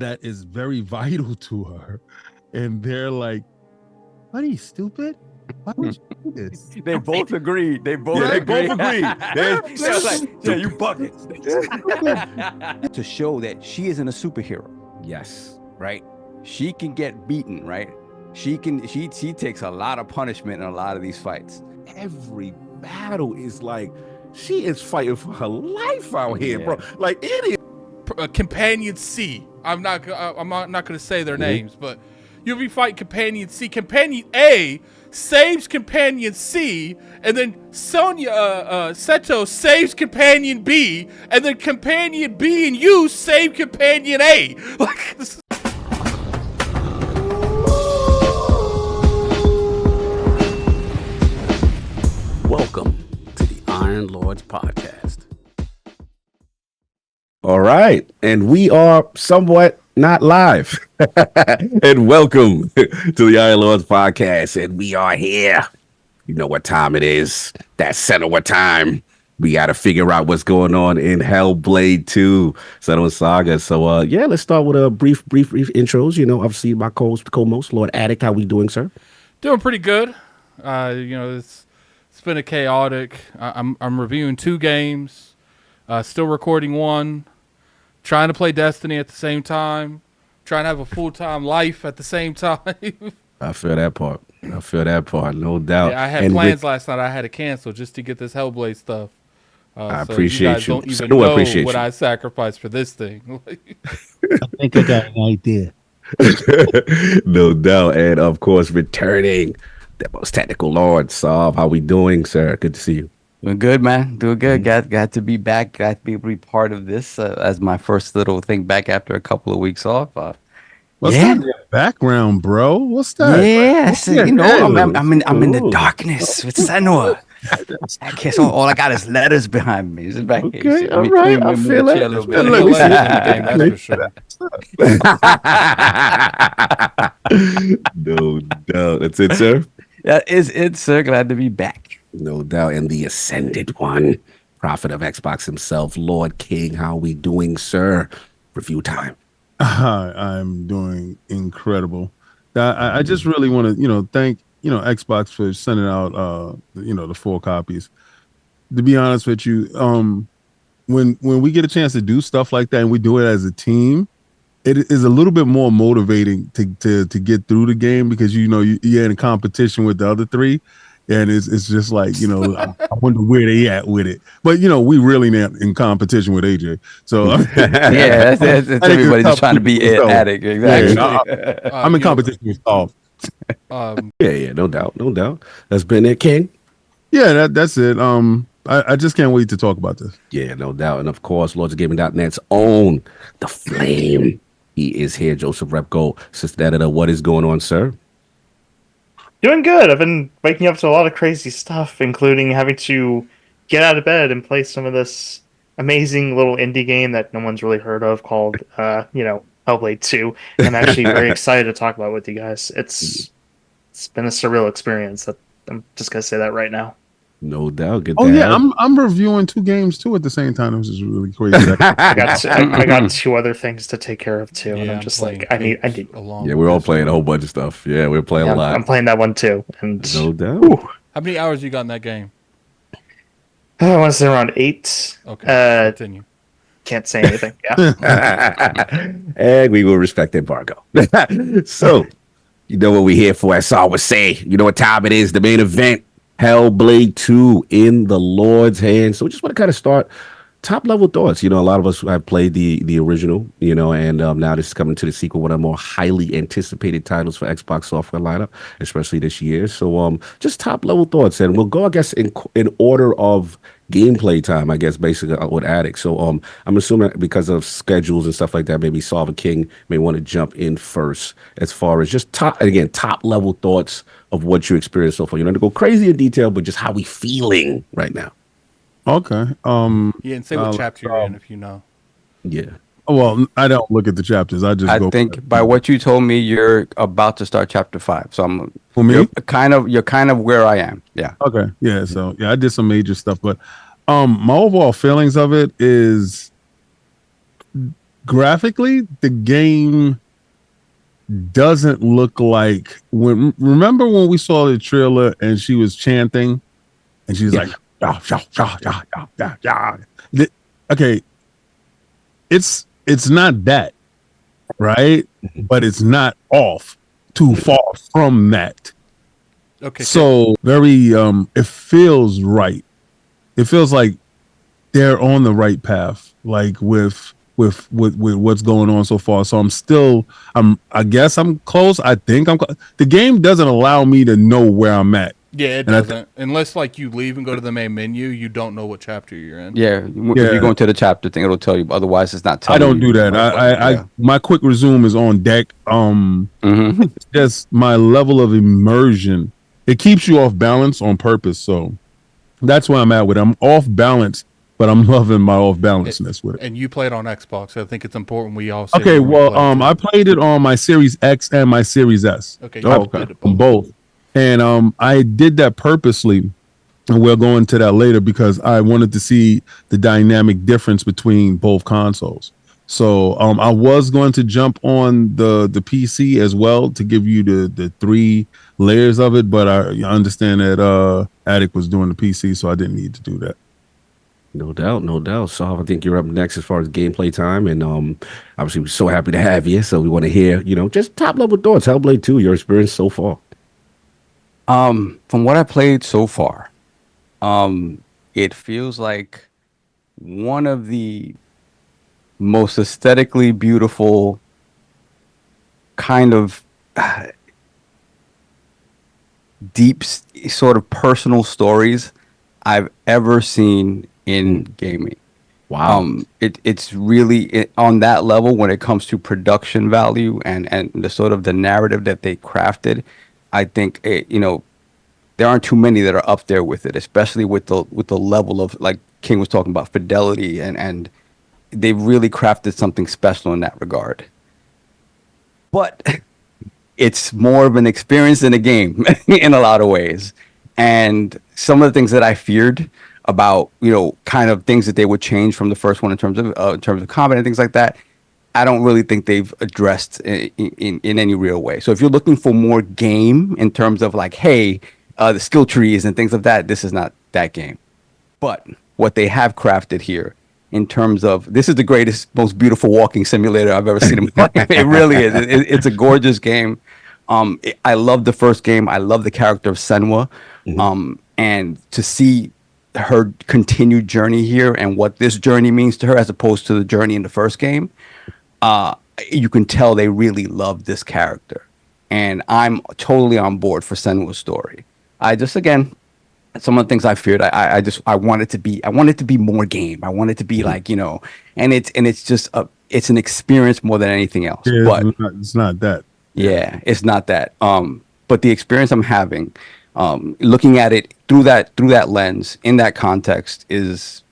that is very vital to her, and they're like, "What are you, stupid? Why would you do this?" They both agree. They both agree. They're like, yeah, you bugging. To show that she isn't a superhero. Yes. Right? She can get beaten, right? She takes a lot of punishment in a lot of these fights. Every battle is like, she is fighting for her life out here, bro. Like, it is. Companion C. I'm not going to say their names, but you'll be fighting Companion C. Companion A saves Companion C, and then Seto saves Companion B, and then Companion B and you save Companion A. Like, this is... Welcome to the Iron Lords podcast. All right, and we are somewhat not live. And welcome to the Iron Lords podcast, and we are here. You know what time it is. That's Senua time. We got to figure out what's going on in Hellblade 2, Senua Saga. So, yeah, let's start with a brief intros. You know, obviously my co-most, Lord Addict. How we doing, sir? Doing pretty good. You know, it's been a chaotic. I'm reviewing 2 games, still recording 1, trying to play Destiny at the same time, trying to have a full-time life at the same time. I feel that part. No doubt. Yeah, I had plans last night. I had to cancel just to get this Hellblade stuff. I appreciate you. Don't even know what I sacrificed for this thing. I think I got an idea. No doubt. And of course, returning the most technical Lord, Sav. How we doing, sir? Good to see you. Doing good, man. Doing good. Got to be back. Got to be part of this as my first little thing back after a couple of weeks off. What's that in your background, bro? What's that? Yeah, so, you know, I'm in the darkness with Senua. So all I got is letters behind me. It's back Okay, here. all right. I feel it. No doubt. That's it, sir. That is it, sir. Glad to be back. No doubt. And the Ascended One, Prophet of Xbox himself, Lord King. How we doing, sir? Review time. I'm doing incredible. I just really want to, thank, Xbox for sending out, the 4 copies. To be honest with you, when we get a chance to do stuff like that and we do it as a team, it is a little bit more motivating to get through the game because, you're in competition with the other 3. And it's just like, I wonder where they at with it. But, we really not in competition with AJ. So, yeah, that's everybody just trying to be an addict. Exactly. Yeah, I'm in competition with all. Yeah, no doubt. That's been it, King. Yeah, that's it. I just can't wait to talk about this. Yeah, no doubt. And of course, LordsOfGaming.net's own The Flame. He is here, Joseph Repko, Sister Editor. What is going on, sir? Doing good. I've been waking up to a lot of crazy stuff, including having to get out of bed and play some of this amazing little indie game that no one's really heard of called, Hellblade 2. I'm actually very excited to talk about it with you guys. It's been a surreal experience. I'm just gonna say that right now. No doubt. Good. Oh yeah, I'm reviewing 2 games too at the same time. This is really crazy. I got 2 other things to take care of too, and I'm just like, I need. Yeah, we're all playing a whole bunch of stuff. Yeah, we're playing a lot. I'm playing that one too, and no doubt. Whew. How many hours you got in that game? I want to say around 8. Okay, continue. Can't say anything. Yeah. And we will respect embargo. So, you know what we're here for, as I always say. You know what time it is, the main event. Hellblade 2 in the Lord's hands. So we just want to kind of start top level thoughts. A lot of us have played the original, and now this is coming to the sequel, one of the more highly anticipated titles for Xbox software lineup, especially this year. So just top level thoughts, and we'll go, I guess, in order of gameplay time, I guess, basically with Addict. So I'm assuming because of schedules and stuff like that, maybe Solver King may want to jump in first as far as just top level thoughts of what you experienced so far. You don't have to go crazy in detail, but just how we feeling right now. Okay. Yeah, and say what chapter you're in if you know. Yeah. Well, I don't look at the chapters. I think by what you told me, you're about to start chapter 5. So I'm for me. You're kind of where I am. Yeah. Okay. Yeah. So I did some major stuff, but my overall feelings of it is graphically, the game doesn't look like when. Remember when we saw the trailer and she was chanting and she was like, "Yeah, yeah, yeah, yeah, yeah, yeah, yeah." Okay, it's not that, right? But it's not off too far from that. Okay. So very it feels right. It feels like they're on the right path, like with what's going on so far. So I guess I'm close. I think the game doesn't allow me to know where I'm at. Yeah, it And doesn't. Unless like you leave and go to the main menu, you don't know what chapter you're in. Yeah, Yeah. if you go into the chapter thing, it'll tell you. Otherwise, it's not I telling don't you. do that. I my quick resume is on deck. Mhm. It's just my level of immersion. It keeps you off balance on purpose. So that's where I'm at with it. I'm off balance, but I'm loving my off balanceness with it. And you played on Xbox. So I think it's important we all say Okay, where we well, played, too. I played it on my Series X and my Series S. Okay, Oh, you okay. did it both. Both. And I did that purposely, and we'll go into that later because I wanted to see the dynamic difference between both consoles. So I was going to jump on the PC as well to give you the three layers of it, but I understand that Attic was doing the PC, so I didn't need to do that. No doubt, no doubt. So I think you're up next as far as gameplay time, and obviously we're so happy to have you. So we want to hear, just top level thoughts. Hellblade 2, your experience so far. From what I played so far, it feels like one of the most aesthetically beautiful kind of deep sort of personal stories I've ever seen in gaming. Wow. It's really on that level when it comes to production value and the sort of the narrative that they crafted. I think there aren't too many that are up there with it, especially with the level of, like King was talking about, fidelity, and they really crafted something special in that regard. But it's more of an experience than a game in a lot of ways. And some of the things that I feared about, kind of things that they would change from the first one in terms of combat and things like that, I don't really think they've addressed in any real way. So if you're looking for more game in terms of like, hey, the skill trees and things of that, this is not that game. But what they have crafted here in terms of, this is the greatest, most beautiful walking simulator I've ever seen in my life. It really is. It's a gorgeous game. I love the first game. I love the character of Senua. And to see her continued journey here and what this journey means to her as opposed to the journey in the first game, you can tell they really love this character. And I'm totally on board for Senua's story. Again, some of the things I feared, I want it to be more game. I want it to be like, and it's just it's an experience more than anything else. Yeah, But it's not that. yeah, it's not that. But the experience I'm having, looking at it through that lens, in that context, is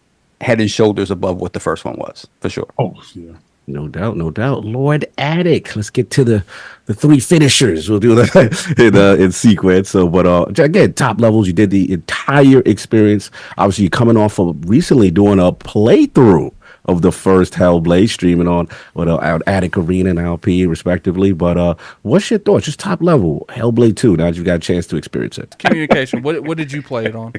head and shoulders above what the first one was, for sure. Oh, yeah. No doubt, no doubt. Lord Attic. Let's get to the three finishers. We'll do that in sequence. So, but again, top levels. You did the entire experience. Obviously, you're coming off of recently doing a playthrough of the first Hellblade, streaming on Attic Arena and LP respectively. But what's your thoughts? Just top level Hellblade 2. Now that you got a chance to experience it. Communication. What did you play it on?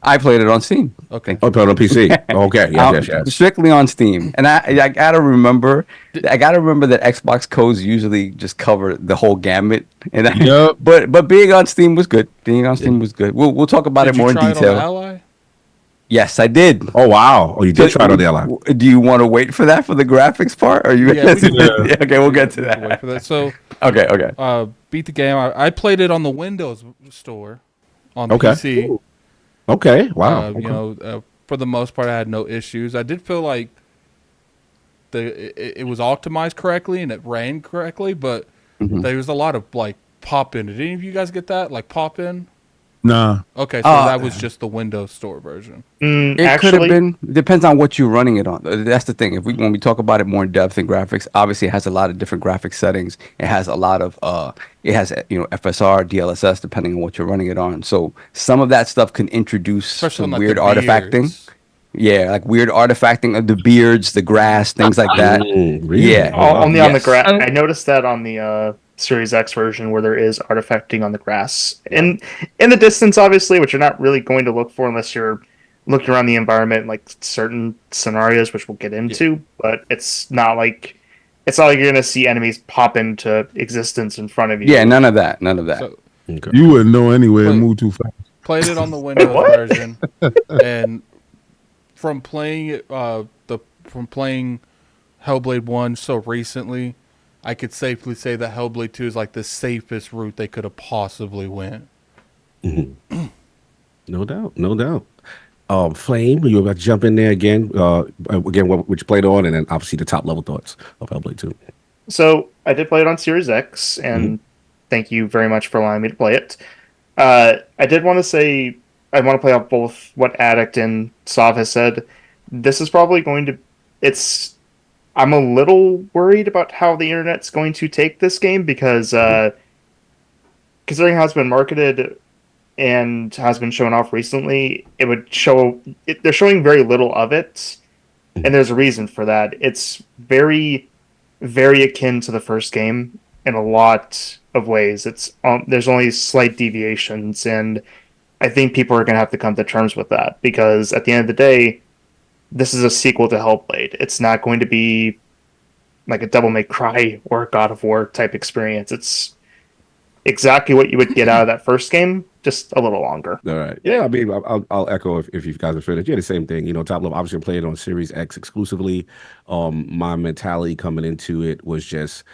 I played it on Steam. Okay. Oh, played on PC. Okay, yes. Strictly on Steam, and I gotta remember that Xbox codes usually just cover the whole gamut. And Yep. but being on Steam was good. We'll talk about Did it more you in try detail. it on Ally? Yes, I did. Oh wow! Oh, you did try it on the Ally. Do you want to wait for that for the graphics part? Or you? Yeah, we can- Yeah, okay, we'll get to Wait that. for that. So, Okay. beat the game. I played it on the Windows Store on the Okay. PC. Okay, wow. For the most part, I had no issues. I did feel like it was optimized correctly and it ran correctly, but there was a lot of like pop in. Did any of you guys get that? Like pop in? Nah. Okay, so that was just the Windows Store version. It could have been. Depends on what you're running it on. That's the thing. When we talk about it more in depth in graphics, obviously it has a lot of different graphic settings. It has a lot of it has FSR, DLSS, depending on what you're running it on. So some of that stuff can introduce Especially some on, like, weird the artifacting. beards. Yeah, like weird artifacting of the beards, the grass, things like that. Really? Yeah. Oh wow. Only on the Yes. grass. I noticed that on the Series X version where there is artifacting on the grass. Yep. In the distance, obviously, which you're not really going to look for unless you're looking around the environment, like certain scenarios, which we'll get into. But it's not like you're gonna see enemies pop into existence in front of Yeah, you. none of that. None of that. So Okay. You wouldn't know anyway. It play, moved too fast. played it on the Wait, Windows what? version, and from playing it, from playing Hellblade 1 so recently, I could safely say that Hellblade 2 is like the safest route they could have possibly went. No doubt. No doubt. Flame, you about to jump in there again? Again, what you played on, and then obviously the top level thoughts of Hellblade 2. So I did play it on Series X, and thank you very much for allowing me to play it. I did want to say I want to play off both what Addict and Sav has said. This is probably going to. It's. I'm a little worried about how the internet's going to take this game because considering how it's been marketed and has been shown off recently, it would show. They're showing very little of it, and there's a reason for that. It's very, very akin to the first game in a lot of ways. It's there's only slight deviations, and I think people are going to have to come to terms with that because at the end of the day, this is a sequel to Hellblade. It's not going to be like a Devil May Cry or a God of War type experience. It's exactly what you would get out of that first game, just a little longer. All right. Yeah, I mean, I'll echo if you guys are finished. Yeah, the same thing. You know, top level. Obviously, I'm playing on Series X exclusively. My mentality coming into it was just,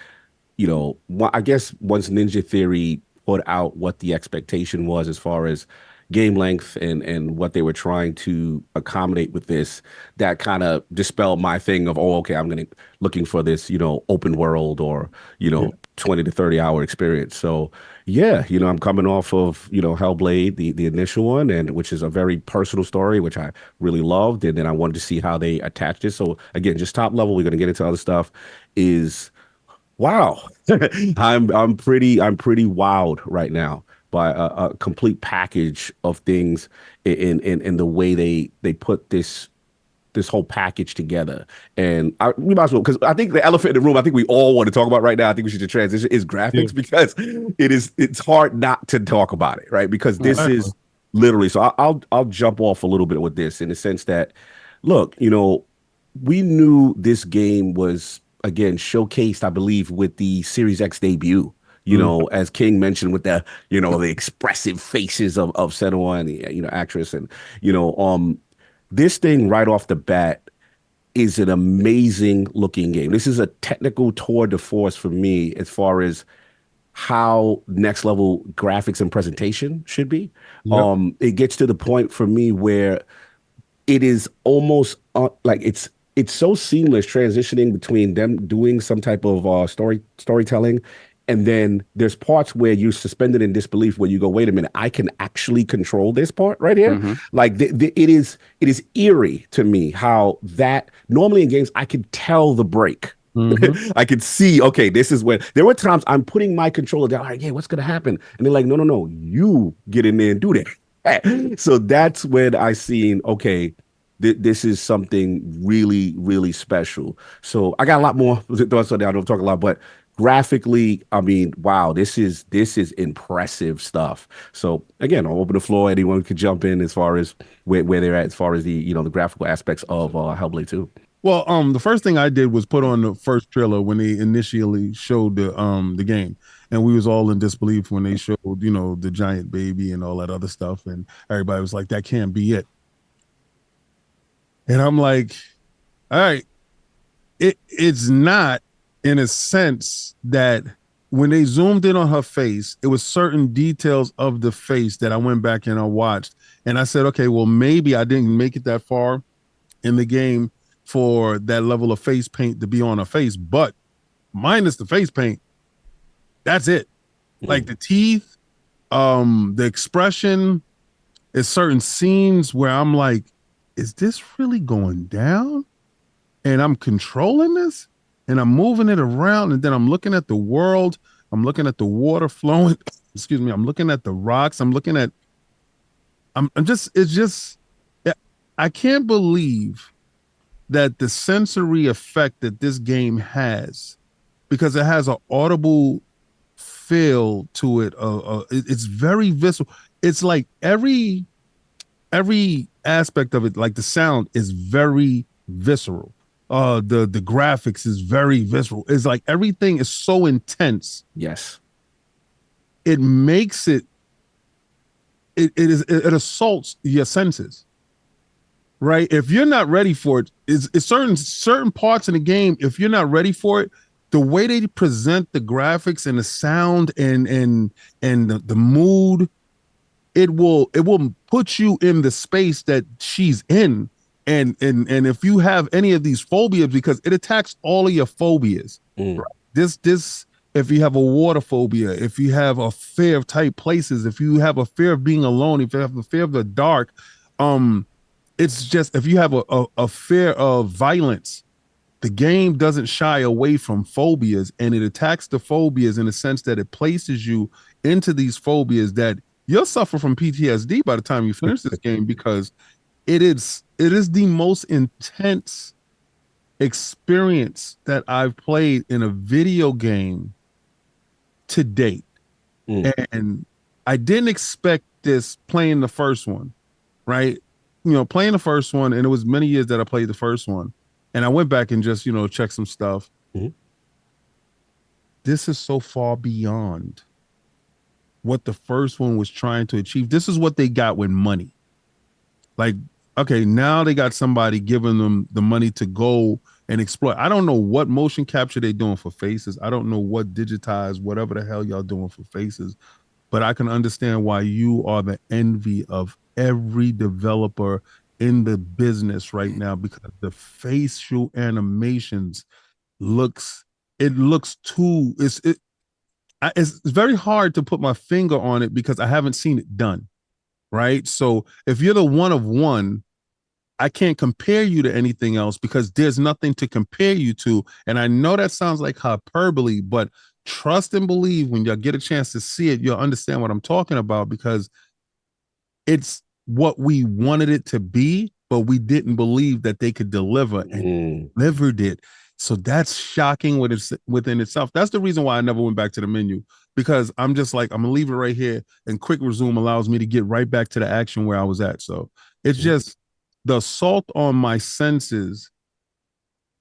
you know, I guess once Ninja Theory put out what the expectation was as far as game length and what they were trying to accommodate with this, that kind of dispelled my thing of, oh, okay, I'm gonna looking for this, you know, open world or, you know, 20 to 30 hour experience. So yeah, you know, I'm coming off of, you know, Hellblade, the initial one, and which is a very personal story, which I really loved. And then I wanted to see how they attached it. So again, just top level, we're gonna get into other stuff, is wow. I'm pretty wowed right now by a complete package of things in the way they put this whole package together. And we might as well, because I think the elephant in the room, I think we all want to talk about right now, I think we should just transition, is graphics, because it's hard not to talk about it, right? Because this is literally, so I'll jump off a little bit with this in the sense that, look, you know, we knew this game was, again, showcased, I believe, with the Series X debut. You know, as King mentioned, with the, you know, the expressive faces of Senua and the, you know, actress, and, you know, this thing right off the bat is an amazing looking game. This is a technical tour de force for me as far as how next level graphics and presentation should be. It gets to the point for me where it is almost like it's so seamless transitioning between them doing some type of storytelling, and then there's parts where you're suspended in disbelief where you go, wait a minute, I can actually control this part right here. Like it is eerie to me how that normally in games I could tell the break. I could see, okay, this is when there were times I'm putting my controller down. Like, yeah, what's gonna happen? And they're like, no, you get in there and do that. So that's when I seen, okay, this is something really, really special. So I got a lot more thoughts on that. I don't talk a lot, but graphically, I mean, wow, this is impressive stuff. So again, I'll open the floor. Anyone could jump in as far as where they're at, as far as the, you know, the graphical aspects of Hellblade 2. Well, the first thing I did was put on the first trailer when they initially showed the game, and we was all in disbelief when they showed, you know, the giant baby and all that other stuff, and everybody was like, "That can't be it." And I'm like, "All right, it's not, in a sense that when they zoomed in on her face, it was certain details of the face that I went back and I watched, and I said, okay, well, maybe I didn't make it that far in the game for that level of face paint to be on her face, but minus the face paint, that's it. Like the teeth, the expression, is certain scenes where I'm like, is this really going down? And I'm controlling this and I'm moving it around, and then I'm looking at the world, I'm looking at the water flowing, excuse me, I'm looking at the rocks, I'm just, it's just, I can't believe that the sensory effect that this game has, because it has an audible feel to it. It's very visceral. It's like every aspect of it, like the sound is very visceral. The graphics is very visceral. It's like everything is so intense. Yes. It makes it assaults your senses. Right? If you're not ready for it, it's certain parts in the game. If you're not ready for it, the way they present the graphics and the sound and the mood, it will put you in the space that she's in. And if you have any of these phobias, because it attacks all of your phobias. Mm. Right? This if you have a water phobia, if you have a fear of tight places, if you have a fear of being alone, if you have a fear of the dark, it's just if you have a fear of violence, the game doesn't shy away from phobias, and it attacks the phobias in the sense that it places you into these phobias that you'll suffer from PTSD by the time you finish this game, because it is the most intense experience that I've played in a video game to date. And I didn't expect this playing the first one, right? Playing the first one, and it was many years that I played the first one, and I went back and just checked some stuff. Mm-hmm. This is so far beyond what the first one was trying to achieve. This is what they got with money. Like, okay, now they got somebody giving them the money to go and exploit. I don't know what motion capture they're doing for faces. I don't know what digitized, whatever the hell y'all doing for faces, but I can understand why you are the envy of every developer in the business right now, because the facial animations looks too it's very hard to put my finger on it because I haven't seen it done, right? So if you're the one of one, I can't compare you to anything else because there's nothing to compare you to. And I know that sounds like hyperbole, but trust and believe, when you get a chance to see it, you'll understand what I'm talking about, because it's what we wanted it to be, but we didn't believe that they could deliver, and delivered it. So that's shocking within itself. That's the reason why I never went back to the menu, because I'm just like, I'm gonna leave it right here, and quick resume allows me to get right back to the action where I was at. So it's just the assault on my senses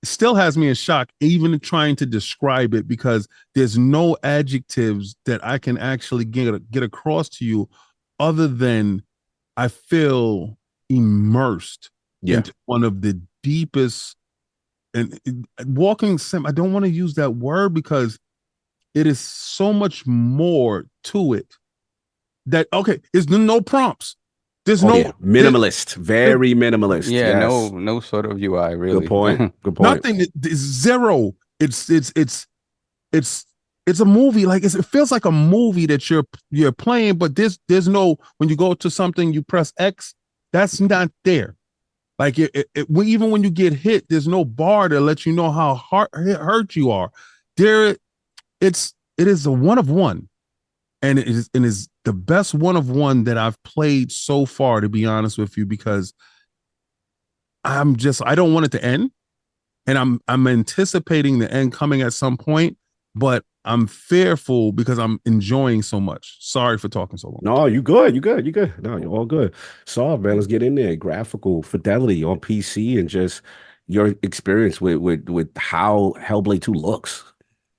still has me in shock, even trying to describe it, because there's no adjectives that I can actually get across to you other than I feel immersed into one of the deepest and walking sim. I don't want to use that word because it is so much more to it. That okay, there's no prompts. There's minimalist, very minimalist. Yeah, yes. no sort of UI really. Good point. Good point. Nothing. It's zero. It's a movie. Like it feels like a movie that you're playing, but there's no, when you go to something, you press X. That's not there. Like even when you get hit, there's no bar to let you know how hurt you are. It is a one of one, and it is the best one of one that I've played so far, to be honest with you, because I don't want it to end, and I'm anticipating the end coming at some point, but I'm fearful because I'm enjoying so much. Sorry for talking so long. No, you good. You good. You good. No, you're all good. So, man, let's get in there. Graphical fidelity on PC and just your experience with how Hellblade 2 looks.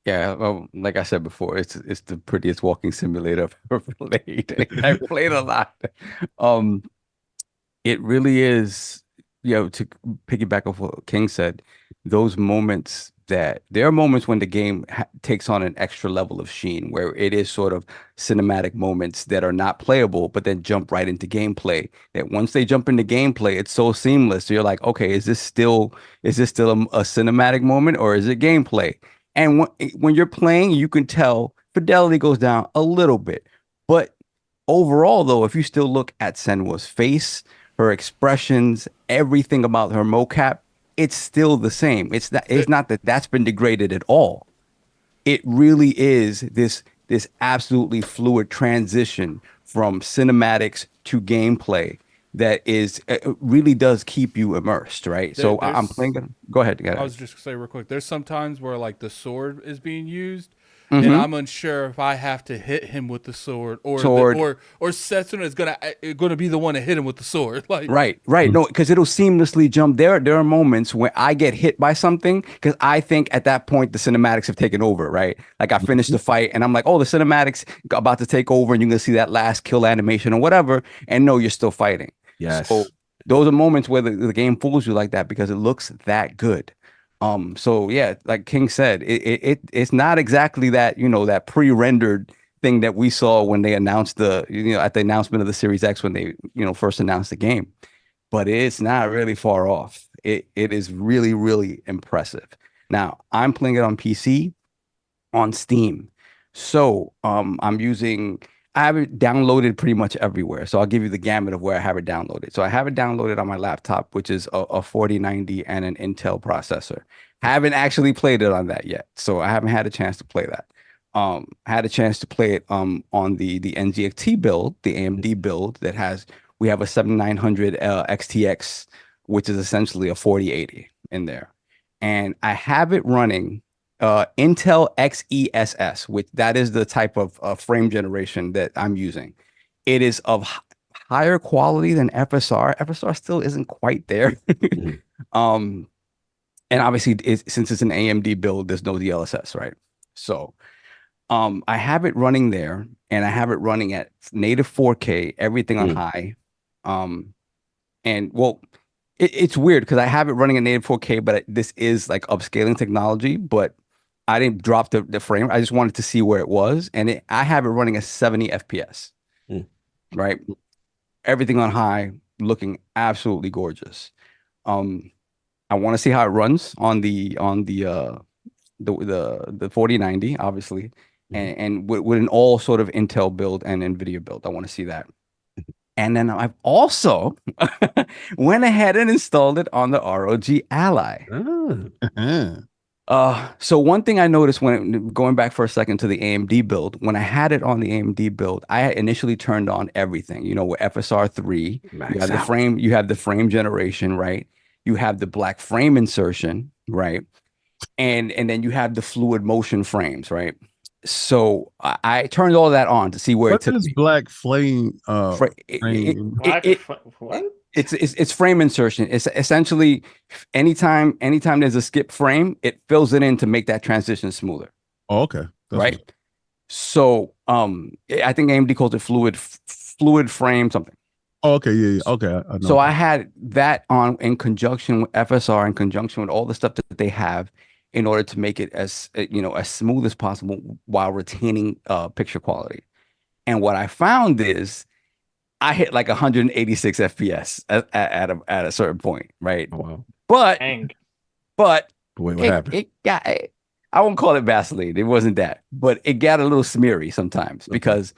Yeah, well, like I said before, it's the prettiest walking simulator I've ever played. I've played a lot. It really is, to piggyback off what King said, those moments that there are moments when the game takes on an extra level of sheen, where it is sort of cinematic moments that are not playable, but then jump right into gameplay. That once they jump into gameplay, it's so seamless. So you're like, okay, is this still a cinematic moment, or is it gameplay? And when you're playing, you can tell fidelity goes down a little bit. But overall, though, if you still look at Senua's face, her expressions, everything about her mocap, it's still the same. It's not that that's been degraded at all. It really is this absolutely fluid transition from cinematics to gameplay that is really does keep you immersed, right? So I'm There's playing it. Go ahead. Go I ahead. was just gonna say real quick. There's some times where like the sword is being used, and Mm-hmm. I'm unsure if I have to hit him with the sword Sword. or Setsuna is gonna be the one to hit him with the sword. Like Right, right. No, because it'll seamlessly jump. There are moments where I get hit by something because I think at that point the cinematics have taken over, right? Like I finished the fight and I'm like, oh, the cinematics about to take over, and you're gonna see that last kill animation or whatever. And no, you're still fighting. So Yes. those are moments where the game fools you like that because it looks that good. So yeah, like King said, it's not exactly that, that pre-rendered thing that we saw when they announced at the announcement of the Series X when they, first announced the game. But it's not really far off. It is really, really impressive. Now, I'm playing it on PC on Steam. So I have it downloaded pretty much everywhere. So I'll give you the gamut of where I have it downloaded. So I have it downloaded on my laptop, which is a 4090 and an Intel processor. Haven't actually played it on that yet. So I haven't had a chance to play that. I had a chance to play it on the NGXT build, the AMD build we have a 7900 XTX, which is essentially a 4080 in there. And I have it running Intel XESS, which that is the type of frame generation that I'm using. It is of higher quality than FSR. FSR still isn't quite there. Mhm. um, and obviously, since it's an AMD build, there's no DLSS, right? So I have it running there, and I have it running at native 4K, everything on Mm. high. Um, and well, it's weird because I have it running at native 4K, but this is like upscaling technology, but I didn't drop the frame. I just wanted to see where it was, and I have it running at 70 FPS, Mm. right? Everything on high, looking absolutely gorgeous. Um, I want to see how it runs on the 4090, obviously, Mhm. and with an all sort of Intel build and NVIDIA build. I want to see that. And then I've also went ahead and installed it on the ROG Ally. Ah. So one thing I noticed when going back for a second to the AMD build, when I had it on the AMD build, I had initially turned on everything, with FSR 3, Max out. you have the frame generation, right? You have the black frame insertion, right? And then you have the fluid motion frames, right? So I turned all that on to see where it What took is me. black flame Fra- it, frame? What? it's frame insertion. It's essentially anytime there's a skip frame, it fills it in to make that transition smoother, Oh, okay. That's right? what. So I think AMD calls it fluid frame something. Oh, okay. Yeah. Yeah. Okay. I know. So I had that on in conjunction with FSR, in conjunction with all the stuff that they have, in order to make it as smooth as possible while retaining picture quality. And what I found is I hit like 186 FPS at a certain point, right? Oh, wow. But Dang. but Wait, what happened? I won't call it Vaseline. It wasn't that, but it got a little smeary sometimes Okay. because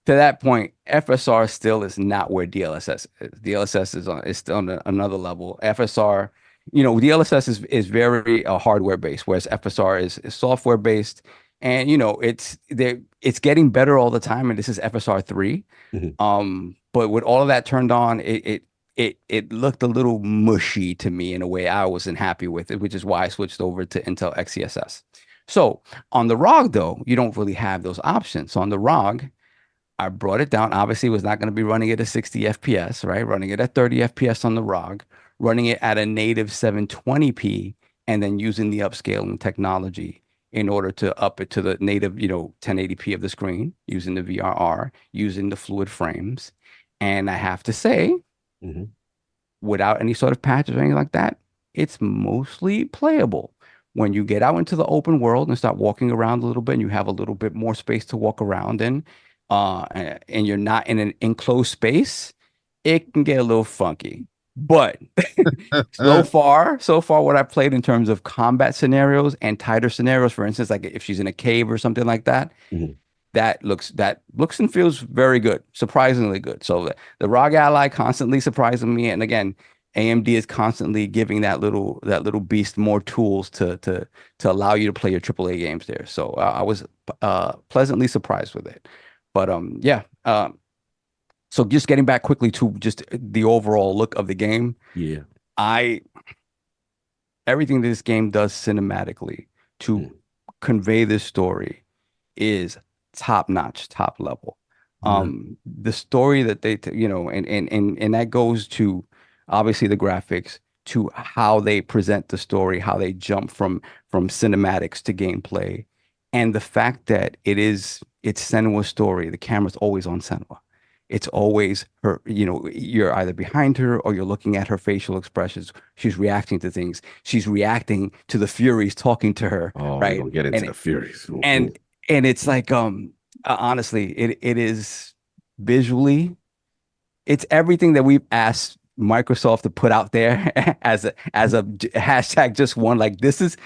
to that point, FSR still is not where DLSS is. DLSS is still on another level. FSR, DLSS is very hardware based, whereas FSR is software based, and it's getting better all the time. And this is FSR 3. Mhm. But with all of that turned on, it looked a little mushy to me in a way I wasn't happy with it, which is why I switched over to Intel XeSS. So on the ROG though, you don't really have those options. So on the ROG, I brought it down. Obviously, was not going to be running it at 60 FPS, right? Running it at 30 FPS on the ROG, running it at a native 720p, and then using the upscaling technology in order to up it to the native, 1080p of the screen, using the VRR, using the fluid frames. And I have to say, Mhm. without any sort of patches or anything like that, it's mostly playable. When you get out into the open world and start walking around a little bit, and you have a little bit more space to walk around in, and you're not in an enclosed space, it can get a little funky. But so far, what I've played in terms of combat scenarios and tighter scenarios, for instance, like if she's in a cave or something like that, Mhm. that looks and feels very good, surprisingly good. So the ROG Ally constantly surprising me, and again, AMD is constantly giving that little beast more tools to allow you to play your AAA games there. So I was pleasantly surprised with it. But yeah. So just getting back quickly to just the overall look of the game, Yeah. everything this game does cinematically to convey this story is top notch, top level. The story that and that goes to obviously the graphics, to how they present the story, how they jump from cinematics to gameplay, and the fact that it's Senua's story. The camera's always on Senua. It's always her, you're either behind her or you're looking at her facial expressions. She's reacting to things. She's reacting to the Furies talking to her, Oh, we're right? gonna get into And the Furies. and and it's like honestly, it is visually, it's everything that we've asked Microsoft to put out there as a hashtag just one. Like this is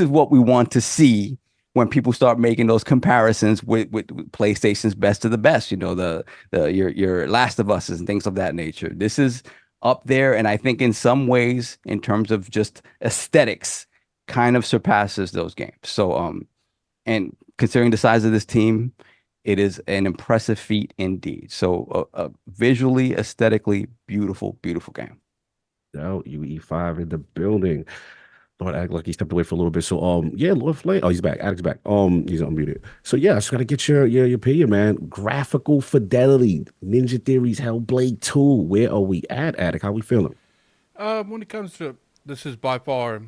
what we want to see when people start making those comparisons with PlayStation's best of the best, the your Last of Us and things of that nature. This is up there, and I think in some ways, in terms of just aesthetics, kind of surpasses those games. So and considering the size of this team, it is an impressive feat indeed. So visually, aesthetically, beautiful, beautiful game. Now UE5 in the building. Lord act like he stepped away for a little bit. So yeah, Lord Flame. Oh, he's back. Addict's back. He's unmuted. So yeah, I just gotta get your opinion, man. Graphical fidelity, Ninja Theory's Hellblade 2. Where are we at, Addict? How we feeling? When it comes to this, is by far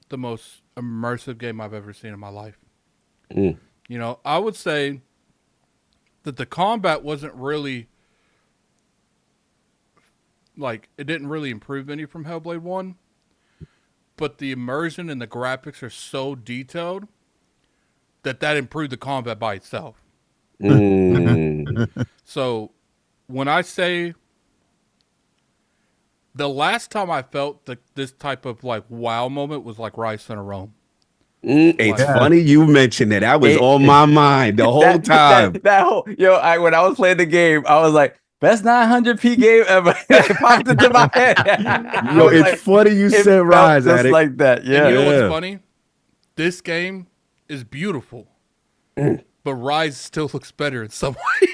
the most immersive game I've ever seen in my life. I would say that the combat wasn't really it didn't really improve any from Hellblade 1, but the immersion and the graphics are so detailed that improved the combat by itself. So when I say the last time I felt this type of wow moment was Rise Center Rome. It's funny you mentioned that. That was on my mind the whole time. When I was playing the game, I was like, best 900p game ever. It popped into my head. Yo, it's funny you said Rise, just Addict. like that. Yeah. And you know what's funny? This game is beautiful, but Rise still looks better in some ways.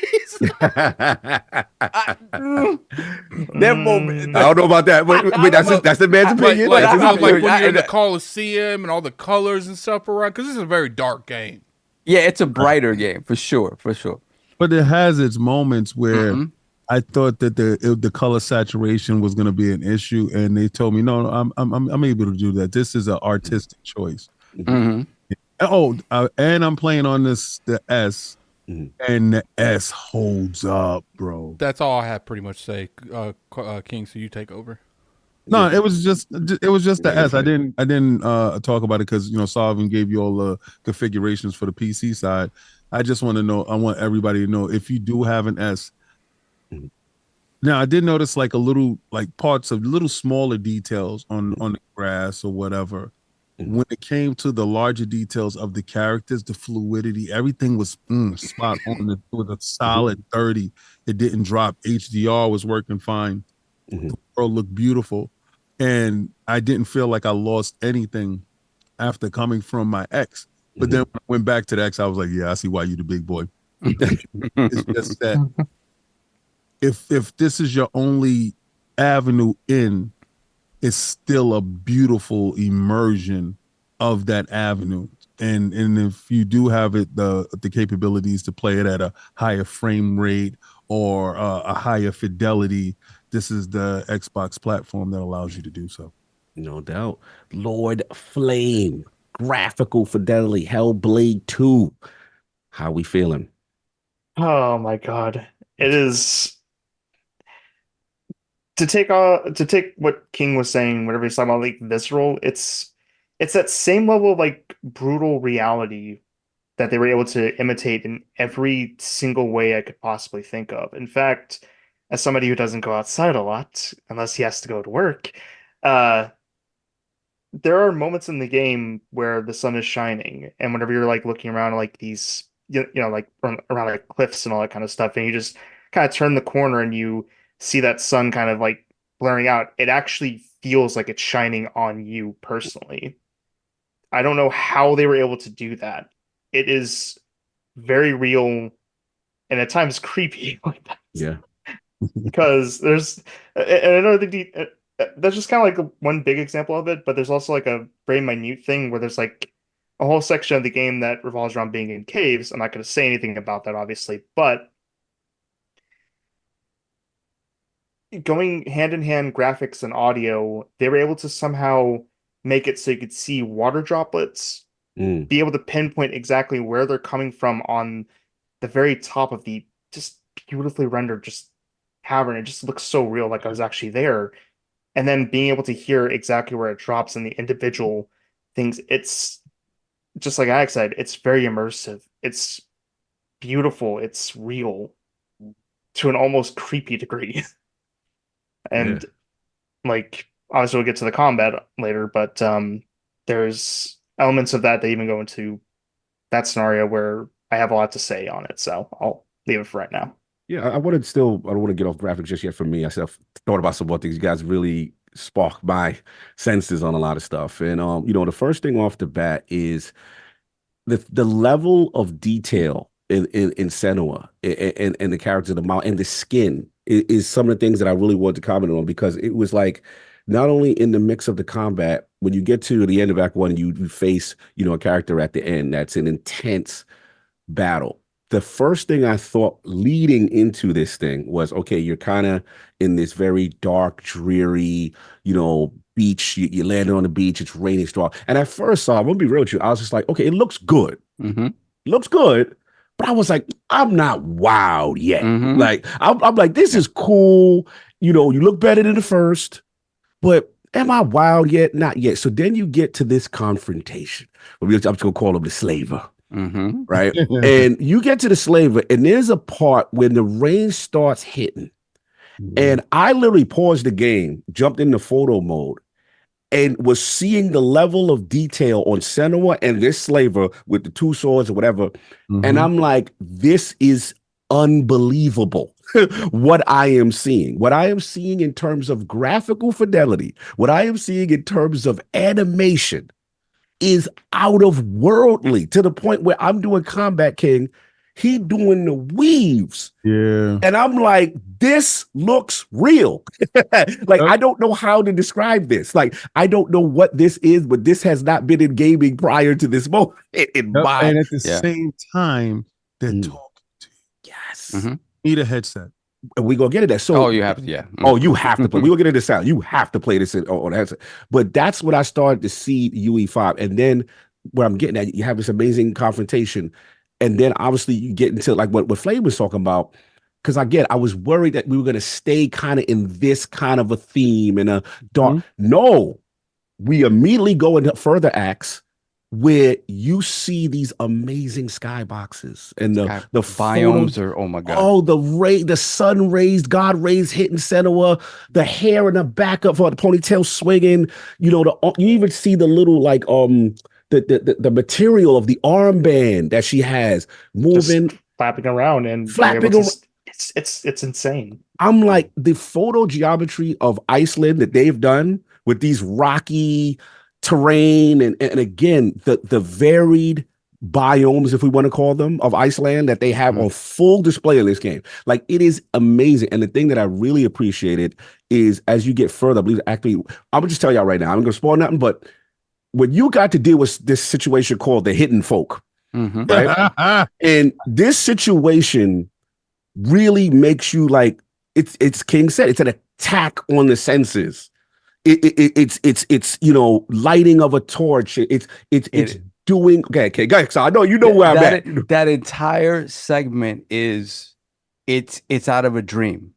That moment, I don't know about that. Wait, that's the man's opinion. When opinion. you're in the Coliseum and all the colors and stuff around, because this is a very dark game. Yeah, it's a brighter game for sure, for sure. But it has its moments where I thought that the color saturation was going to be an issue, and they told me, no, I'm able to do that. This is an artistic choice. And I'm playing on the S, and the S holds up, bro. That's all I have pretty much to say. King, so you take over. No, it was just the S. I didn't talk about it because Solvin gave you all the configurations for the PC side. I just want to know. I want everybody to know if you do have an S. Now I did notice a little parts of little smaller details on the grass or whatever. When it came to the larger details of the characters, the fluidity, everything was spot on. It was a solid 30. It didn't drop. HDR was working fine. The world looked beautiful. And I didn't feel like I lost anything after coming from my X. But then when I went back to the X, I was like, yeah, I see why you the big boy. It's just that if this is your only avenue in, it's still a beautiful immersion of that avenue. And if you do have the capabilities to play it at a higher frame rate or a higher fidelity, this is the Xbox platform that allows you to do so. No doubt. Lord Flame, graphical fidelity, Hellblade 2. How we feeling? Oh my god. It is to take what King was saying, whatever he's talking about, visceral, it's that same level of brutal reality that they were able to imitate in every single way I could possibly think of. In fact, as somebody who doesn't go outside a lot, unless he has to go to work, there are moments in the game where the sun is shining, and whenever you're looking around these, around cliffs and all that kind of stuff, and you just kind of turn the corner and you see that sun kind of blaring out, it actually feels like it's shining on you personally. I don't know how they were able to do that. It is very real and at times creepy like that. Yeah. because there's and I know that's just kind of like one big example of it, but there's also like a very minute thing where there's like a whole section of the game that revolves around being in caves. I'm not going to say anything about that, obviously, but going hand in hand, graphics and audio, they were able to somehow make it so you could see water droplets, Mm, be able to pinpoint exactly where they're coming from on the very top of the just beautifully rendered just cavern. It just looks so real, like I was actually there. And then being able to hear exactly where it drops in the individual things, it's just like Alex said, it's very immersive. It's beautiful. It's real to an almost creepy degree. yeah. And like obviously we'll get to the combat later, but there's elements of that even go into that scenario where I have a lot to say on it. So I'll leave it for right now. Yeah, I want to still, I don't want to get off graphics just yet for me. I still thought about some more things. You guys really sparked my senses on a lot of stuff. And the first thing off the bat is the level of detail in Senua and the characters of the mount and the skin is some of the things that I really wanted to comment on because it was like not only in the mix of the combat, when you get to the end of Act One, you face, a character at the end that's an intense battle. The first thing I thought leading into this thing was, okay, you're kind of in this very dark, dreary, beach. You landed on the beach. It's raining strong. And at first, I'm gonna be real with you. I was just like, okay, it looks good. Mm-hmm. Looks good. But I was like, I'm not wowed yet. Mm-hmm. Like, I'm like, this is cool. You look better than the first, but am I wowed yet? Not yet. So then you get to this confrontation. I'm just gonna call him the slaver. Mm-hmm. Right. And you get to the slaver, and there's a part when the rain starts hitting. And I literally paused the game, jumped into photo mode, and was seeing the level of detail on Senua and this slaver with the two swords or whatever. And I'm like, this is unbelievable what I am seeing. What I am seeing in terms of graphical fidelity, what I am seeing in terms of animation is out of worldly to the point where I'm doing Combat King, he doing the weaves. Yeah. And I'm like, this looks real. Like, I don't know how to describe this. Like, I don't know what this is, but this has not been in gaming prior to this moment. And at the same time, they're talking to you. Yes. Mm-hmm. Need a headset. And we gonna get it. So you have to, yeah. Oh, you have to play. We gonna get into sound. You have to play this on headset. But that's what I started to see UE5. And then where I'm getting at, you have this amazing confrontation. And then obviously you get into like what Flame was talking about. Because again, I was worried that we were gonna stay kind of in this kind of a theme and a dark. No, we immediately go into further acts where you see these amazing skyboxes and the biomes are, oh my God. Oh, the sun rays, God rays hitting Senua, the hair in the back of her, the ponytail swinging, you even see the little like the material of the armband that she has moving, just flapping around and flapping around. It's insane. I'm like, the photo geometry of Iceland that they've done with these rocky terrain and again the varied biomes, if we want to call them, of Iceland that they have on full display in this game. Like, it is amazing. And the thing that I really appreciated is as you get further, I believe actually, I'm gonna just tell y'all right now, I'm gonna spoil nothing, but when you got to deal with this situation called the hidden folk, right? And this situation really makes you like, it's King said, it's an attack on the senses. It's lighting of a torch. It's doing okay. Guys, so I know where I'm at. That entire segment is it's out of a dream.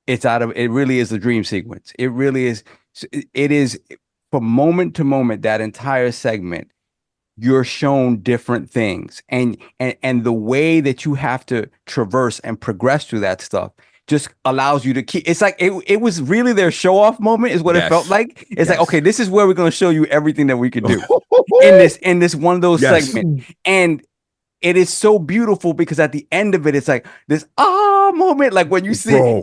It really is a dream sequence. It really is. It is from moment to moment. That entire segment, you're shown different things, and the way that you have to traverse and progress through that stuff just allows you to keep. It's like it was really their show off moment is what it felt like. It's like, okay, this is where we're going to show you everything that we can do in this one of those segments. And it is so beautiful because at the end of it, it's like this moment, like when you see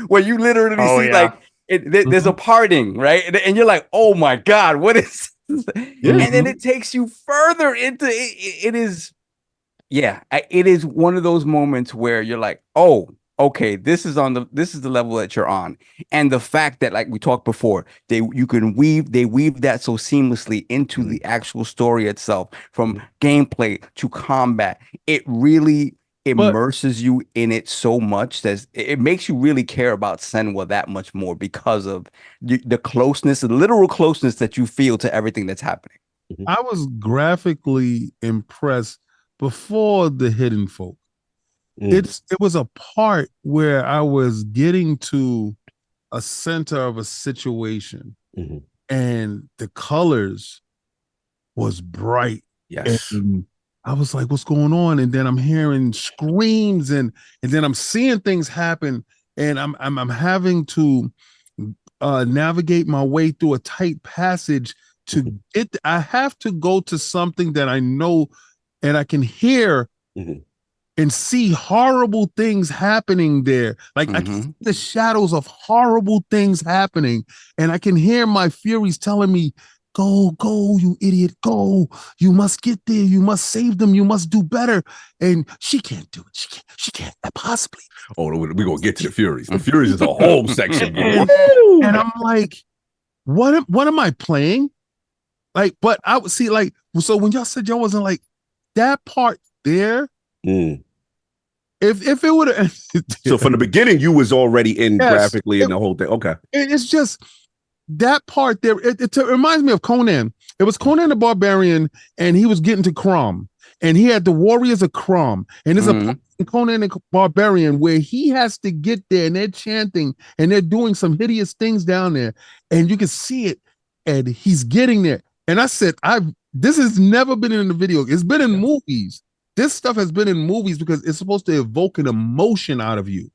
when you literally see like there's a parting, right? And you're like, oh my God, what is this? And then it takes you further into it is it is one of those moments where you're like, oh, okay, this is the level that you're on. And the fact that, like we talked before, they weave that so seamlessly into the actual story itself, from gameplay to combat. It really But immerses you in it so much that it makes you really care about Senua that much more because of the closeness, the literal closeness that you feel to everything that's happening. I was graphically impressed before the hidden folk. It was a part where I was getting to a center of a situation and the colors was bright. Yes. And I was like, what's going on? And then I'm hearing screams and then I'm seeing things happen and I'm having to navigate my way through a tight passage to get I have to go to something that I know and I can hear and see horrible things happening there. Like I can see the shadows of horrible things happening, and I can hear my furies telling me, "Go, go, you idiot, go! You must get there. You must save them. You must do better." And she can't do it. She can't possibly. Oh, we're gonna get to the Furies. The Furies is a whole section. And I'm like, what am I playing? Like, but I would see like so when y'all said y'all wasn't like that part there. If it would have So from the beginning, you was already in graphically in the whole thing. Okay. It's just that part there. It reminds me of Conan. It was Conan the Barbarian, and he was getting to Crom, and he had the Warriors of Crom, and there's a part in Conan the Barbarian where he has to get there, and they're chanting, and they're doing some hideous things down there, and you can see it, and he's getting there. And I said, this has never been in the video. It's been in movies. This stuff has been in movies because it's supposed to evoke an emotion out of you.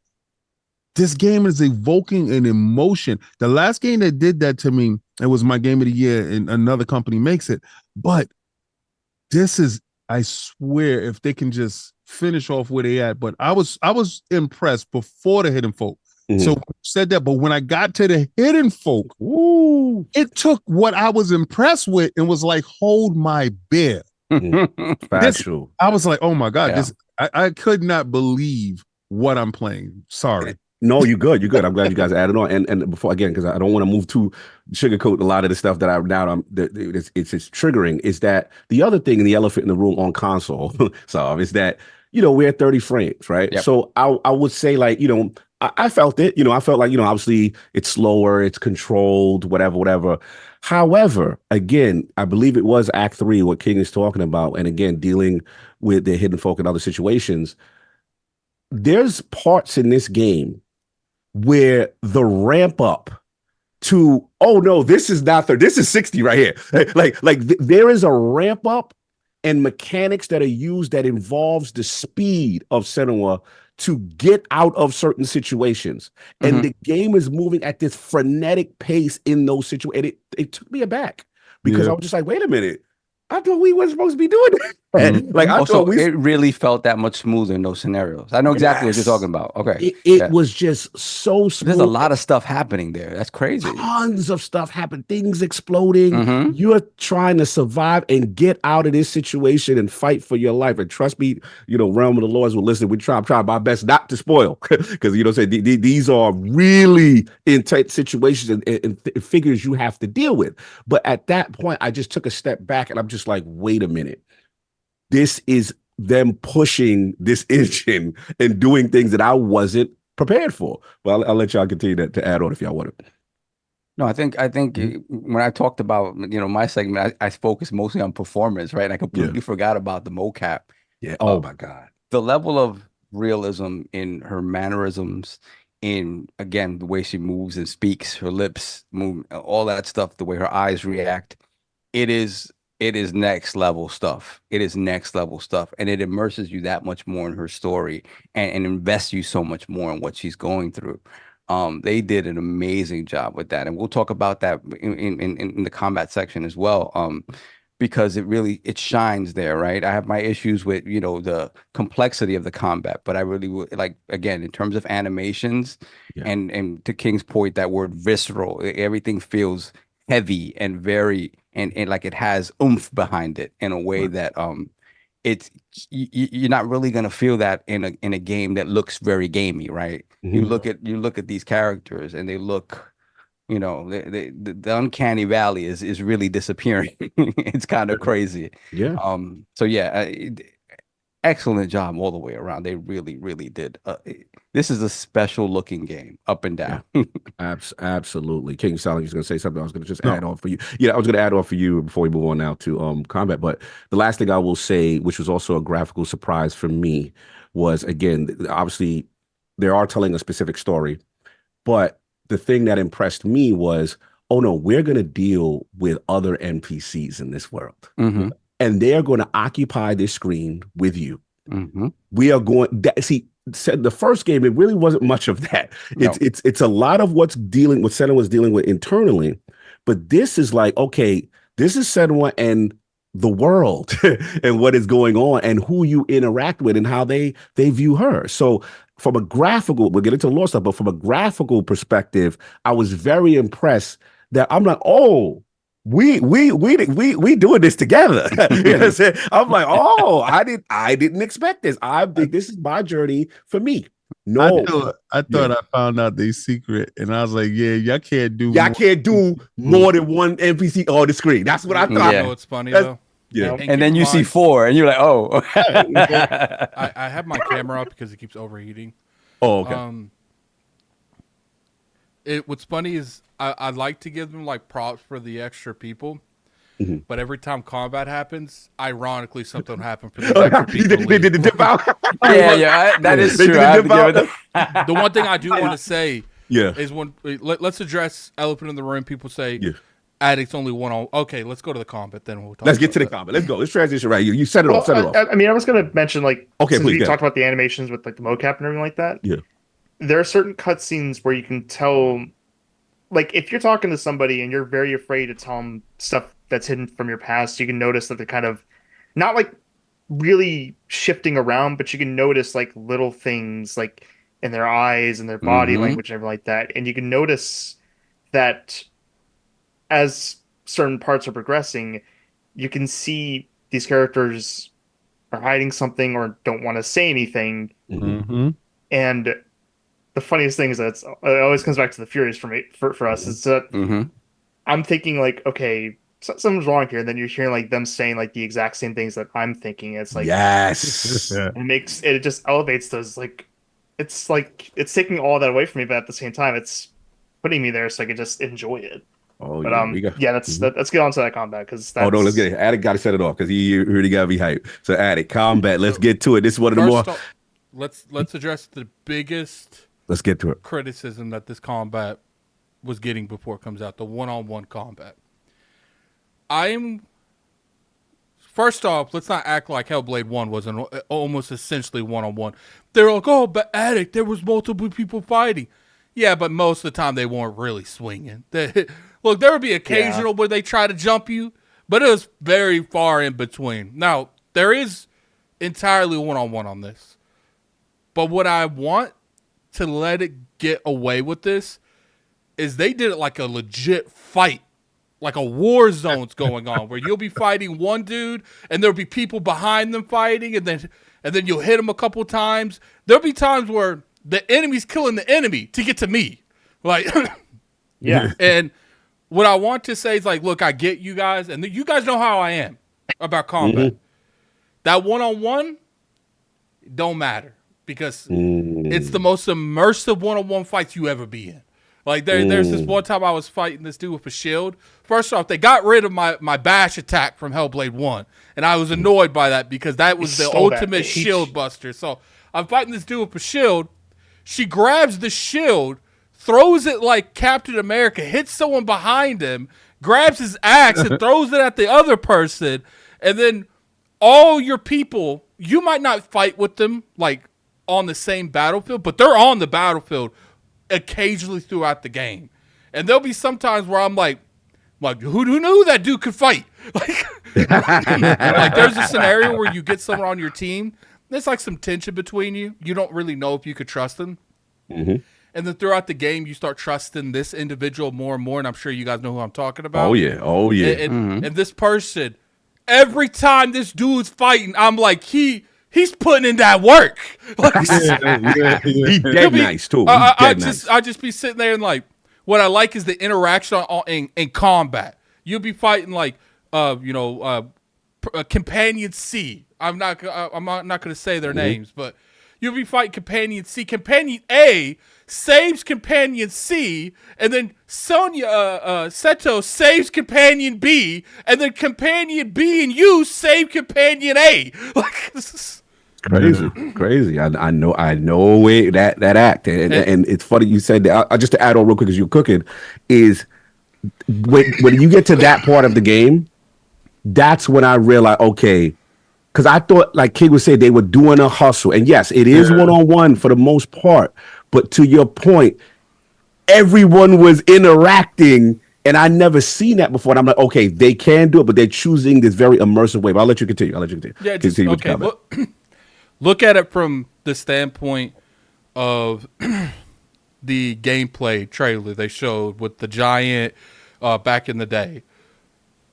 This game is evoking an emotion. The last game that did that to me, it was my game of the year, and another company makes it. But this is, I swear, if they can just finish off where they at. But I was impressed before the Hidden Folk. So said that, but when I got to the Hidden Folk, it took what I was impressed with and was like, hold my beer. Factual. I was like, oh my God, this I could not believe what I'm playing. Sorry. No, you're good. You're good. I'm glad you guys added on. And before again, because I don't want to move too sugarcoat a lot of the stuff that it's triggering. Is that the other thing, the elephant in the room on console, so is that we're at 30 frames, right? Yep. So I would say like I felt it. I felt like obviously it's slower, it's controlled, whatever. However, again, I believe it was Act 3 what King is talking about, and again dealing with the Hidden Folk and other situations. There's parts in this game where the ramp up to, oh no, this is not 30, this is 60 right here. There is a ramp up and mechanics that are used that involves the speed of Senua to get out of certain situations. And the game is moving at this frenetic pace in those situations. It took me aback because I was just like, wait a minute. I thought we weren't supposed to be doing that. Like I thought it really felt that much smoother in those scenarios. I know exactly what you're talking about. Okay. It was just so smooth. There's a lot of stuff happening there. That's crazy. Tons of stuff happened. Things exploding. You're trying to survive and get out of this situation and fight for your life. And trust me, Realm of the Lords will listen. I'm trying my best not to spoil because these are really intense situations and figures you have to deal with. But at that point, I just took a step back and I'm just like, wait a minute. This is them pushing this engine and doing things that I wasn't prepared for. Well, I'll let y'all continue to add on if y'all want to. No, I think when I talked about my segment, I focused mostly on performance, right? And I completely forgot about the mocap. Yeah. Oh my God. The level of realism in her mannerisms, in again the way she moves and speaks, her lips move, all that stuff, the way her eyes react. It is next level stuff. It is next level stuff. And it immerses you that much more in her story and invests you so much more in what she's going through. They did an amazing job with that. And we'll talk about that in the combat section as well. Because it shines there, right? I have my issues with, the complexity of the combat, but I really would like, again, in terms of animations and to King's point, that word visceral, everything feels heavy and very, and like it has oomph behind it in a way that it's you're not really gonna feel that in a game that looks very gamey, right? You look at these characters and they look, the uncanny valley is really disappearing. It's kind of crazy. Yeah. So yeah, excellent job all the way around. They really, really did. This is a special looking game, up and down. Absolutely. King Sally was going to say something. I was going to just No. add on for you. Yeah, I was going to add on for you before we move on now to combat. But the last thing I will say, which was also a graphical surprise for me, was again, obviously, they are telling a specific story, but the thing that impressed me was, oh no, we're going to deal with other NPCs in this world. Mm-hmm. And they are going to occupy this screen with you. Mm-hmm. We are going, said the first game, it really wasn't much of that. No. It's a lot of what Senua was dealing with internally, but this is like, okay, this is Senua and the world and what is going on and who you interact with and how they view her. So from a graphical, we'll get into lore stuff, but from a graphical perspective, I was very impressed that I'm like, oh, we doing this together. You know what I'm saying? I'm like, oh, I didn't expect this. I think this is my journey for me. No, I thought I found out the secret, and I was like, yeah, y'all can't do more than one NPC on the screen. That's what I thought. You know what's funny though? Yeah. And then you see 4 and you're like, oh. I have my camera up because it keeps overheating. Oh, okay. What's funny is I like to give them like props for the extra people, but every time combat happens, ironically something happens for the extra people. They did the dip out. yeah, that is true. The one thing I do want to say Yeah. is when let's address elephant in the room. People say addicts only one on. Okay, let's go to the combat. Then we'll talk. Let's get to the combat. Let's go. Let's transition right here. You set it off. Set it off. I mean, I was going to mention since please, we talked about the animations with like the mocap and everything like that. Yeah. There are certain cutscenes where you can tell, like if you're talking to somebody and you're very afraid to tell them stuff that's hidden from your past, you can notice that they're kind of not like really shifting around, but you can notice like little things like in their eyes and their body language and everything like that. And you can notice that as certain parts are progressing, you can see these characters are hiding something or don't want to say anything. Mm-hmm. And the funniest thing is that it always comes back to the Furies for us. Is that I'm thinking like, okay, something's wrong here. And then you're hearing like them saying like the exact same things that I'm thinking. It's like, yes, it just elevates those like it's taking all that away from me, but at the same time, it's putting me there so I can just enjoy it. Oh, but yeah, let's get on to that combat because no, let's get it. Attic got to set it off because he really got to be hyped. So Attic, combat, let's get to it. This is one of the more. Let's address the biggest. Let's get to it. Criticism that this combat was getting before it comes out, the one-on-one combat. First off, let's not act like Hellblade 1 was almost essentially one-on-one. They're like, oh, but Attic, there was multiple people fighting. Yeah, but most of the time they weren't really swinging. Look, there would be occasional where they try to jump you, but it was very far in between. Now, there is entirely one-on-one on this. But what I want to let it get away with this is they did it like a legit fight. Like a war zone's going on where you'll be fighting one dude and there'll be people behind them fighting and then you'll hit them a couple times. There'll be times where the enemy's killing the enemy to get to me. Like, yeah. And what I want to say is like, look, I get you guys and you guys know how I am about combat. That one-on-one don't matter because it's the most immersive one-on-one fights you ever be in. Like there's this one time I was fighting this dude with a shield. First off, they got rid of my bash attack from Hellblade 1. And I was annoyed by that because that was the ultimate shield buster. So I'm fighting this dude with a shield. She grabs the shield, throws it like Captain America, hits someone behind him, grabs his axe and throws it at the other person. And then all your people, you might not fight with them like on the same battlefield, but they're on the battlefield occasionally throughout the game. And there'll be some times where I'm like who knew that dude could fight? Like there's a scenario where you get someone on your team, there's like some tension between you. You don't really know if you could trust them. And then throughout the game, you start trusting this individual more and more. And I'm sure you guys know who I'm talking about. Oh yeah. And this person, every time this dude's fighting, I'm like, he's putting in that work. Like, He he'll dead be- nice too. He's dead nice. I just be sitting there and like, what I like is the interaction in combat. You'll be fighting like, Companion C. I'm not going to say their names, but you'll be fighting Companion C. Companion A saves Companion C, and then Seto saves Companion B, and then Companion B and you save Companion A. Like, this is Crazy. I know it, that act, and it's funny you said that. I just to add on real quick as you're cooking, is when you get to that part of the game, that's when I realized, okay, because I thought, like King would say, they were doing a hustle, and yes, it is one-on-one for the most part, but to your point, everyone was interacting. And I never seen that before. And I'm like, okay, they can do it, but they're choosing this very immersive way. But I'll let you continue. Yeah, Continue with the okay. comment. Look at it from the standpoint of the gameplay trailer they showed with the giant back in the day.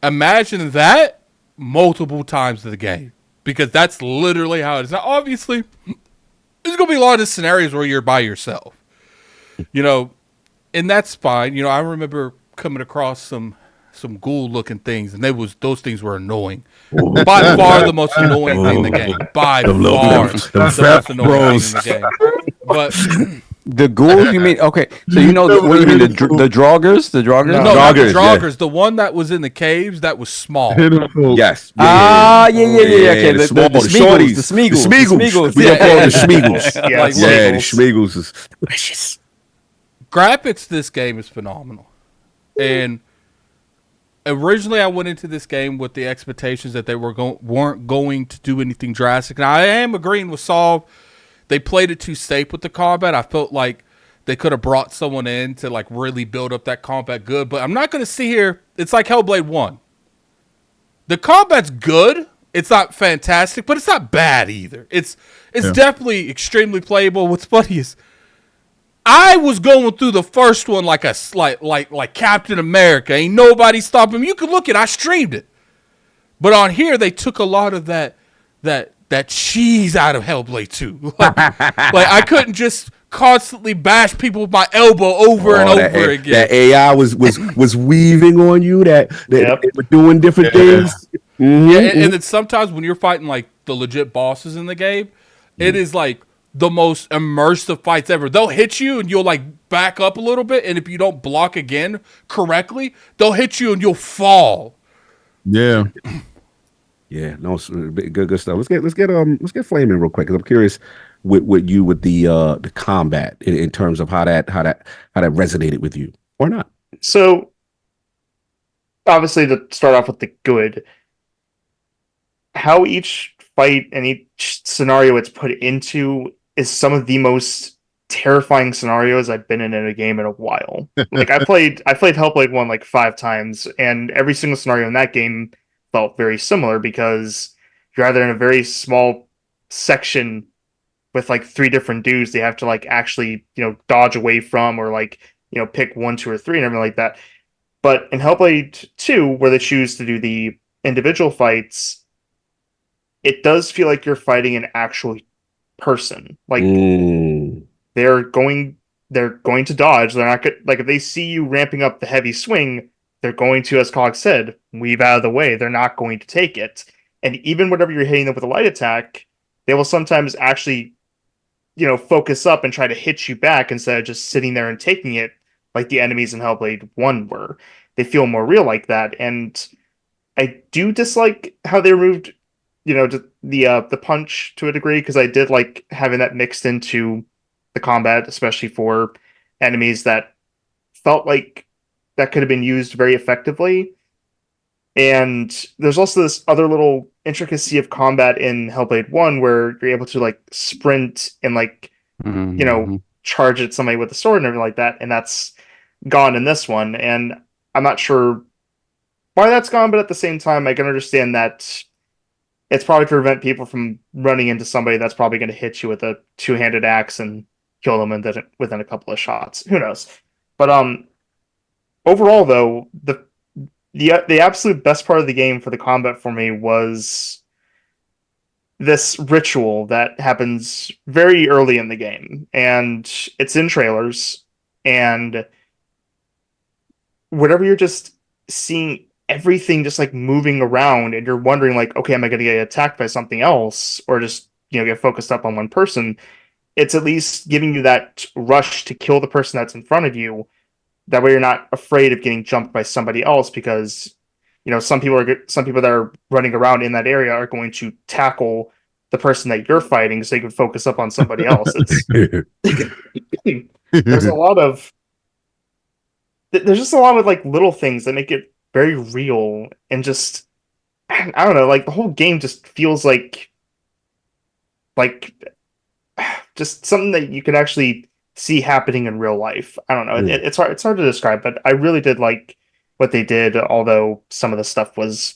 Imagine that multiple times in the game, because that's literally how it is. Now, obviously, there's going to be a lot of scenarios where you're by yourself, and that's fine. I remember coming across some ghoul-looking things, and those things were annoying. By far the most annoying thing in the game. By far the most annoying thing in the game. But The ghouls, you mean? Okay, so what you mean, the Draugrs? The Draugrs? no, not the Joggers, Draugrs. The one that was in the caves that was small. Yes. Yeah. Okay, the small, the Smeagol's, shorties. the Smeagol's. The Smeagol's. We Yeah. don't call them the Smeagol's. Yeah, Like, Yeah, the Smeagol's is delicious. Graphics this game is phenomenal. And originally I went into this game with the expectations that they weren't going to do anything drastic. Now, I am agreeing with Saul. They played it too safe with the combat. I felt like they could have brought someone in to like really build up that combat good. But I'm not going to sit here. It's like Hellblade 1. The combat's good. It's not fantastic, but it's not bad either. It's definitely extremely playable. What's funny is I was going through the first one like like Captain America. Ain't nobody stopping me. You can look at it. I streamed it. But on here, they took a lot of that cheese out of Hellblade 2. Like I couldn't just constantly bash people with my elbow over and over again. That AI was weaving on you. That they were doing different things. Mm-hmm. Yeah, and then sometimes when you're fighting like the legit bosses in the game, it is like the most immersive fights ever. They'll hit you and you'll like back up a little bit, and if you don't block again correctly, they'll hit you and you'll fall. Yeah. Yeah, no, good stuff. Let's get flaming real quick, because I'm curious with the combat in terms of how that resonated with you or not. So, obviously, to start off with the good, how each fight and each scenario it's put into is some of the most terrifying scenarios I've been in a game in a while. Like I played Hellblade 1 like 5 times, and every single scenario in that game felt very similar, because you're either in a very small section with like 3 different dudes they have to like actually dodge away from, or like pick 1, 2, or 3 and everything like that. But in Hellblade 2, where they choose to do the individual fights, it does feel like you're fighting an actual person. Like they're going to dodge. They're not like, if they see you ramping up the heavy swing, they're going to, as Cog said, weave out of the way. They're not going to take it. And even whenever you're hitting them with a light attack, they will sometimes actually, focus up and try to hit you back instead of just sitting there and taking it like the enemies in Hellblade 1 were. They feel more real like that. And I do dislike how they removed, the punch to a degree, because I did like having that mixed into the combat, especially for enemies that felt like that could have been used very effectively. And there's also this other little intricacy of combat in Hellblade 1 where you're able to like sprint and like, charge at somebody with a sword and everything like that. And that's gone in this one. And I'm not sure why that's gone, but at the same time, I can understand that it's probably to prevent people from running into somebody that's probably going to hit you with a 2-handed axe and kill them within a couple of shots. Who knows? But overall, though, the absolute best part of the game for the combat for me was this ritual that happens very early in the game, and it's in trailers, and whenever you're just seeing everything just like moving around and you're wondering like, okay, am I going to get attacked by something else or just, get focused up on one person? It's at least giving you that rush to kill the person that's in front of you. That way you're not afraid of getting jumped by somebody else, because some people that are running around in that area are going to tackle the person that you're fighting so you can focus up on somebody else. It's there's a lot of there's just a lot of like little things that make it very real, and just I don't know, like the whole game just feels like just something that you can actually see happening in real life. I don't know. It's hard to describe, but I really did like what they did, although some of the stuff was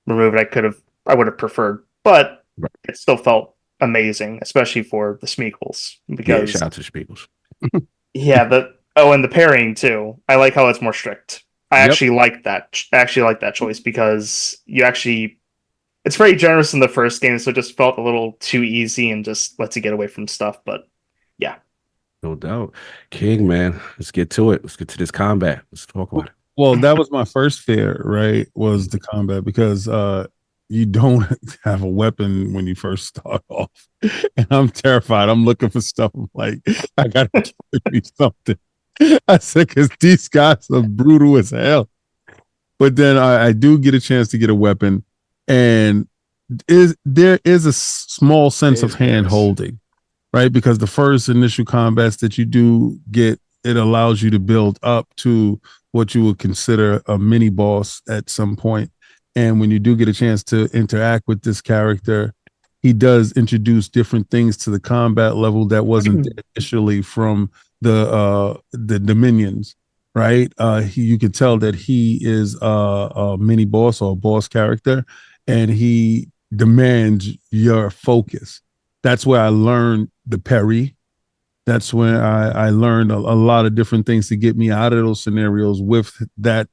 removed. I would have preferred, but it still felt amazing, especially for the Smeagol's, Yeah, because shout out to Spiegels. and the pairing too. I like how it's more strict. I Yep. actually like that. I actually like that choice, because it's very generous in the first game, so it just felt a little too easy and just lets you get away from stuff. But yeah, No doubt. King, man, let's get to it. Let's get to this combat. Let's talk about it. Well, that was my first fear, right? Was the combat, because you don't have a weapon when you first start off. And I'm terrified. I'm looking for stuff. I'm like, I gotta give me something. I said, because these guys are brutal as hell. But then I do get a chance to get a weapon, and there is a small sense of hand holding, right? Because the first initial combats that you do get, it allows you to build up to what you would consider a mini boss at some point. And when you do get a chance to interact with this character, he does introduce different things to the combat level that wasn't there initially from the Dominions, right? You could tell that he is a mini boss or a boss character, and he demands your focus. That's where I learned the parry. That's when I learned a lot of different things to get me out of those scenarios with that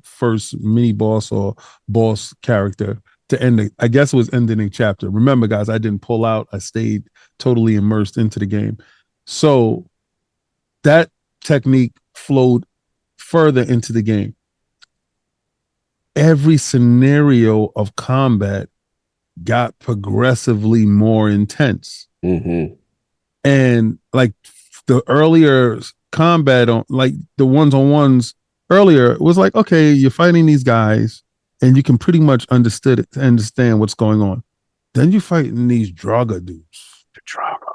first mini boss or boss character to end it. I guess it was ending a chapter. Remember, guys, I didn't pull out. I stayed totally immersed into the game. So that technique flowed further into the game. Every scenario of combat got progressively more intense. Mm-hmm. And like the earlier combat on like the ones earlier, it was like, okay, you're fighting these guys and you can pretty much understand what's going on. Then you're fighting these Draga dudes. The Draga.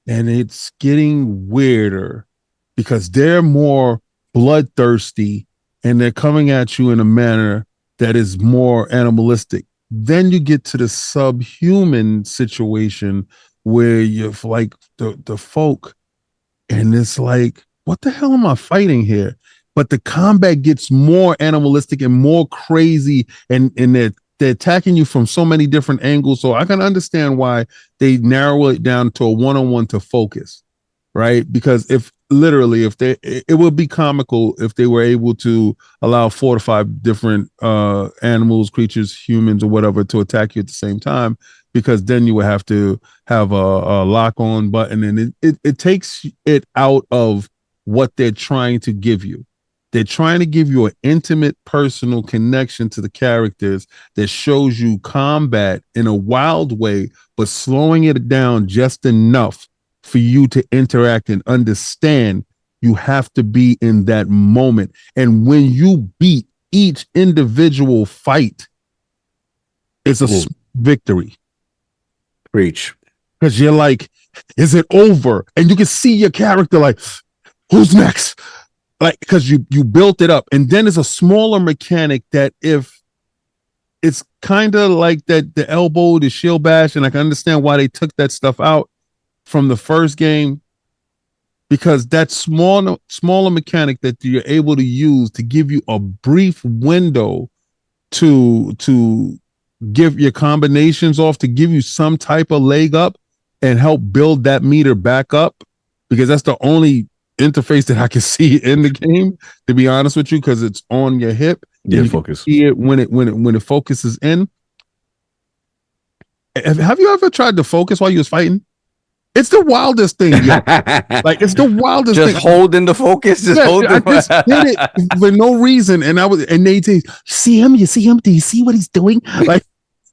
And it's getting weirder because they're more bloodthirsty and they're coming at you in a manner that is more animalistic. Then you get to the subhuman situation where you're like the folk, and it's like, what the hell am I fighting here? But the combat gets more animalistic and more crazy, and they're attacking you from so many different angles. So I can understand why they narrow it down to a one-on-one to focus, right? Because if it would be comical if they were able to allow 4 to 5 different animals, creatures, humans, or whatever to attack you at the same time, because then you would have to have a lock-on button, and it takes it out of what they're trying to give you. They're trying to give you an intimate, personal connection to the characters that shows you combat in a wild way, but slowing it down just enough for you to interact and understand. You have to be in that moment. And when you beat each individual fight, it's a victory. Preach. Because you're like, is it over? And you can see your character like, who's next? Like, because you built it up. And then there's a smaller mechanic that if it's kind of like that, the elbow, the shield bash, and I can understand why they took that stuff out from the first game, because that smaller mechanic that you're able to use to give you a brief window to give your combinations off, to give you some type of leg up and help build that meter back up, because that's the only interface that I can see in the game, to be honest with you, because it's on your hip. Yeah, and you focus. can see it when it focuses in. Have you ever tried to focus while you was fighting? It's the wildest thing, yo. Like it's the wildest Just thing. holding the focus. Just Yeah, hold I just did it for no reason, and they say, "See him? You see him? Do you see what he's doing?" Like,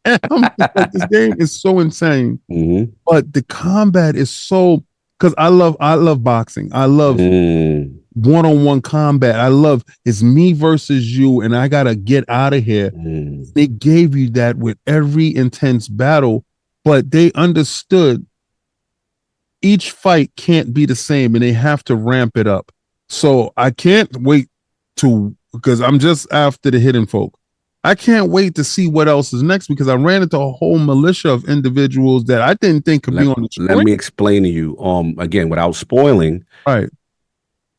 I'm just like, this game is so insane, Mhm. but the combat is so because I love boxing. I love Mm. one-on-one combat. I love it's me versus you, and I gotta get out of here. Mm. They gave you that with every intense battle, but they understood each fight can't be the same and they have to ramp it up. So I can't wait because I'm just after the hidden folk. I can't wait to see what else is next because I ran into a whole militia of individuals that I didn't think could be on the screen. Let me explain to you, again, without spoiling. Right.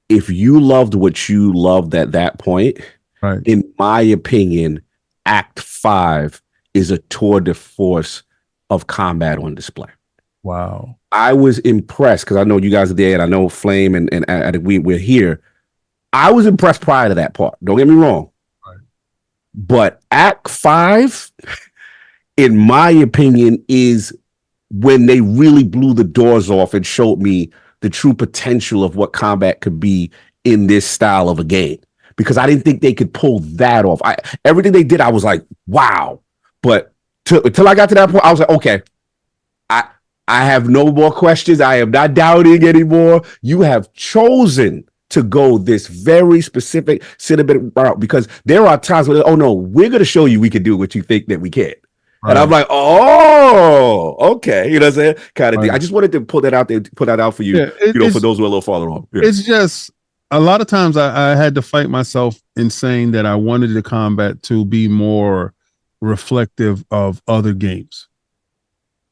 If you loved what you loved at that point, Right. in my opinion, Act 5 is a tour de force of combat on display. Wow. I was impressed because I know you guys are there, and I know Flame and we're here. I was impressed prior to that part. Don't get me wrong. Right. But Act 5, in my opinion, is when they really blew the doors off and showed me the true potential of what combat could be in this style of a game. Because I didn't think they could pull that off. Everything they did, I was like, wow. But until I got to that point, I was like, okay, I have no more questions. I am not doubting anymore. You have chosen to go this very specific cinematic route because there are times where, oh no, we're going to show you we can do what you think that we can. Right. And I'm like, oh, okay. You know what I'm saying? Kind of thing. I just wanted to put that out there, put that out for you, for those who are a little farther on. Yeah. It's just a lot of times I had to fight myself in saying that I wanted the combat to be more reflective of other games.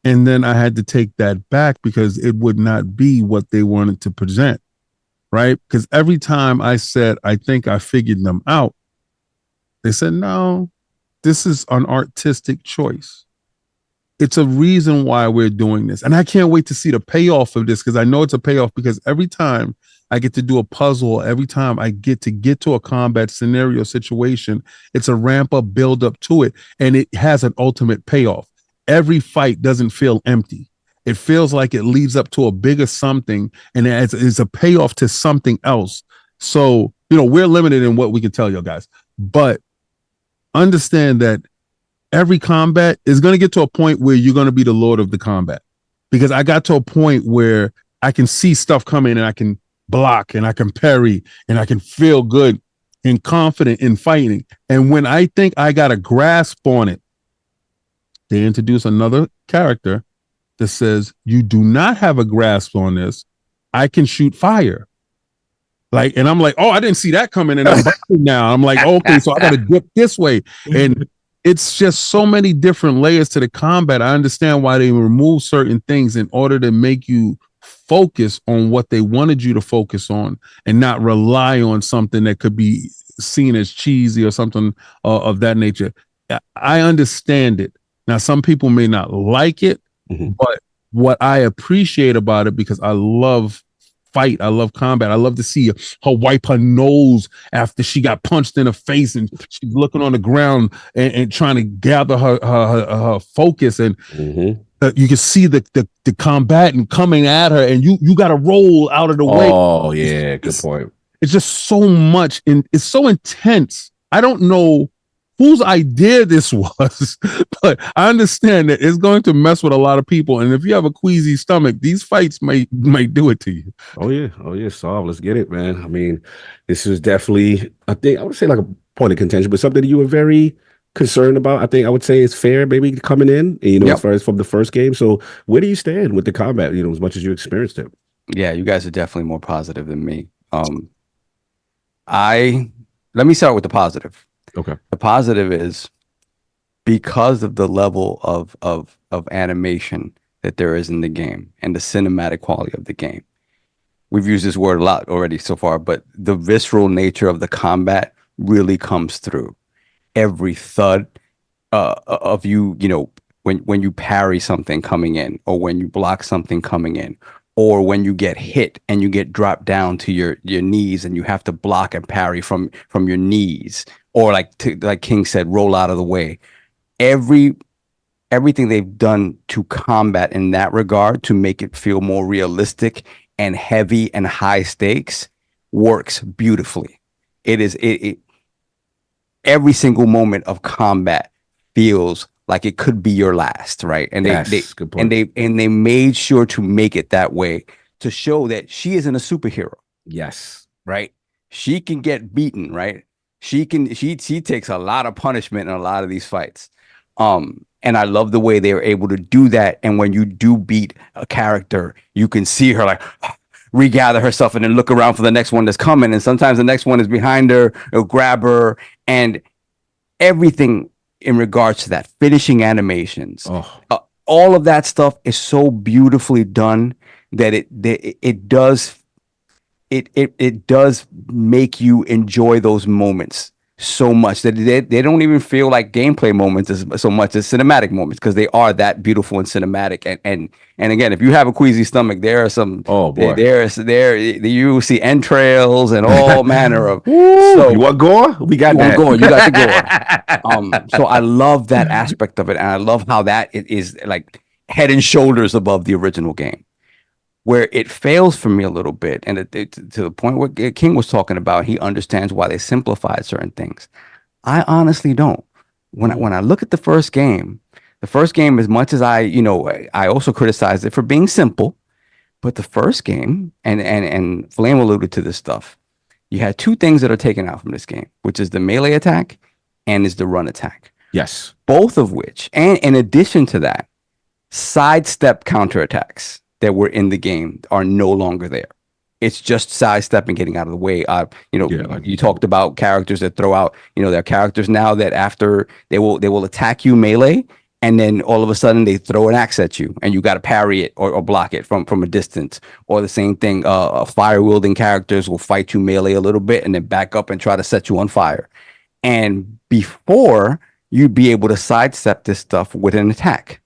And then I had to take that back because it would not be what they wanted to present, right? Because every time I said, I think I figured them out, they said, no, this is an artistic choice. It's a reason why we're doing this. And I can't wait to see the payoff of this because I know it's a payoff because every time I get to do a puzzle, every time I get to a combat scenario situation, it's a ramp up, build up to it. And it has an ultimate payoff. Every fight doesn't feel empty. It feels like it leads up to a bigger something and it's a payoff to something else. So, we're limited in what we can tell you guys, but understand that every combat is going to get to a point where you're going to be the lord of the combat because I got to a point where I can see stuff coming and I can block and I can parry and I can feel good and confident in fighting. And when I think I got a grasp on it, they introduce another character that says, you do not have a grasp on this. I can shoot fire. And I'm like, oh, I didn't see that coming. And I'm now. I'm like, okay, so I got to dip this way. And it's just so many different layers to the combat. I understand why they remove certain things in order to make you focus on what they wanted you to focus on and not rely on something that could be seen as cheesy or something of that nature. I understand it. Now, some people may not like it, but what I appreciate about it, because I love fight, I love combat, I love to see her wipe her nose after she got punched in the face and she's looking on the ground and trying to gather her focus. And you can see the combatant coming at her and you got to roll out of the way. Oh, yeah, good point. It's just so much, and it's so intense. I don't know whose idea this was, but I understand that it's going to mess with a lot of people. And if you have a queasy stomach, these fights might do it to you. Oh yeah, Saul, let's get it, man. I mean, this is definitely, I think I would say like a point of contention, but something that you were very concerned about. I think I would say it's fair, maybe coming in, as far as from the first game. So where do you stand with the combat? As much as you experienced it. Yeah, you guys are definitely more positive than me. Let me start with the positive. Okay. The positive is because of the level of animation that there is in the game and the cinematic quality of the game. We've used this word a lot already so far, but the visceral nature of the combat really comes through. Every thud of when you parry something coming in, or when you block something coming in, or when you get hit and you get dropped down to your knees and you have to block and parry from your knees, or like King said, roll out of the way. Everything they've done to combat in that regard to make it feel more realistic and heavy and high stakes works beautifully. It every single moment of combat feels like it could be your last, right? And Good point. they made sure to make it that way to show that she isn't a superhero, Yes. right? She can get beaten, right? She takes a lot of punishment in a lot of these fights. And I love the way they were able to do that. And when you do beat a character, you can see her like regather herself and then look around for the next one that's coming. And sometimes the next one is behind her, it'll grab her, and everything in regards to that, finishing animations, all of that stuff is so beautifully done that it does make you enjoy those moments so much that they don't even feel like gameplay moments so much as cinematic moments, because they are that beautiful and cinematic. And again, if you have a queasy stomach, there are some there you will see entrails and all manner of. So you want gore? We got that. Gore. You got the gore. So I love that aspect of it, and I love how that it is like head and shoulders above the original game. Where it fails for me a little bit, and to the point where King was talking about, he understands why they simplified certain things. I honestly don't. When I look at the first game, as much as I also criticized it for being simple, but the first game, and Flame alluded to this stuff, you had two things that are taken out from this game, which is the melee attack and is the run attack. Yes. Both of which, and in addition to that, sidestep counterattacks that were in the game are no longer there. It's just sidestepping, getting out of the way. You talked about characters that throw out, there are characters now that after they will attack you melee, and then all of a sudden they throw an axe at you and you got to parry it or block it from a distance. Or the same thing, fire wielding characters will fight you melee a little bit and then back up and try to set you on fire. And before, you'd be able to sidestep this stuff with an attack.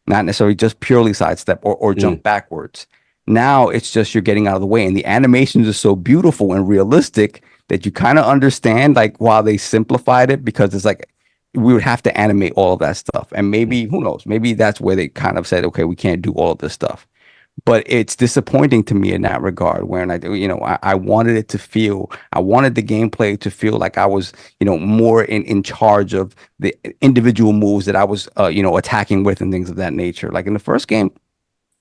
Not necessarily just purely sidestep or jump backwards. Now it's just you're getting out of the way, and the animations are so beautiful and realistic that you kind of understand like why they simplified it, because it's like we would have to animate all of that stuff. And maybe, who knows, maybe that's where they kind of said, okay, we can't do all of this stuff. But it's disappointing to me in that regard, when I wanted it to feel, I wanted the gameplay to feel like I was, more in charge of the individual moves that I was, attacking with and things of that nature. Like in the first game,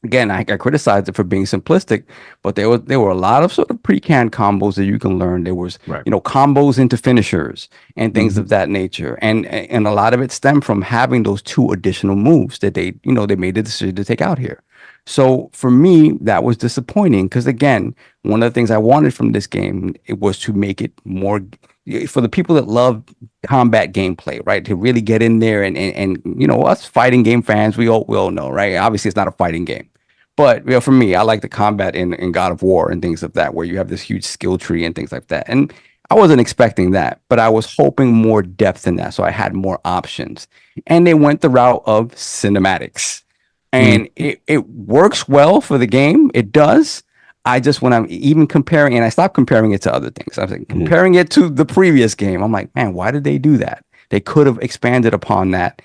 again, I criticized it for being simplistic, but there were a lot of sort of pre-canned combos that you can learn. There was, combos into finishers and things of that nature. And a lot of it stemmed from having those two additional moves that they made the decision to take out here. So for me, that was disappointing, because again, one of the things I wanted from this game, it was to make it more for the people that love combat gameplay, right? To really get in there and us fighting game fans, we all know, right? Obviously, it's not a fighting game, but for me, I like the combat in God of War and things of that, where you have this huge skill tree and things like that. And I wasn't expecting that, but I was hoping more depth in that, so I had more options. And they went the route of cinematics. And it works well for the game. It does. I just, when I'm even comparing, and I stopped comparing it to other things. I was like, comparing it to the previous game. I'm like, man, why did they do that? They could have expanded upon that,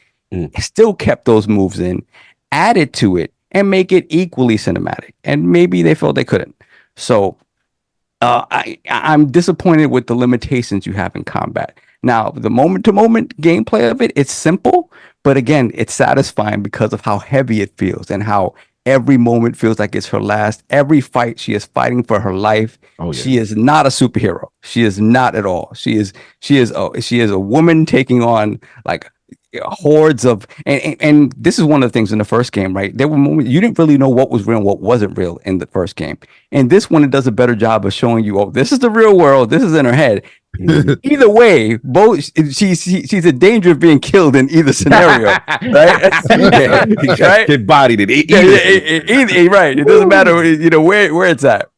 still kept those moves in, added to it, and make it equally cinematic. And maybe they felt they couldn't. So I'm disappointed with the limitations you have in combat. Now, the moment-to-moment gameplay of it, it's simple, but again, it's satisfying because of how heavy it feels and how every moment feels like it's her last. Every fight, she is fighting for her life. Oh, yeah. She is not a superhero. She is not at all. She is a woman taking on like hordes of, and this is one of the things in the first game, right? There were moments you didn't really know what was real and what wasn't real in the first game. And this one, it does a better job of showing you, oh, this is the real world. This is in her head. Either way, both she's in danger of being killed in either scenario, right? Right? Get bodied in either, right? It doesn't matter, where it's at.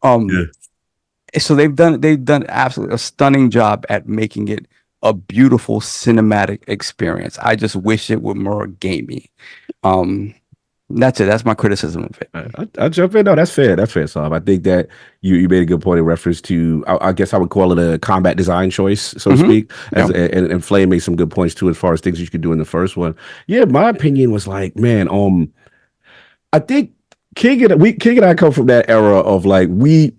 So they've done absolutely a stunning job at making it a beautiful cinematic experience. I just wish it were more gamey. That's it. That's my criticism of it. I'll jump in. No, that's fair. That's fair, Saab. I think that you made a good point in reference to, I guess I would call it a combat design choice, so to speak. And Flame made some good points too, as far as things you could do in the first one. Yeah, my opinion was like, man, I think King and I come from that era of like we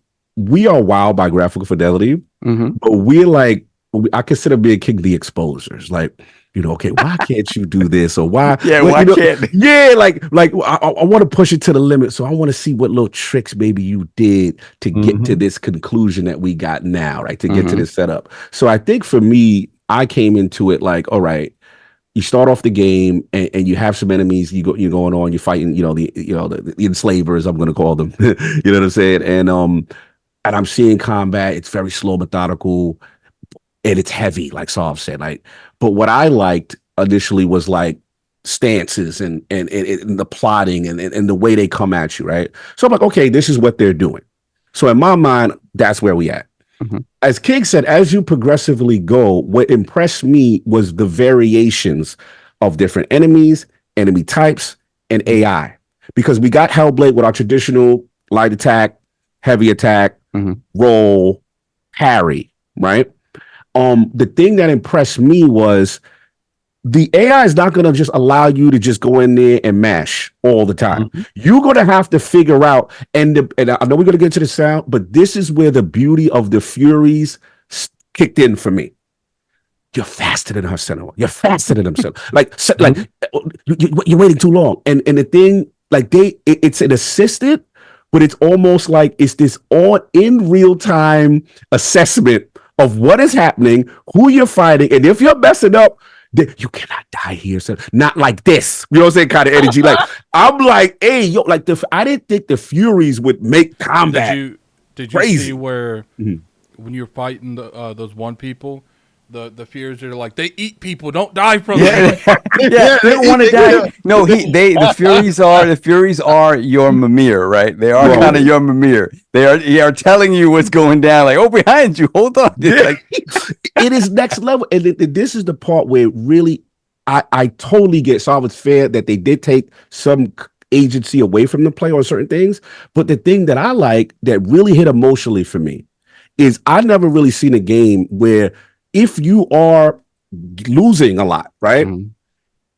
are wowed by graphical fidelity, but we're like, I consider being King the exposers. Like, okay, why can't you do this, or why? Yeah, why can't? Yeah, like I want to push it to the limit, so I want to see what little tricks maybe you did to get to this conclusion that we got now, right? To get to this setup. So I think for me, I came into it like, all right, you start off the game and you have some enemies. You're going on. You're fighting. The enslavers. I'm going to call them. You know what I'm saying? And I'm seeing combat. It's very slow, methodical. And it's heavy, like Sav said. But what I liked initially was like stances and the plotting and the way they come at you, right? So I'm like, okay, this is what they're doing. So in my mind, that's where we at. As King said, as you progressively go, what impressed me was the variations of different enemies, enemy types, and AI. Because we got Hellblade with our traditional light attack, heavy attack, roll, parry, right? The thing that impressed me was the AI is not going to just allow you to just go in there and mash all the time. You're going to have to figure out, and I know we're going to get to the sound, but this is where the beauty of the Furies kicked in for me. You're faster than her, Senua. You're faster than himself. You're waiting too long. And the thing, like it's an assistant, but it's almost like it's this all in real time assessment of what is happening, who you're fighting, and if you're messing up, you cannot die here. So not like this. You know what I'm saying? Kind of energy. Like I'm like, hey, yo, like I didn't think the Furies would make combat. Did you crazy. see where when you're fighting those one people, the Furies are like, they eat people, don't die from them. They don't want to die. No, the Furies are your Mimir, right? They are kind of your Mimir. They are telling you what's going down. Like, oh, behind you, hold on. Like, it is next level, and this is the part where really, I totally get. So it's fair that they did take some agency away from the play on certain things, but the thing that I like that really hit emotionally for me is I never really seen a game where if you are losing a lot, right?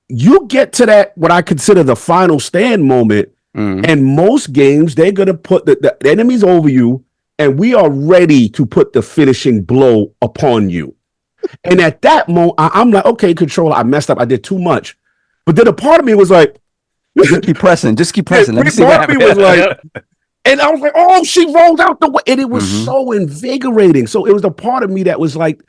You get to that, what I consider the final stand moment. And most games, they're going to put the enemies over you, and we are ready to put the finishing blow upon you. And at that moment, I'm like, okay, controller, I messed up. I did too much. But then a part of me was like, just keep pressing. Let me see what happens. Was like, and I was like, oh, she rolled out the way. And it was so invigorating. So it was the part of me that was like,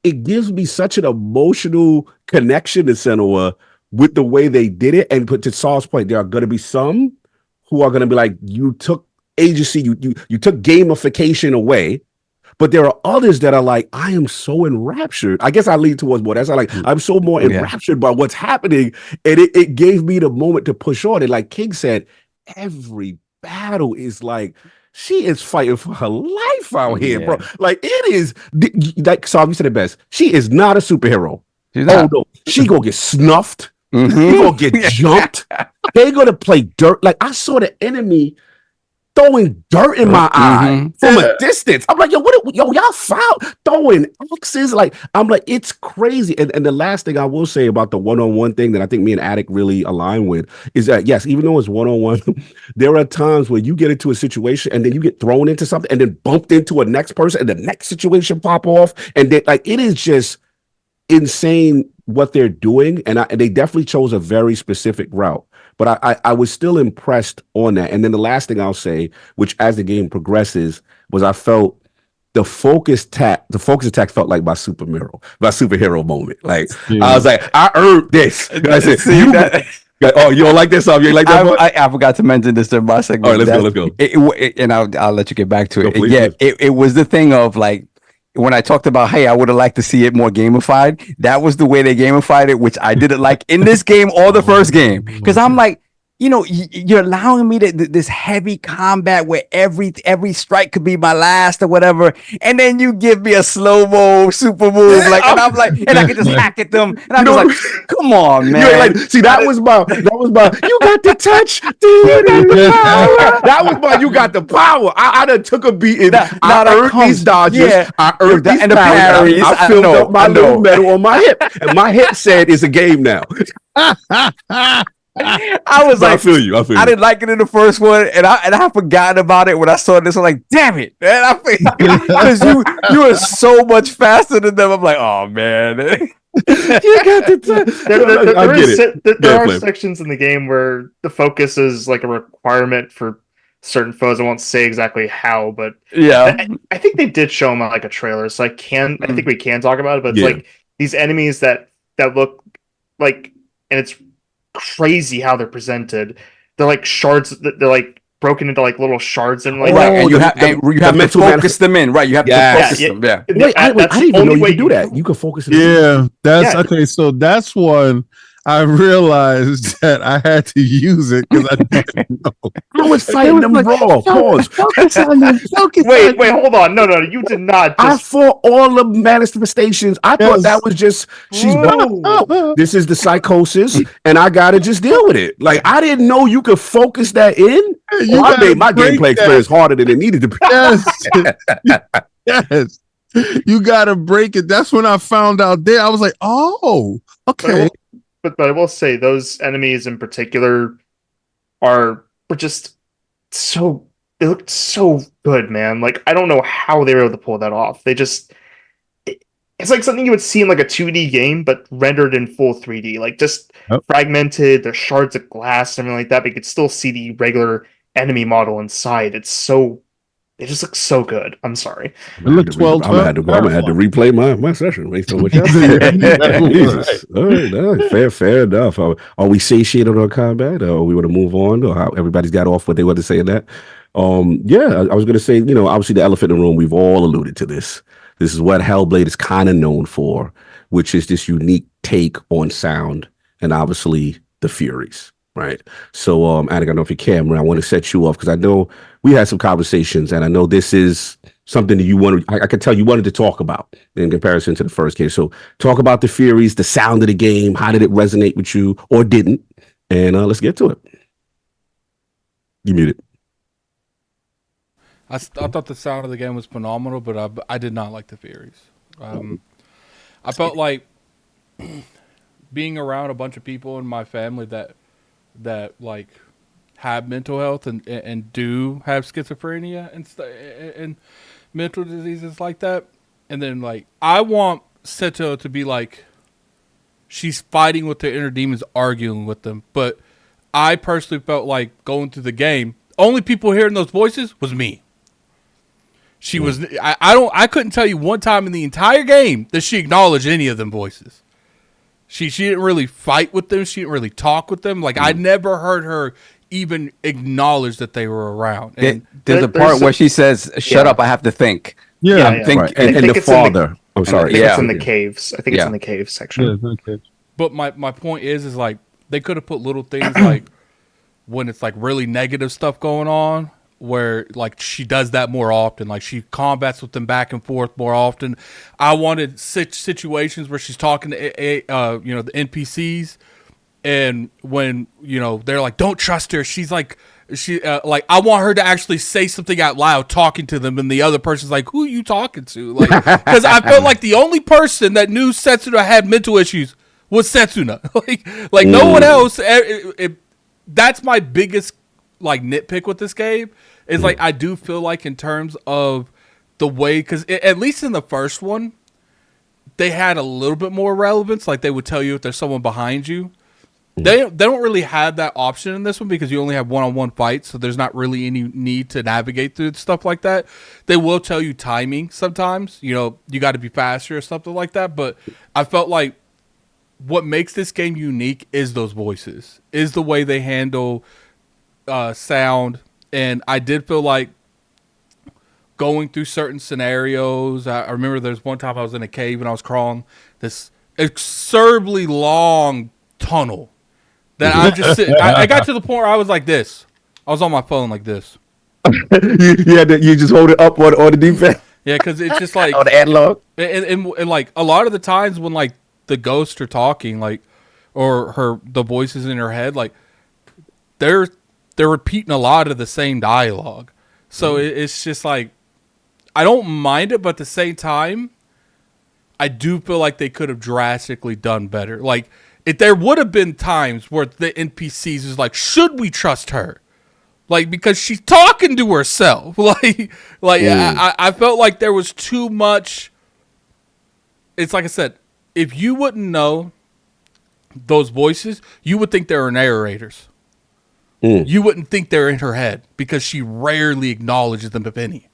it gives me such an emotional connection to Senua with the way they did it. And to Saul's point, there are going to be some who are going to be like, you took agency, you took gamification away. But there are others that are like, I am so enraptured. I guess I lean towards more. That's like, I'm so more enraptured by what's happening. And it gave me the moment to push on. And like King said, every battle is like, she is fighting for her life out here, bro. Like it is, like Saul, you said it best. She is not a superhero. She's not. No, she gonna get snuffed. She gonna get jumped. They gonna play dirt. Like I saw the enemy throwing dirt in my eye from a distance. I'm like, y'all foul throwing axes. Like, I'm like, it's crazy. And the last thing I will say about the one-on-one thing that I think me and Attic really align with is that, yes, even though it's one-on-one, there are times where you get into a situation and then you get thrown into something and then bumped into a next person and the next situation pop off. And then, like, it is just insane what they're doing. And they definitely chose a very specific route. But I was still impressed on that. And then the last thing I'll say, which as the game progresses, was I felt the focus attack felt like my superhero moment. Like I was like, I earned this. I said, oh, you don't like this song? You like that? I forgot to mention this in my segment. All right, let's go. And I'll let you get back to it. Please. It was the thing of like, when I talked about, hey, I would have liked to see it more gamified, that was the way they gamified it, which I didn't like in this game or the first game. Because I'm like, you're allowing me to this heavy combat where every strike could be my last or whatever, and then you give me a slow-mo super move, like, and I'm like, and I can just hack at them, and I'm just like, come on, man. You're like, see, that was my, you got the touch, dude, you got the power. That was my, you got the power. I done took a beating. I earned these dodges. I earned these and the parries. parries. I filled up my little medal on my hip, and my hip said, "It's a game now." I was But like, I feel you. I didn't like it in the first one, and I forgot about it when I saw this. I'm like, damn it, man! Because you are so much faster than them. I'm like, oh man. You got the There are sections in the game where the focus is like a requirement for certain foes. I won't say exactly how, but Yeah, I think they did show them like a trailer, so I think we can talk about it. But it's like these enemies that look like, and it's crazy how they're presented. They're like shards. They're like broken into like little shards and like right. And you have to focus them in. Right, you have to focus them. Yeah. Wait, I didn't even know you could do that. You could focus it. Yeah, that's okay. So that's one I realized that I had to use it because I didn't know. I was fighting them raw. Pause. Wait, hold on. No, you did not. I fought all the manifestations. I thought that was just she's this is the psychosis, and I gotta just deal with it. Like, I didn't know you could focus that in. I made my gameplay experience harder than it needed to be. Yes. You gotta break it. That's when I found out there. I was like, oh, okay. But I will say those enemies in particular were just so, they looked so good, man. Like, I don't know how they were able to pull that off. It's like something you would see in like a 2D game, but rendered in full 3D. Like, just fragmented, there's shards of glass, something like that, but you could still see the regular enemy model inside. It just looks so good. I'm sorry. I'm gonna have to replay my session based on what y'all said. Jesus. All right, fair enough. Are we satiated on combat, or we want to move on, or how everybody's got off what they want to say in that? I was gonna say, obviously the elephant in the room. We've all alluded to this. This is what Hellblade is kind of known for, which is this unique take on sound, and obviously the Furies. Right. So, Attic, I know if you can, I want to set you off because I know we had some conversations, and I know this is something that I could tell you wanted to talk about in comparison to the first game. So, talk about the Furies, the sound of the game. How did it resonate with you, or didn't? And let's get to it. You muted. I thought the sound of the game was phenomenal, but I did not like the Furies. I felt like being around a bunch of people in my family that like have mental health and do have schizophrenia and mental diseases like that, and then like I want Seto to be like she's fighting with their inner demons, arguing with them, but I personally felt like going through the game, only people hearing those voices was me. She was I couldn't tell you one time in the entire game that she acknowledged any of them voices. She didn't really fight with them. She didn't really talk with them. Like, I never heard her even acknowledge that they were around. And there's a part where she says, "Shut up, I have to think." Yeah. Think, and the father. I'm sorry. It's in the caves. I think it's in the cave section. Yeah, okay. But my point is like they could have put little things like when it's like really negative stuff going on, where like she does that more often, like she combats with them back and forth more often. I wanted situations where she's talking to the NPCs, and when they're like, don't trust her, she's like I want her to actually say something out loud talking to them, and the other person's like, who are you talking to? Like, because I felt like the only person that knew Setsuna had mental issues was Setsuna. like no one else. That's my biggest like nitpick with this game is like I do feel like in terms of the way, because at least in the first one they had a little bit more relevance, like they would tell you if there's someone behind you. They don't really have that option in this one because you only have one-on-one fights, so there's not really any need to navigate through stuff like that. They will tell you timing sometimes, you got to be faster or something like that, but I felt like what makes this game unique is those voices, is the way they handle sound. And I did feel like going through certain scenarios. I remember there's one time I was in a cave and I was crawling this absurdly long tunnel that I'm just sitting. I got to the point where I was like this. I was on my phone like this. You just hold it up on the defense Yeah, because it's just like on the analog. and like a lot of the times when like the ghosts are talking, like or the voices in her head, like they're repeating a lot of the same dialogue. So it's just like I don't mind it, but at the same time, I do feel like they could have drastically done better. Like if there would have been times where the NPCs is like, should we trust her? Like because she's talking to herself. I felt like there was too much. It's like I said, if you wouldn't know those voices, you would think they were narrators. You wouldn't think they're in her head because she rarely acknowledges them, if any.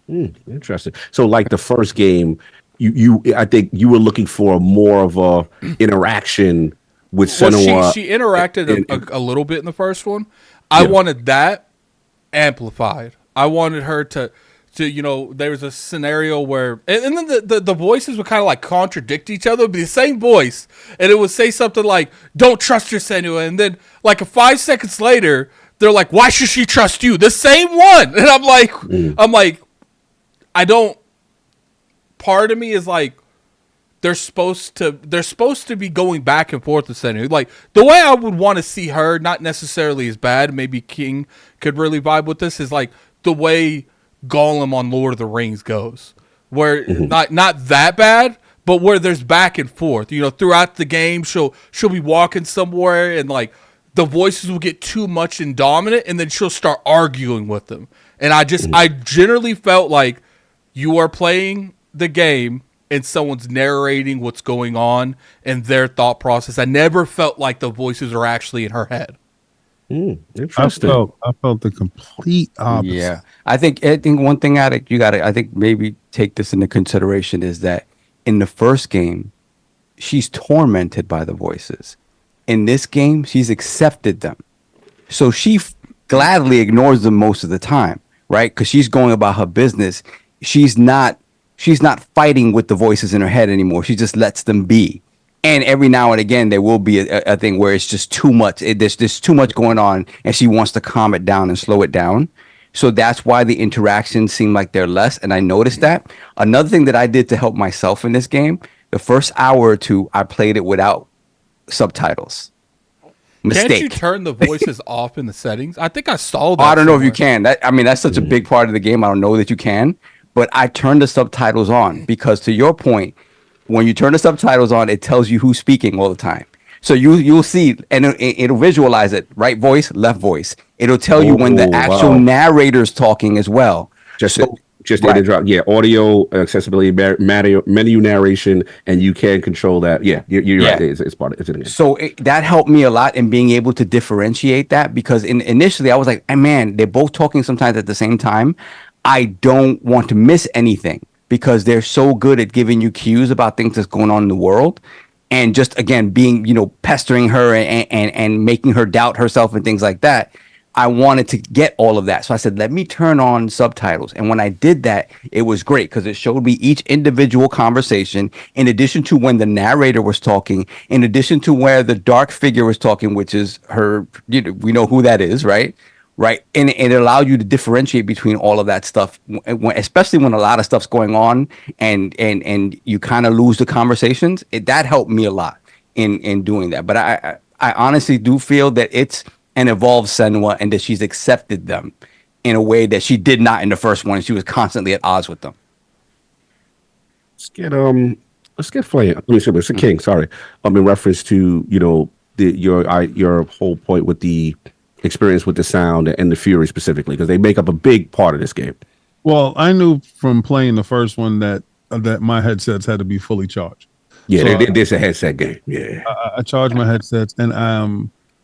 Interesting. So, like the first game, I think you were looking for more of a interaction with Senua. Well, she interacted a little bit in the first one. I wanted that amplified. I wanted her to there was a scenario where, and then the voices would kind of like contradict each other, but the same voice, and it would say something like, "Don't trust your Senua," and then like 5 seconds later, they're like, "Why should she trust you?" The same one, and I'm like, I don't. Part of me is like, they're supposed to be going back and forth with Senua. Like the way I would want to see her, not necessarily as bad. Maybe King could really vibe with this. Is like the way Gollum on Lord of the Rings goes, where not that bad, but where there's back and forth. Throughout the game, she'll be walking somewhere and like the voices will get too much and dominant, and then she'll start arguing with them. And I generally felt like you are playing the game and someone's narrating what's going on and their thought process. I never felt like the voices are actually in her head. Interesting. I felt the complete opposite. Yeah, I think one thing I think maybe take this into consideration is that in the first game, she's tormented by the voices. In this game, she's accepted them, so she gladly ignores them most of the time, right? Because she's going about her business. She's not fighting with the voices in her head anymore. She just lets them be. And every now and again, there will be a thing where it's just too much. There's too much going on, and she wants to calm it down and slow it down. So that's why the interactions seem like they're less. And I noticed that. Another thing that I did to help myself in this game, the first hour or two, I played it without subtitles. Mistake. Can't you turn the voices off in the settings? I think I saw that. I don't know if you can. That's such a big part of the game. I don't know that you can. But I turned the subtitles on because, to your point, when you turn the subtitles on, it tells you who's speaking all the time. So you'll see, and it'll visualize it, right voice, left voice. It'll tell you when the actual narrator's talking as well. Just to interrupt. Yeah, audio accessibility, menu narration, and you can control that. Yeah, you're right. It's part of it. So that helped me a lot in being able to differentiate that, because initially I was like, man, they're both talking sometimes at the same time. I don't want to miss anything because they're so good at giving you cues about things that's going on in the world, and just again being pestering her and making her doubt herself and things like that. I wanted to get all of that. So I said, let me turn on subtitles. And when I did that, it was great because it showed me each individual conversation, in addition to when the narrator was talking, in addition to where the dark figure was talking, which is her, we know who that is, right? Right. And it allowed you to differentiate between all of that stuff, especially when a lot of stuff's going on and you kind of lose the conversations. That helped me a lot in doing that. But I honestly do feel that it's an evolved Senua and that she's accepted them in a way that she did not in the first one. She was constantly at odds with them. Let's get Flame. Mr. King, sorry. In reference to, your whole point with the experience with the sound and the fury specifically, because they make up a big part of this game. Well, I knew from playing the first one that my headsets had to be fully charged. Yeah, so there's a headset game. Yeah, I charged my headsets, and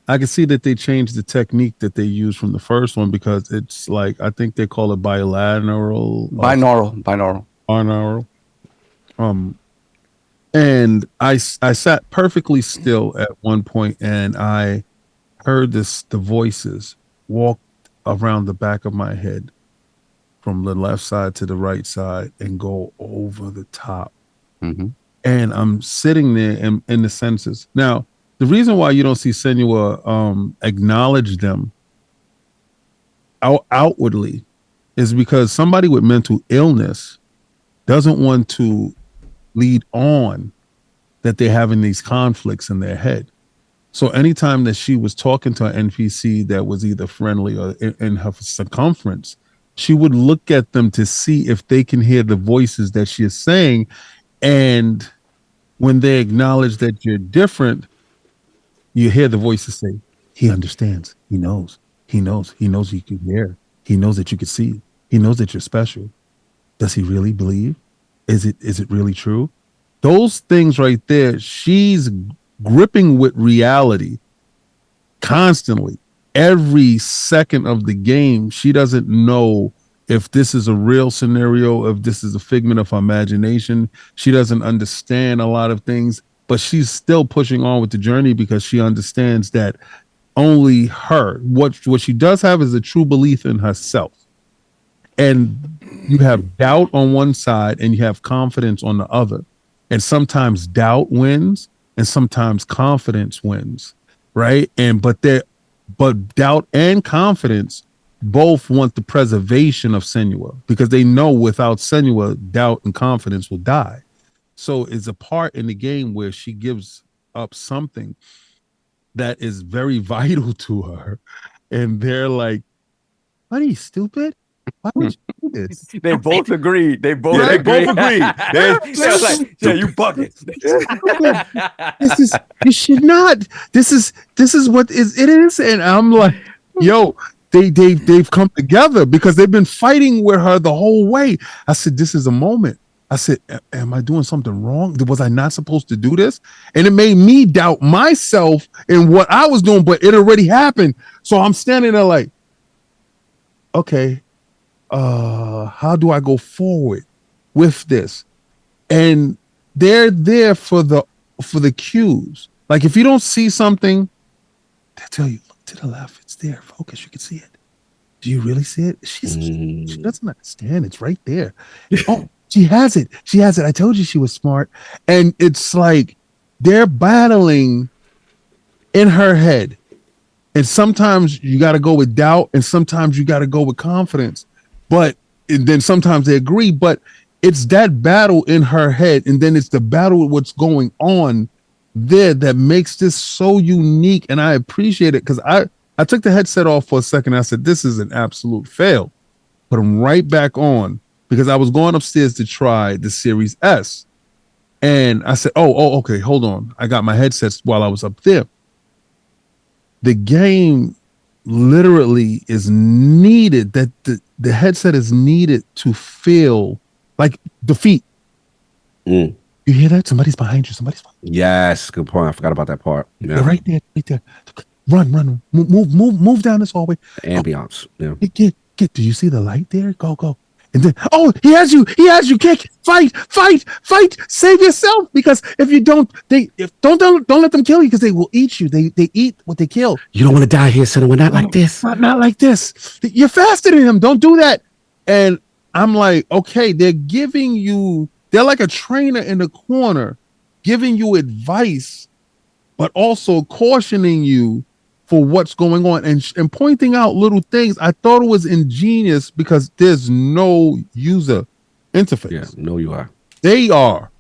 I can see that they changed the technique that they used from the first one, because it's like, I think they call it binaural. And I sat perfectly still at one point, and I heard the voices walk around the back of my head from the left side to the right side and go over the top. Mm-hmm. And I'm sitting there in the senses. Now, The reason why you don't see Senua acknowledge them outwardly is because somebody with mental illness doesn't want to lead on that they're having these conflicts in their head. So anytime that she was talking to an NPC that was either friendly or in her circumference, she would look at them to see if they can hear the voices that she is saying. And when they acknowledge that you're different, you hear the voices say, he understands. He knows. He knows. He knows you can hear. He knows that you can see. He knows that you're special. Does he really believe? Is it really true? Those things right there, she's gripping with reality constantly. Every second of the game, she doesn't know if this is a real scenario, if this is a figment of her imagination. She doesn't understand a lot of things, but she's still pushing on with the journey because she understands that only her, what she does have is a true belief in herself. And you have doubt on one side and you have confidence on the other. And sometimes doubt wins and sometimes confidence wins, right? But doubt and confidence both want the preservation of Senua because they know without Senua, doubt and confidence will die. So it's a part in the game where she gives up something that is very vital to her. And they're like, what are you, stupid? Why would you do this? They both agreed. They both Yeah, they agreed. both agreed. They're like, yeah, you bugging. This is you should not. This is what it is. And I'm like, yo, they've come together because they've been fighting with her the whole way. I said, this is a moment. I said, am I doing something wrong? Was I not supposed to do this? And it made me doubt myself in what I was doing, but it already happened. So I'm standing there like, okay, how do I go forward with this? And they're there for the cues. Like if you don't see something, they tell you, look to the left, it's there, focus, you can see it. Do you really see it? She doesn't understand, it's right there. Oh, she has it. I told you she was smart. And it's like they're battling in her head. And sometimes you got to go with doubt and sometimes you got to go with confidence. But then sometimes they agree, but it's that battle in her head. And then it's the battle with what's going on there that makes this so unique. And I appreciate it because I took the headset off for a second. I said, this is an absolute fail. Put them right back on because I was going upstairs to try the Series S. And I said, oh, okay, hold on. I got my headsets while I was up there. The game literally is needed, that the headset is needed to feel like defeat. You hear that? Somebody's behind you. Yes, good point. I forgot about that part. Yeah. They're right there. Run. Move down this hallway. Ambiance. Yeah. Get. Do you see the light there? Go. And then, he has you. Kick. Fight. Save yourself because if you don't, don't let them kill you because they will eat you. They eat what they kill. You don't want to die here, son. We're not like this. Not like this. You're faster than him. Don't do that. And I'm like, okay, they're like a trainer in the corner giving you advice, but also cautioning you for what's going on and pointing out little things. I thought it was ingenious because there's no user interface. Yeah, no, you are. They are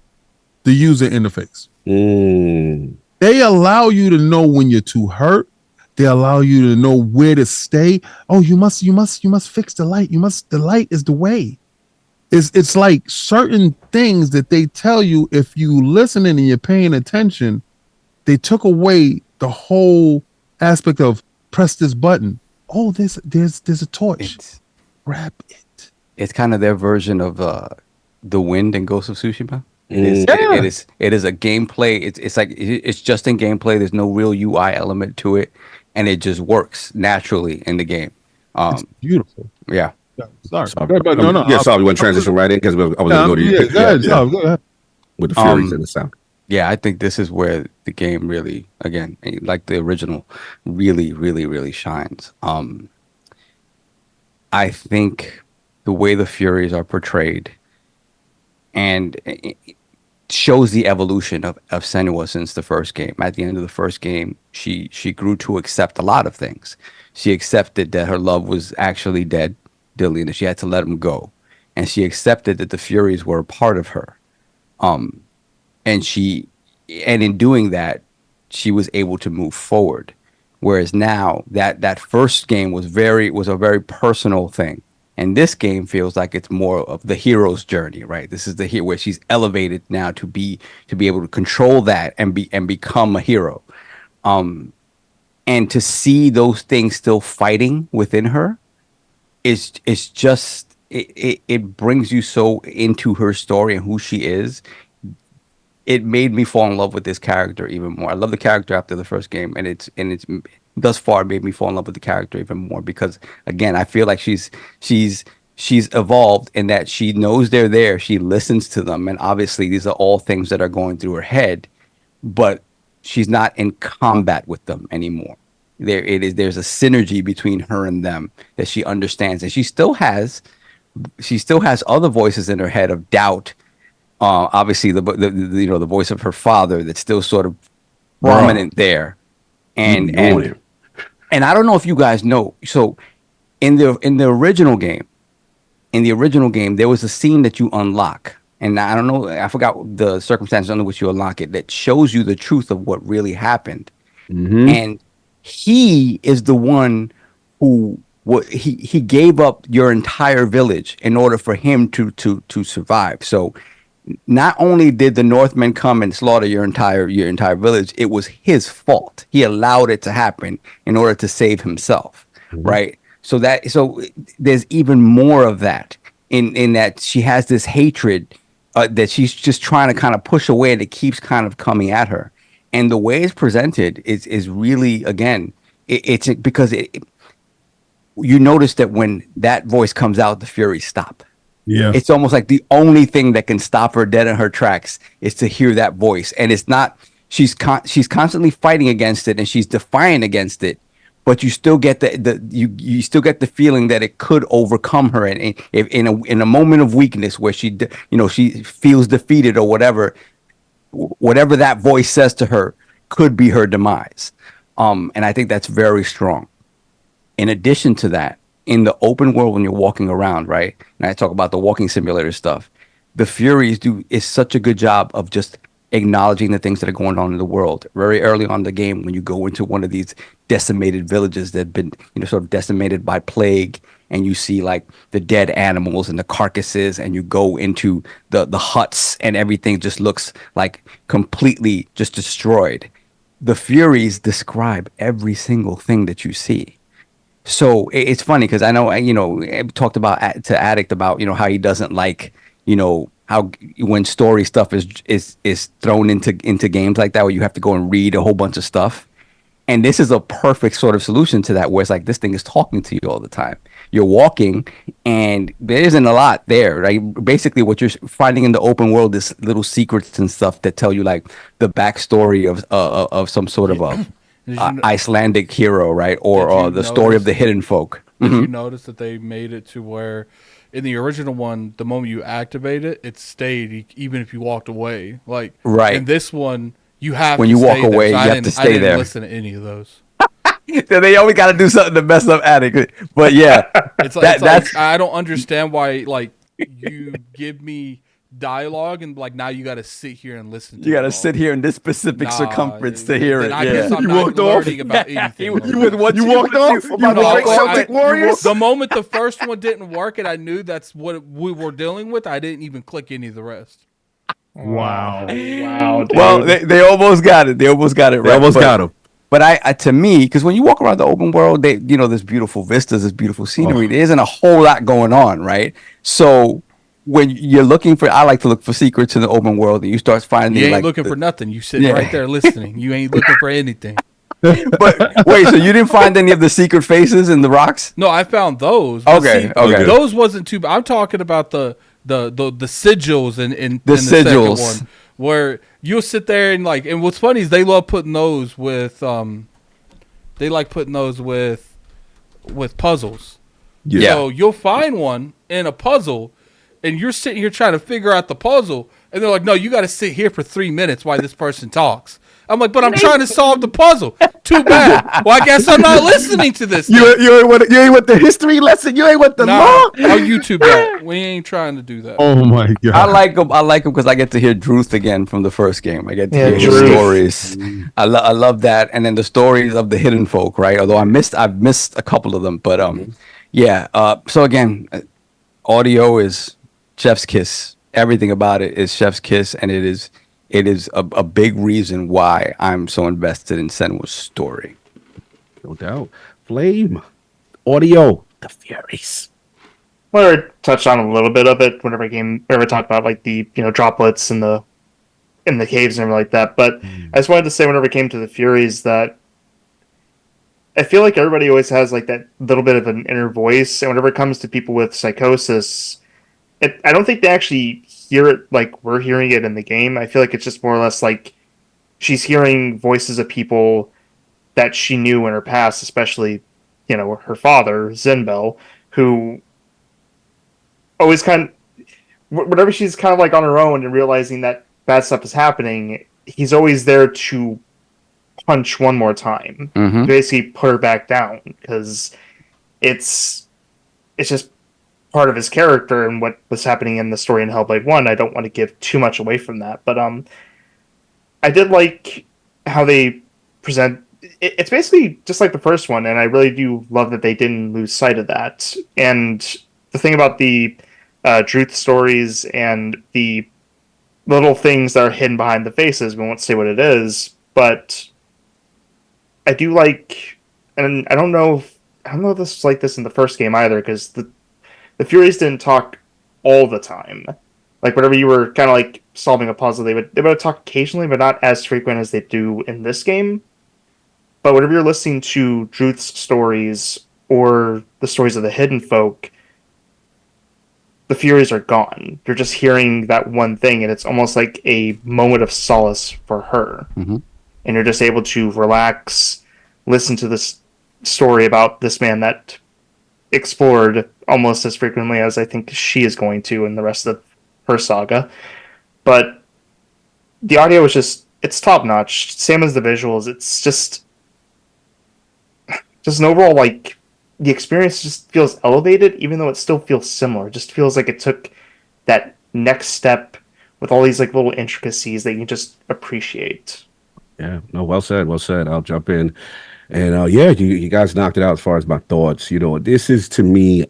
the user interface. They allow you to know when you're too hurt. They allow you to know where to stay. Oh, you must fix the light. The light is the way. It's like certain things that they tell you if you listening and you're paying attention, they took away the whole aspect of press this button. Oh, there's a torch. Grab it. It's kind of their version of the wind in Ghost of Tsushima. It is a gameplay. It's just in gameplay. There's no real UI element to it, and it just works naturally in the game. It's beautiful. Yeah. Sorry. But no. Yeah, sorry. We want to transition right in because I was going to go to you. Go ahead. With the Furies and the sound. Yeah, I think this is where the game really, again, like the original, really, really, really shines. I think the way the Furies are portrayed, and shows the evolution of Senua since the first game. At the end of the first game, she grew to accept a lot of things. She accepted that her love was actually dead, Dillian, and she had to let him go. And she accepted that the Furies were a part of her. And in doing that, she was able to move forward. Whereas now that first game was a very personal thing. And this game feels like it's more of the hero's journey, right? This is the hero where she's elevated now to be able to control that and become a hero. And to see those things still fighting within her is just it brings you so into her story and who she is. It made me fall in love with this character even more. I love the character after the first game, and it's thus far made me fall in love with the character even more because again, I feel like she's evolved in that she knows they're there, she listens to them, and obviously these are all things that are going through her head, but she's not in combat with them anymore. There's a synergy between her and them that she understands, and she still has other voices in her head of doubt. Obviously, the the voice of her father that's still sort of prominent there, and I don't know if you guys know. So, in the original game, there was a scene that you unlock, and I don't know, I forgot the circumstances under which you unlock it, that shows you the truth of what really happened, and he is the one who. He gave up your entire village in order for him to survive. So not only did the Northmen come and slaughter your entire village, it was his fault. He allowed it to happen in order to save himself, right? So there's even more of that in that she has this hatred that she's just trying to kind of push away, and it keeps kind of coming at her. And the way it's presented is really, again, it's because you notice that when that voice comes out, the Furies stop. Yeah. It's almost like the only thing that can stop her dead in her tracks is to hear that voice. And it's not, she's constantly fighting against it and she's defiant against it, but you still get you still get the feeling that it could overcome her. And in a moment of weakness where she feels defeated or whatever that voice says to her could be her demise. And I think that's very strong. In addition to that, in the open world when you're walking around, right? And I talk about the walking simulator stuff. The Furies is such a good job of just acknowledging the things that are going on in the world. Very early on in the game, when you go into one of these decimated villages that have been, sort of decimated by plague, and you see like the dead animals and the carcasses, and you go into the huts and everything just looks like completely just destroyed. The Furies describe every single thing that you see. So it's funny because I know, I talked about to Addict about, how he doesn't like, how when story stuff is thrown into games like that, where you have to go and read a whole bunch of stuff. And this is a perfect sort of solution to that, where it's like this thing is talking to you all the time. You're walking and there isn't a lot there, right? Basically what you're finding in the open world is little secrets and stuff that tell you like the backstory of some sort of a Icelandic hero, right? Or the story of the hidden folk. Did you notice that they made it to where in the original one, the moment you activate it, it stayed even if you walked away. Like right. In this one, you have when to you stay walk away, there. So you have to stay I didn't there. Listen to any of those. So they always got to do something to mess up Attic. But yeah, it's like I don't understand why like you give me dialogue and like now you got to sit here and listen to you got to sit here in this specific circumference to hear it. I guess I'm not learning about anything. You walked off about the great Celtic Warriors. The moment the first one didn't work and I knew that's what we were dealing with, I didn't even click any of the rest. Wow. Dude. Well, they almost got it. They almost got it right. They almost got him. But I to me, because when you walk around the open world, there's beautiful vistas, there's beautiful scenery. There isn't a whole lot going on, right? So when you're looking for, I like to look for secrets in the open world, and you start finding. You ain't looking for nothing. You sitting right there listening. You ain't looking for anything. But wait, so you didn't find any of the secret faces in the rocks? No, I found those. Okay. Those wasn't too bad. I'm talking about the sigils in the sigils. second one, where you'll sit there and like, and what's funny is they love putting those with they like putting those with puzzles. Yeah. So you'll find one in a puzzle, and you're sitting here trying to figure out the puzzle, and they're like, no, you got to sit here for 3 minutes while this person talks. I'm like, but I'm trying to solve the puzzle. Too bad. Well, I guess I'm not listening to this. You ain't with the history lesson. You ain't with the law. No YouTube yet. We ain't trying to do that. Oh my god! I like him because I get to hear Druth again from the first game. I get to hear his Druth. stories. I love that, and then the stories of the hidden folk, right? Although I've missed a couple of them, but yeah. So again, audio is chef's kiss. Everything about it is chef's kiss, and it is a big reason why I'm so invested in Senua's story. No doubt. Flame, audio, the Furies. Well, I touched on a little bit of it whenever I talked about like the droplets in the caves and everything like that. But I just wanted to say whenever it came to the Furies that I feel like everybody always has like that little bit of an inner voice, and whenever it comes to people with psychosis, I don't think they actually hear it like we're hearing it in the game. I feel like it's just more or less like she's hearing voices of people that she knew in her past, especially, her father, Zinbel, who always whenever she's kind of like on her own and realizing that bad stuff is happening, he's always there to punch one more time, to basically put her back down, because it's just part of his character and what was happening in the story in Hellblade 1. I don't want to give too much away from that, but I did like how they present. It's basically just like the first one, and I really do love that they didn't lose sight of that. And the thing about the Druth stories and the little things that are hidden behind the faces, we won't say what it is, but I do like, and I don't know if this was like this in the first game either, because the Furies didn't talk all the time. Like, whenever you were kind of like solving a puzzle, they would talk occasionally, but not as frequent as they do in this game. But whenever you're listening to Druth's stories or the stories of the hidden folk, the Furies are gone. You're just hearing that one thing, and it's almost like a moment of solace for her. Mm-hmm. And you're just able to relax, listen to this story about this man that explored almost as frequently as I think she is going to in the rest of her saga. But the audio is just, it's top notch. Same as the visuals. It's just an overall, like, the experience just feels elevated, even though it still feels similar. It just feels like it took that next step with all these like little intricacies that you can just appreciate. Yeah, no, well said, well said. I'll jump in. And yeah, you guys knocked it out as far as my thoughts. This is, to me,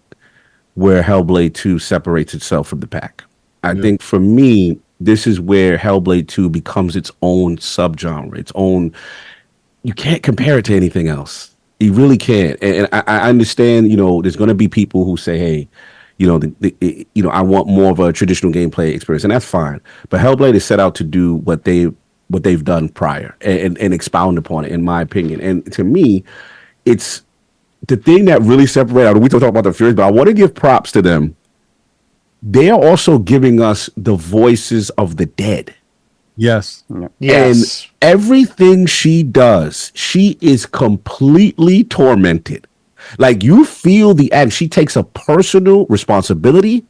where Hellblade 2 separates itself from the pack. I think for me, this is where Hellblade 2 becomes its own subgenre, its own. You can't compare it to anything else. You really can't. And I understand, there's going to be people who say, hey, I want more of a traditional gameplay experience, and that's fine. But Hellblade is set out to do what they've done prior and expound upon it, in my opinion. And to me, it's the thing that really separates. We talk about the Furies, but I want to give props to them. They are also giving us the voices of the dead. Yes. Yes. And everything she does, she is completely tormented. Like, you feel and she takes a personal responsibility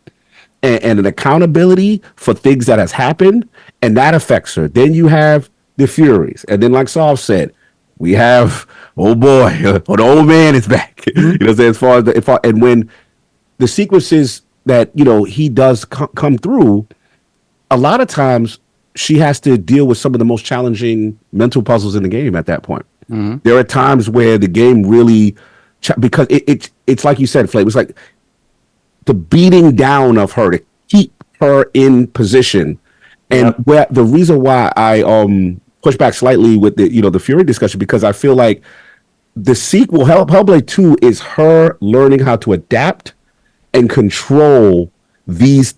and an accountability for things that has happened, and that affects her. Then you have the Furies. And then, like Saul said, we have, oh boy, the old man is back. As far as and when the sequences that, he does come through, a lot of times she has to deal with some of the most challenging mental puzzles in the game at that point. Mm-hmm. There are times where the game really, because it's like you said, Flame, it's like the beating down of her to keep her in position. And where the reason why I push back slightly with the Fury discussion, because I feel like the sequel, Hellblade 2, is her learning how to adapt and control this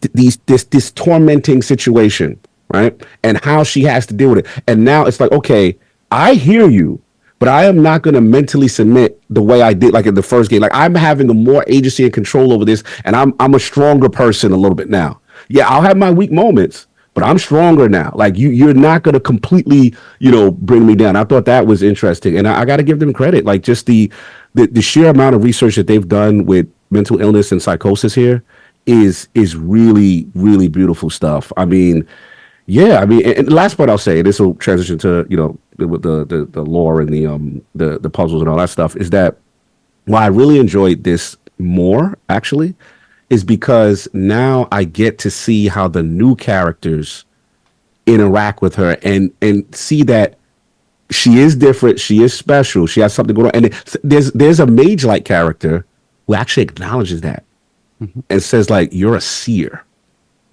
tormenting situation, right? And how she has to deal with it. And now it's like, okay, I hear you, but I am not going to mentally submit the way I did, like in the first game. Like, I'm having a more agency and control over this, and I'm a stronger person a little bit now. Yeah, I'll have my weak moments, but I'm stronger now. Like, you're not going to completely, bring me down. I thought that was interesting, and I got to give them credit. Like, just the sheer amount of research that they've done with mental illness and psychosis here is really, really beautiful stuff. I mean, yeah, I mean, and the last part I'll say, this will transition to, with the lore and the puzzles and all that stuff, is that why I really enjoyed this more, actually, is because now I get to see how the new characters interact with her, and see that she is different, she is special, she has something going on. And there's a mage-like character who actually acknowledges that and says, like, you're a seer.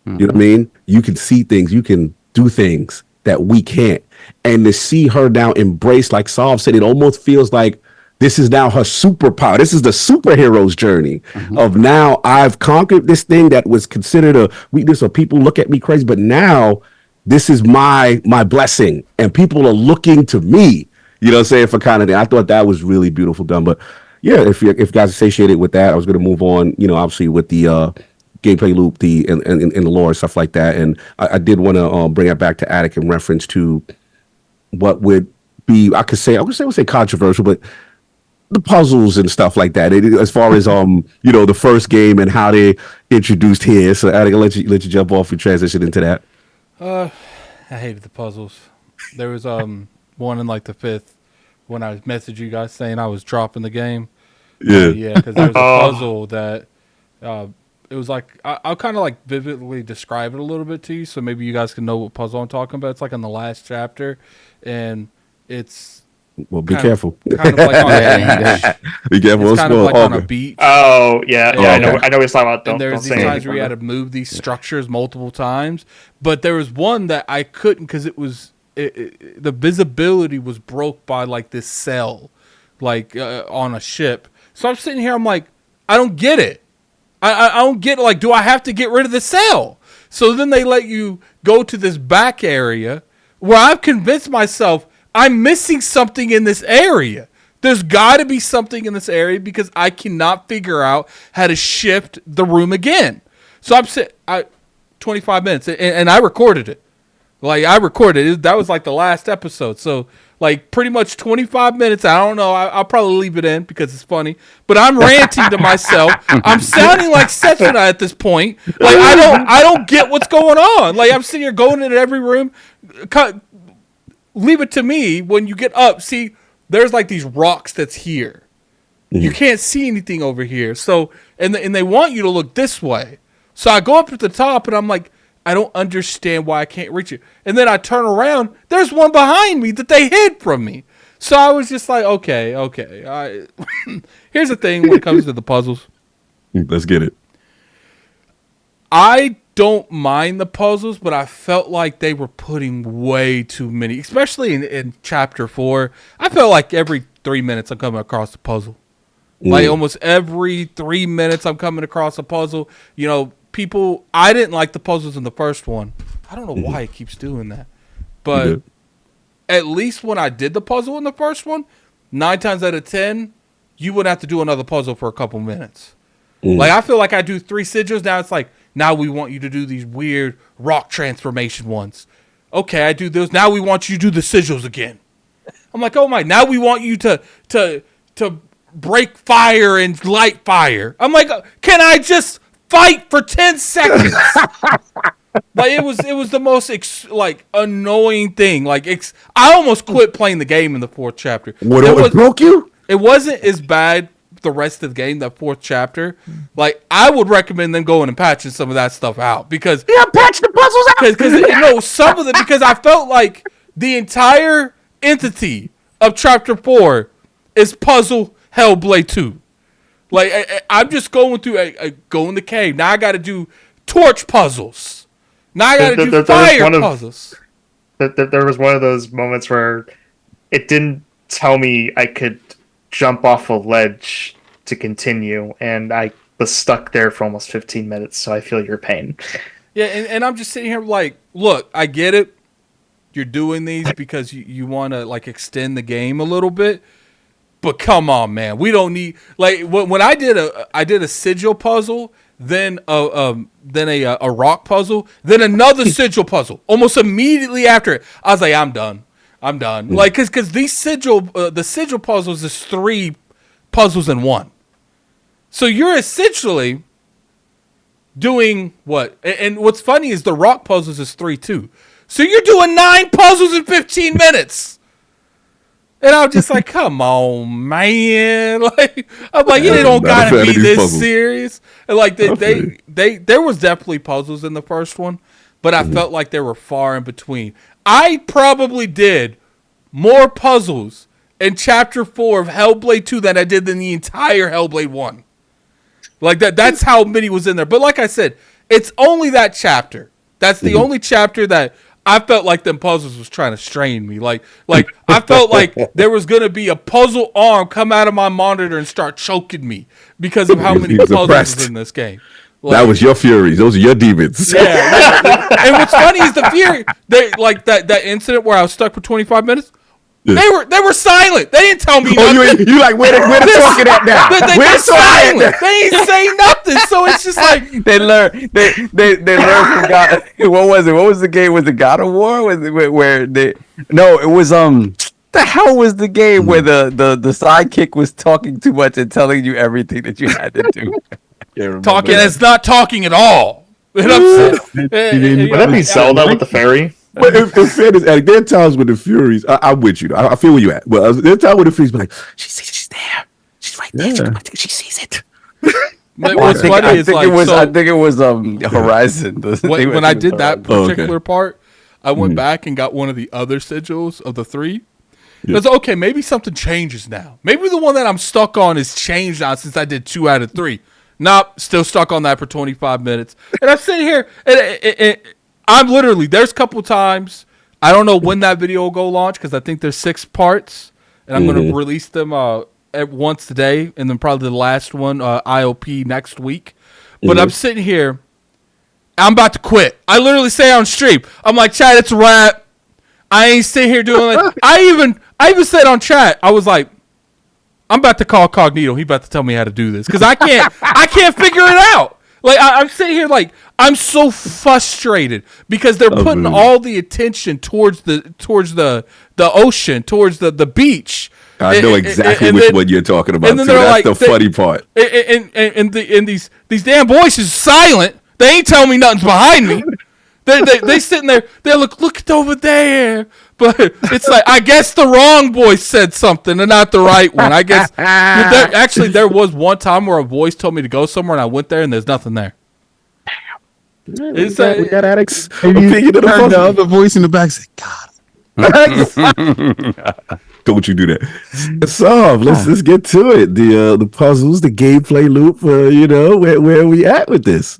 You know what I mean? You can see things, you can do things that we can't. And to see her now embrace, like Saul said, it almost feels like this is now her superpower. This is the superhero's journey of, now I've conquered this thing that was considered a weakness, or people look at me crazy, but now this is my blessing, and people are looking to me, you know what I'm saying, for kind of thing. I thought that was really beautiful done. But yeah, if you guys are satiated with that, I was going to move on, obviously with the gameplay loop, and the lore and stuff like that. And I did want to bring it back to Attic in reference to what would be, I would say controversial, but the puzzles and stuff like that. As far as the first game and how they introduced here. So Attic, I'll let you jump off and transition into that. I hated the puzzles. There was one in like the 5th when I messaged you guys saying I was dropping the game. Yeah, because there was a puzzle that it was like, I'll kind of like vividly describe it a little bit to you, so maybe you guys can know what puzzle I'm talking about. It's like in the last chapter, and it's be careful. Kind of like on a beach. Be careful. It's kind of like on a beach. Oh yeah, Yeah, I know what you're talking about. And there's these times where you had to move these structures multiple times, but there was one that I couldn't because the visibility was broke by like this cell, like on a ship. So I'm sitting here, I'm like, I don't get it. I don't get it. Like, do I have to get rid of the cell? So then they let you go to this back area where I've convinced myself I'm missing something in this area. There's got to be something in this area because I cannot figure out how to shift the room again. So I'm sitting 25 minutes, and I recorded it. Like, I recorded it. That was like the last episode. So, like, pretty much 25 minutes. I don't know. I'll probably leave it in because it's funny. But I'm ranting to myself. I'm sounding like Senua at this point. Like, I don't get what's going on. Like, I'm sitting here going into every room. Leave it to me when you get up. See, there's like these rocks that's here. You can't see anything over here. So, and they want you to look this way. So I go up to the top and I'm like, I don't understand why I can't reach it. And then I turn around, there's one behind me that they hid from me. So I was just like, okay. Here's the thing when it comes to the puzzles. Let's get it. I don't mind the puzzles, but I felt like they were putting way too many, especially in chapter 4. I felt like every 3 minutes I'm coming across a puzzle. Like almost every 3 minutes I'm coming across a puzzle. People, I didn't like the puzzles in the first one. I don't know why it keeps doing that. But at least when I did the puzzle in the first one, 9 times out of 10, you wouldn't have to do another puzzle for a couple minutes. Like, I feel like I do 3 sigils. Now it's like, now we want you to do these weird rock transformation ones. Okay, I do those. Now we want you to do the sigils again. I'm like, oh my, now we want you to break fire and light fire. I'm like, can I just fight for 10 seconds? Like, it was the most annoying thing. Like, I almost quit playing the game in the 4th chapter. What broke you? It wasn't as bad the rest of the game, that 4th chapter. Like, I would recommend them going and patching some of that stuff out because patch the puzzles out. Because some of it, because I felt like the entire entity of chapter 4 is puzzle Hellblade 2. Like, I'm just going through go in the cave. Now I got to do torch puzzles. Now I got to do fire puzzles. There was one of those moments where it didn't tell me I could jump off a ledge to continue, and I was stuck there for almost 15 minutes, so I feel your pain. Yeah, and I'm just sitting here like, look, I get it. You're doing these because you want to, like, extend the game a little bit. But come on, man. We don't need, like, when I did a sigil puzzle, then a rock puzzle, then another sigil puzzle. Almost immediately after it, I was like, I'm done. Like, because these the sigil puzzles is 3 puzzles in one. So you're essentially doing what? And what's funny is the rock puzzles is 3 too. So you're doing 9 puzzles in 15 minutes. And I'm just like, come on, man. Like, I'm like, it don't gotta be this serious. And like, there was definitely puzzles in the first one, but I felt like they were far in between. I probably did more puzzles in Chapter 4 of Hellblade 2 than I did in the entire Hellblade 1. Like that's how many was in there. But like I said, it's only that chapter. That's the only chapter that I felt like them puzzles was trying to strain me. Like I felt like there was gonna be a puzzle arm come out of my monitor and start choking me because of how many puzzles was in this game. Like, that was your furies. Those are your demons. Yeah. And what's funny is the fury. They like that incident where I was stuck for 25 minutes. Yeah. They were silent. They didn't tell me nothing. You like where they talking at now? They're silent. They ain't say nothing. So it's just like they learn from God. What was it? What was the game? Was it God of War? Was it where they? No, it was The hell was the game where the sidekick was talking too much and telling you everything that you had to do? Talking is not talking at all. Would that be Zelda with the fairy? But in fairness, Alec, there are times when the Furies, I'm with you. I feel where you at. But there are times when the Furies be like, she's there. She's right there. Yeah. She sees it. What's funny is like, I think it was Horizon. When I did that particular part, I went back and got one of the other sigils of the 3. Yeah. It's okay, maybe something changes now. Maybe the one that I'm stuck on is changed now since I did 2 out of 3. Nope, still stuck on that for 25 minutes. And I'm sitting here, and I'm literally, there's a couple times, I don't know when that video will go launch, because I think there's 6 parts, and I'm going to release them at once today, and then probably the last one, IOP next week. But I'm sitting here, I'm about to quit. I literally say on stream, I'm like, chat, it's a wrap. I ain't sitting here doing like, I even said on chat, I was like, I'm about to call Cognito. He about to tell me how to do this, because I can't figure it out. Like I'm sitting here, like I'm so frustrated because they're putting all the attention towards the ocean, towards the beach. I know exactly which one you're talking about. Too. That's the funny part. And these damn voices silent. They ain't telling me nothing's behind me. They sitting there. They look at over there. But it's like, I guess the wrong voice said something and not the right one. I guess there was one time where a voice told me to go somewhere and I went there and there's nothing there. We got addicts. The other voice in the back said, God. Don't you do that. So let's get to it. The puzzles, the gameplay loop. Where are we at with this?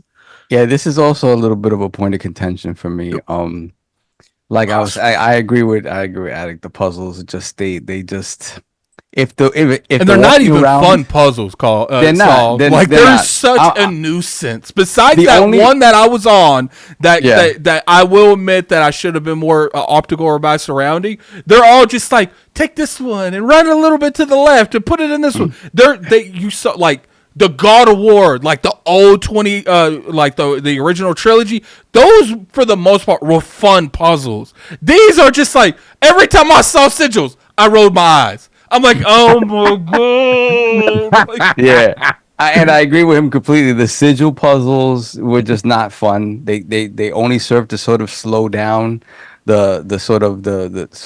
Yeah, this is also a little bit of a point of contention for me. Like I agree with Attic. The puzzles just they just if they're not even fun puzzles. They're not. They're such a nuisance. Besides that one that I was on, that I will admit that I should have been more optical about surrounding. They're all just like, take this one and run a little bit to the left and put it in this one. You saw like. The God of War, like the old like the original trilogy, those for the most part were fun puzzles. These are just like every time I saw sigils, I rolled my eyes. I'm like, oh my god! Yeah, and I agree with him completely. The sigil puzzles were just not fun. They only serve to sort of slow down the sort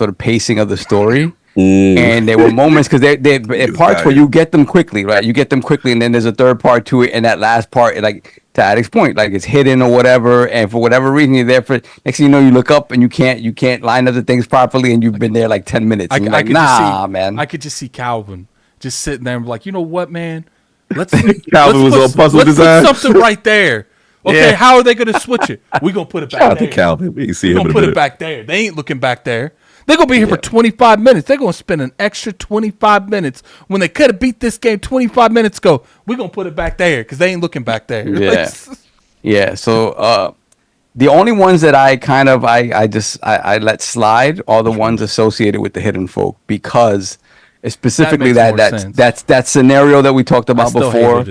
of pacing of the story. And there were moments because they're parts where you get them quickly, right? You get them quickly, and then there's a third part to it, and that last part, like to Addict's point, like it's hidden or whatever, and for whatever reason you're there for. Next thing you know, you look up and you can't line up the things properly, and you've been there like 10 minutes. And man. I could just see Calvin just sitting there and like, you know what, man? Calvin was on puzzle design. Put something right there. Okay, how are they gonna switch it? We gonna put it back there. Calvin. We see him. Gonna put it back there. They ain't looking back there. They're going to be here for 25 minutes. They're going to spend an extra 25 minutes when they could have beat this game 25 minutes ago. We're going to put it back there because they ain't looking back there. Yeah. Yeah. So the only ones that I let slide are the ones associated with the hidden folk, because specifically that scenario that we talked about before.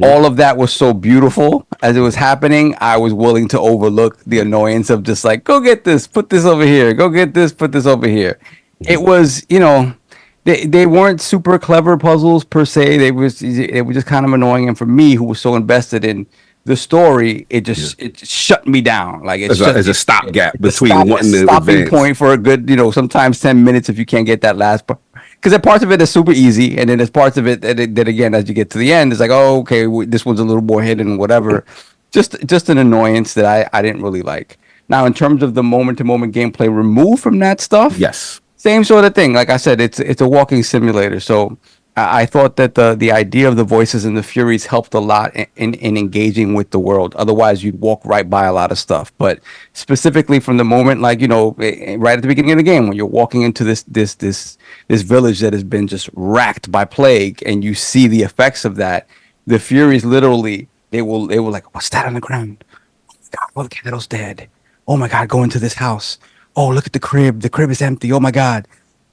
All of that was so beautiful as it was happening. I was willing to overlook the annoyance of just like, go get this, put this over here, go get this, put this over here. It was, they weren't super clever puzzles per se. They were just kind of annoying. And for me, who was so invested in The story, it shut me down. Like As a stopgap between wanting to stopping advance. point for a good, sometimes 10 minutes if you can't get that last part. Because there are parts of it that's super easy, and then there's parts of it that again, as you get to the end, it's like, oh, okay, this one's a little more hidden, whatever. Just an annoyance that I didn't really like. Now, in terms of the moment-to-moment gameplay removed from that stuff, Yes. same sort of thing. Like I said, it's a walking simulator. So I thought that the idea of the voices and the Furies helped a lot in engaging with the world. Otherwise, you'd walk right by a lot of stuff. But specifically from the moment, like, right at the beginning of the game, when you're walking into this village that has been just racked by plague, and you see the effects of that, the Furies literally they were like, what's that on the ground? Oh my God, well, the cattle's dead. Oh my God, go into this house. Oh, look at the crib. The crib is empty. Oh my God.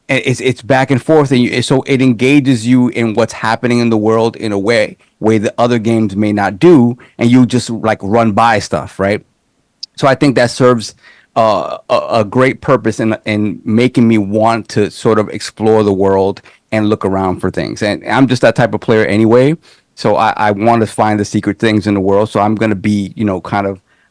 And it's back and forth, and so it engages you in what's happening in the world in a way that other games may not do, and you just like run by stuff, right? So I think that serves a great purpose in making me want to sort of explore the world and look around for things. And I'm just that type of player anyway, so I want to find the secret things in the world. So I'm going to be,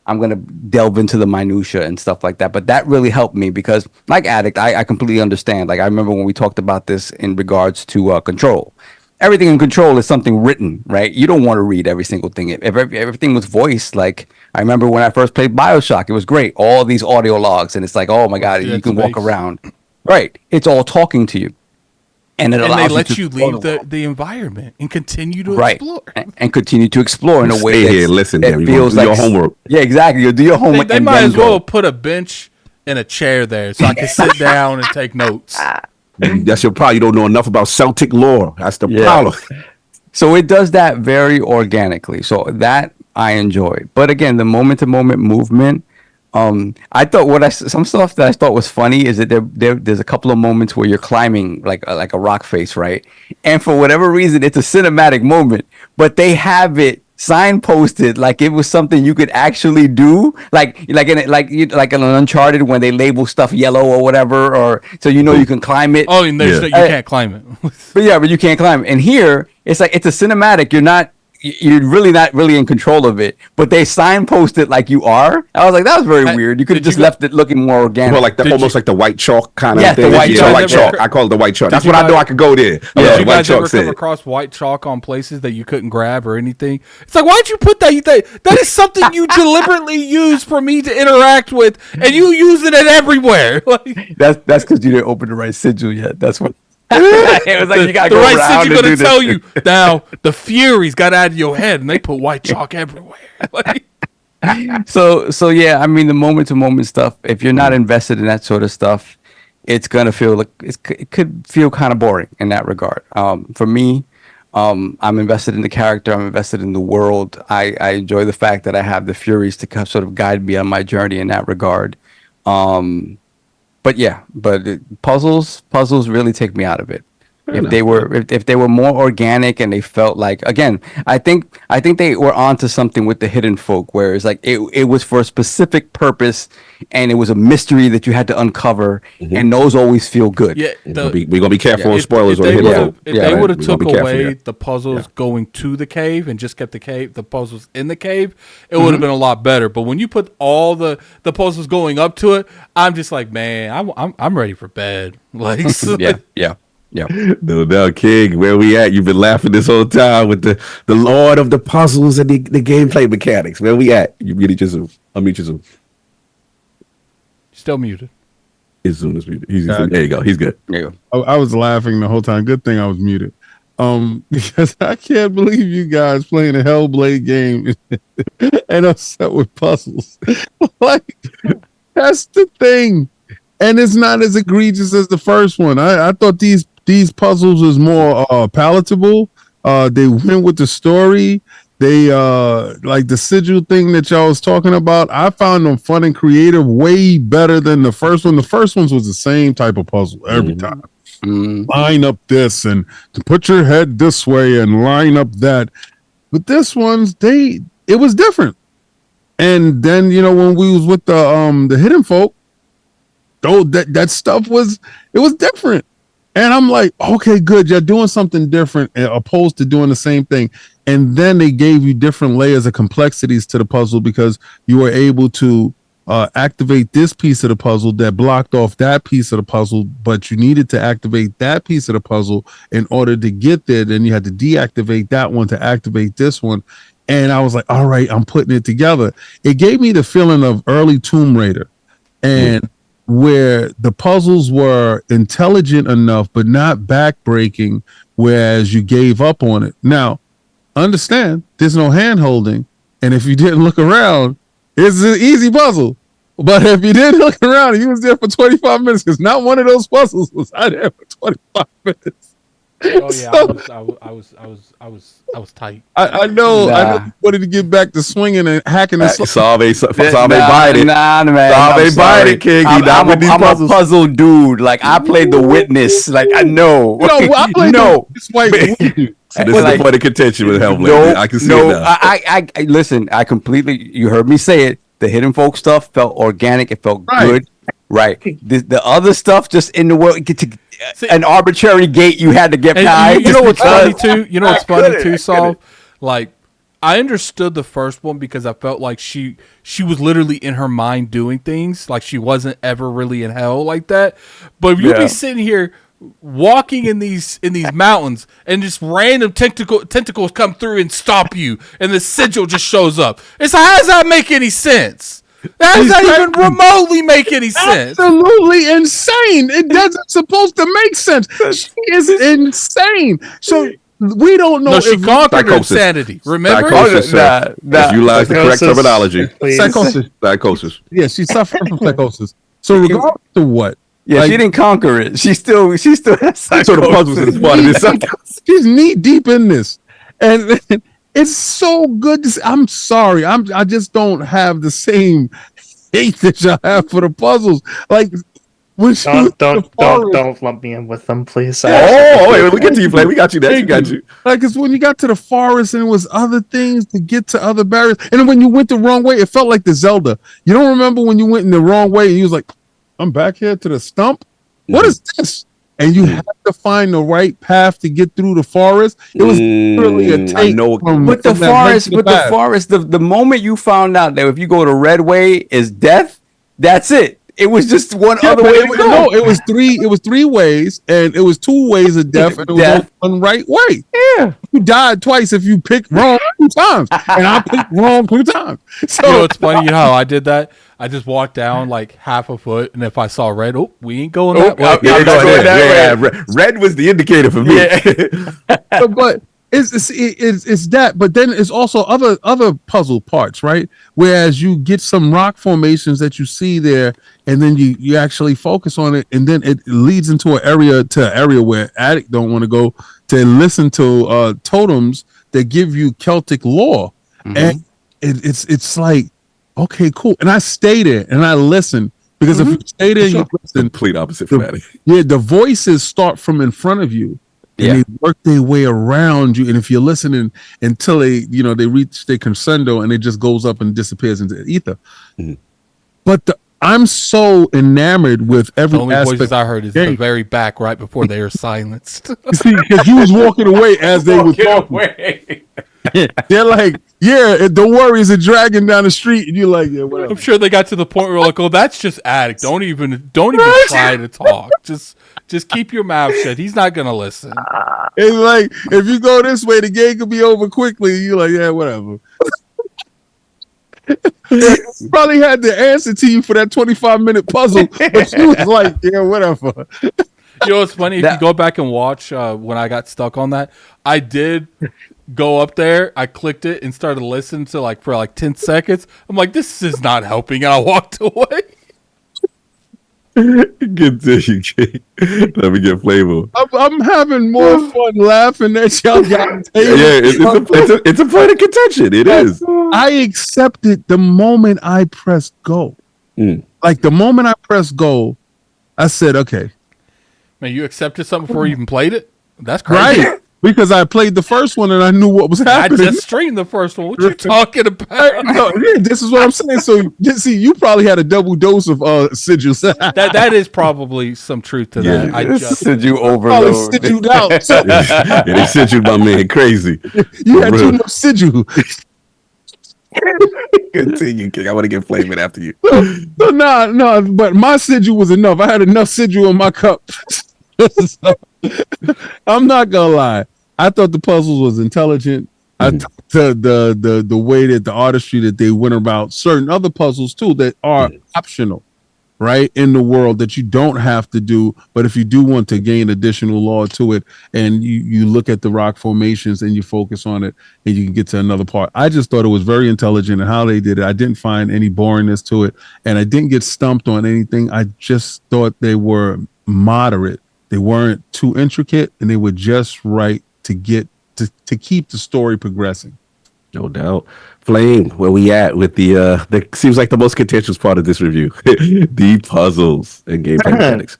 I'm going to delve into the minutia and stuff like that. But that really helped me because, like Addict, I completely understand. Like, I remember when we talked about this in regards to Control. Everything in Control is something written, right? You don't want to read every single thing. If everything was voiced, like, I remember when I first played BioShock, it was great. All these audio logs, and it's like, oh my God, you can walk around. Right. It's all talking to you. And they let you leave the environment and continue to explore. And continue to explore in a way Stay here, listen, that feels do like your homework. Yeah, exactly. You'll do your homework. They might as well put a bench and a chair there so I can sit down and take notes. That's your problem. You don't know enough about Celtic lore. That's the problem. So it does that very organically. So that I enjoy. But again, the moment-to-moment movement. I thought some stuff that I thought was funny is that there's a couple of moments where you're climbing like a rock face, right? And for whatever reason, it's a cinematic moment, but they have it signposted like it was something you could actually do, like in an Uncharted when they label stuff yellow or whatever, or so you can climb it. Oh, and you can't climb it. but you can't climb it. And here it's like it's a cinematic. You're really not really in control of it, but they signpost it like you are. I was like, that was very weird. You could have just left it looking more organic. Well, like like the white chalk kind of thing. The white chalk. I call it the white chalk. That's what I know. I could go there. Yeah, you guys ever come across white chalk on places that you couldn't grab or anything? It's like, why'd you put that? That is something you deliberately use for me to interact with, and you using it everywhere. That's because you didn't open the right sigil yet. That's what. It was like you gotta the go right around sigil going to tell this. you now. The Furies got out of your head, and they put white chalk everywhere. So yeah, I mean the moment to moment stuff. If you're not invested in that sort of stuff, it's gonna feel like it could feel kind of boring in that regard. For me, I'm invested in the character. I'm invested in the world. I enjoy the fact that I have the Furies to sort of guide me on my journey in that regard. But puzzles really take me out of it. If they were more organic and they felt like, again, I think they were onto something with the Hidden Folk, where it's like it was for a specific purpose and it was a mystery that you had to uncover, and those always feel good. Yeah, we're gonna be careful on spoilers on the Hidden Folk. If they would have took away the puzzles going to the cave and just kept the puzzles in the cave, it would have been a lot better. But when you put all the puzzles going up to it, I'm just like, man, I'm ready for bed. Like, Yeah. No, King, where we at? You've been laughing this whole time with the Lord of the puzzles and the gameplay mechanics. Where we at? You muted your Zoom. Unmute your Zoom. Still muted. His Zoom is muted. There you go. He's good. There you go. I was laughing the whole time. Good thing I was muted. Because I can't believe you guys playing a Hellblade game and upset with puzzles. Like, that's the thing. And it's not as egregious as the first one. I thought these puzzles was more palatable. They went with the story. They like the sigil thing that y'all was talking about. I found them fun and creative, way better than the first one. The first ones was the same type of puzzle every time. Line up this and to put your head this way and line up that. But this one's it was different. And then when we was with the Hidden Folk, that stuff was different. And I'm like, okay, good. You're doing something different opposed to doing the same thing. and then they gave you different layers of complexities to the puzzle because you were able to activate this piece of the puzzle that blocked off that piece of the puzzle, but you needed to activate that piece of the puzzle in order to get there. Then you had to deactivate that one to activate this one. And I was like, all right, I'm putting it together. It gave me the feeling of early Tomb Raider, and where the puzzles were intelligent enough, but not backbreaking, whereas you gave up on it. Now, understand, there's no hand holding. And if you didn't look around, it's an easy puzzle. But if you didn't look around, you was there for 25 minutes because not one of those puzzles was out there for 25 minutes. Oh yeah, So, I was tight. I know Nah. you wanted to get back to swinging and hacking and stuff. Solve ain't buying it. Nah, man. Solve I'm ain't buying sorry. it, King. He I'm, not I'm, with a, these I'm a puzzles. puzzle dude. Like I played the witness. Like I know. No, I played no. this white with you. So this is Like, the point of contention with Hellblade. No, I can see no. it now. I listen. I completely. You heard me say it. The hidden folk stuff felt organic. It felt Right. good. Right. The other stuff just in the world. Get to See- an arbitrary gate you had to get And past. you know what's funny because- too? You know what's I funny couldn't, too, I Saul? Like, I understood the first one because I felt like she was literally in her mind doing things. Like she wasn't ever really in hell like that. But you'll Yeah. be sitting here walking in these mountains and just random tentacles come through and stop you and the sigil just shows up. It's like, how does that make any sense? How does that even remotely make any sense? Absolutely insane. It doesn't supposed to make sense. She is insane. So we don't know No, she if conquered her Psychosis. insanity. Remember? Psychosis, sir. Nah. You utilize the correct Psychosis, terminology. please. psychosis. Psychosis. Yeah, she's suffering from psychosis. So regardless of what, Yeah, like, she didn't conquer it. She still has So the puzzles is part of this. she's knee deep in this, and it's so good. I'm sorry, I just don't have the same hate that y'all have for the puzzles. Like when she was in the forest, Don't lump me in with them, please. Oh, wait, we get to you, Flay. We got you. That got you. like it's when you got to the forest and it was other things to get to other barriers, and then when you went the wrong way, it felt like the Zelda. You don't remember when you went in the wrong way and you was like, "I'm back here to the stump. What is this?" And you have to find the right path to get through the forest. It was literally a I take know. from With the from that forest, regular with the path. forest, the moment you found out that if you go the red way is death, that's it. It was just one Yeah, other but way it to was, go. no, it was three ways, and it was 2 ways of death, and it was Death. only one right way. Yeah. You died twice if you picked wrong 2 times, and I picked wrong 2 times. So You know what's funny? You know how I did that? I just walked down like half a foot, and if I saw red, oh, we ain't going that way. Yeah, I'm go not going ahead. that Yeah, red was the indicator for me. but it's that, but then it's also other puzzle parts, right? Whereas you get some rock formations that you see there, and then you actually focus on it, and then it leads into an area where addict don't want to go to listen to totems that give you Celtic lore, and it's like, okay, cool. And I stay there and I listen because if you stay there, and you listen. Complete opposite from that. Yeah, the voices start from in front of you, and Yeah. they work their way around you. And if you're listening until they reach their crescendo, and it just goes up and disappears into ether. But I'm so enamored with every The only aspect. voices I heard is Game. the very back right before they are silenced. Because you was walking away as they were talking. They're like, "Yeah, don't worry, it's a dragon down the street," and you're like, "Yeah, whatever." I'm sure they got to the point where like, oh, that's just addict. Don't even try to talk. Just keep your mouth shut. He's not gonna listen. It's like if you go this way, the game could be over quickly. You're like, "Yeah, whatever." Probably had the answer to you for that 25-minute puzzle, but she was like, "Yeah, whatever." You know what's funny? If you go back and watch when I got stuck on that, I did go up there. I clicked it and started listening to like for like 10 seconds. I'm like, this is not helping, and I walked away. Get this, you King. Let me get flavor. I'm having more fun laughing at y'all guys. Yeah, it's a point of contention. It is. I accepted the moment I pressed go. Like the moment I pressed go, I said, "Okay." Man, you accepted something before you even played it? That's crazy. Right. because I played the first one and I knew what was I happening. just streamed the first one. What you talking about? No, yeah, this is what I'm saying. So, see, you probably had a double dose of sigils. That is probably some truth to that. Yeah. I just Said you Probably overload. sigiled out. So Yeah, they sent you, my man, crazy. you For had real. too much sigil. Continue, King. I want to get flaming after you. So no, but my sigil was enough. I had enough sigil in my cup. So, I'm not gonna lie. I thought the puzzles was intelligent. I thought the way that the artistry that they went about certain other puzzles too that are optional, right, in the world that you don't have to do, but if you do want to gain additional lore to it, and you look at the rock formations and you focus on it, and you can get to another part. I just thought it was very intelligent and how they did it. I didn't find any boringness to it, and I didn't get stumped on anything. I just thought they were moderate. They weren't too intricate, and they were just right to get to keep the story progressing. No doubt. Flame, where we at with the seems like the most contentious part of this review. The puzzles and gameplay mechanics.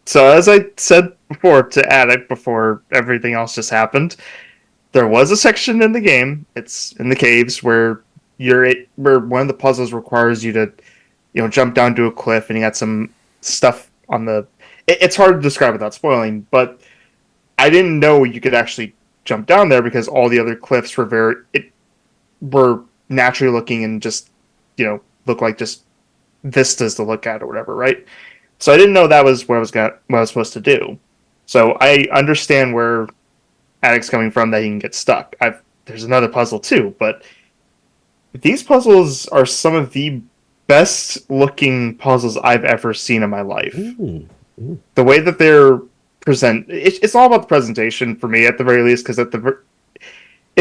So as I said before to Attic, before everything else just happened, there was a section in the game. It's in the caves where where one of the puzzles requires you to, jump down to a cliff, and you got some stuff on the. It's hard to describe without spoiling, but I didn't know you could actually jump down there because all the other cliffs were naturally looking and just look like just vistas to look at or whatever, right? So I didn't know that was what I was supposed to do. So I understand where Attic's coming from, that he can get stuck. There's another puzzle too, but these puzzles are some of the best looking puzzles I've ever seen in my life. The way that they're it's all about the presentation for me at the very least, because in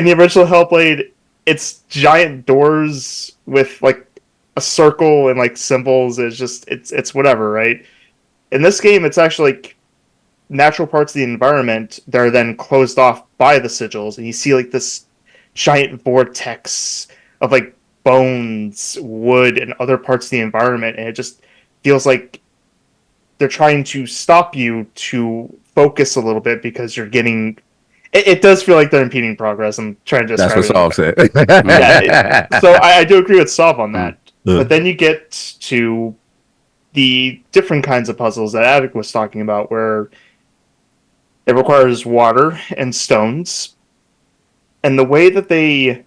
the original Hellblade, it's giant doors with like a circle and like symbols. It's whatever, right? In this game, it's actually like natural parts of the environment that are then closed off by the sigils, and you see like this giant vortex of like bones, wood, and other parts of the environment, and it just feels like they're trying to stop you to focus a little bit because you're getting. It does feel like they're impeding progress. I'm trying to That's describe what it. Saul said. Yeah, so I do agree with Sav on that. But then you get to the different kinds of puzzles that Attic was talking about, where it requires water and stones, and the way that they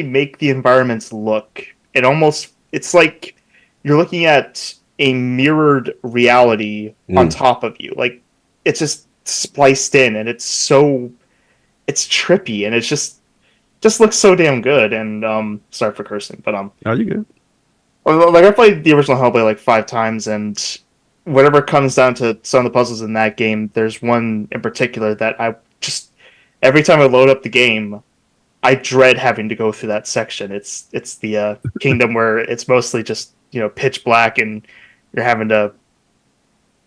make the environments look, it's like you're looking at a mirrored reality on top of you. Like, it's just spliced in, and it's trippy, and it's just looks so damn good. And sorry for cursing, but Oh, you good? like, I played the original Hellblade like 5 times, and whenever it comes down to some of the puzzles in that game, there's one in particular that I just, every time I load up the game, I dread having to go through that section. It's the kingdom where it's mostly just pitch black, and you're having to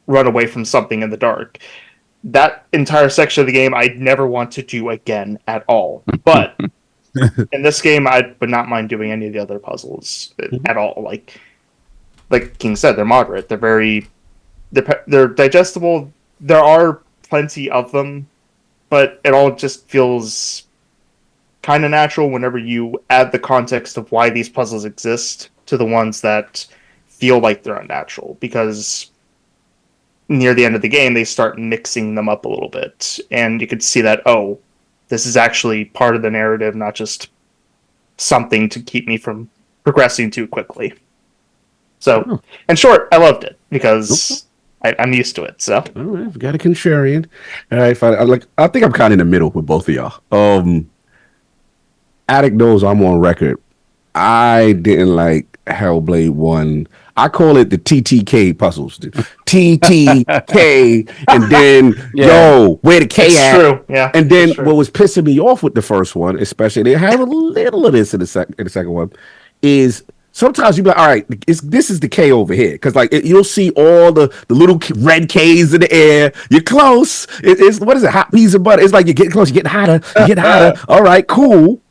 run away from something in the dark. That entire section of the game I'd never want to do again at all. But in this game, I would not mind doing any of the other puzzles at all. Like King said, they're moderate. They're digestible. There are plenty of them, but it all just feels kind of natural whenever you add the context of why these puzzles exist to the ones that feel like they're unnatural, because near the end of the game, they start mixing them up a little bit, and you could see that, oh, this is actually part of the narrative, not just something to keep me from progressing too quickly. So, in short, I loved it because I'm used to it. So, All right, we got a contrarian. All right, fine. I think I'm kind of in the middle with both of y'all. Attic knows I'm on record. I didn't like Hellblade 1. I call it the TTK puzzles. TTK, and then, where the K it's at? true. Yeah. And then it's true. what was pissing me off with the first one, especially, they have a little of this in the second one, is sometimes you be like, all right, this is the K over here. Because like you'll see all the little red Ks in the air. You're close. It's what is it? Hot peas and butter. It's like you're getting close, you're getting hotter, you get hotter. All right, cool.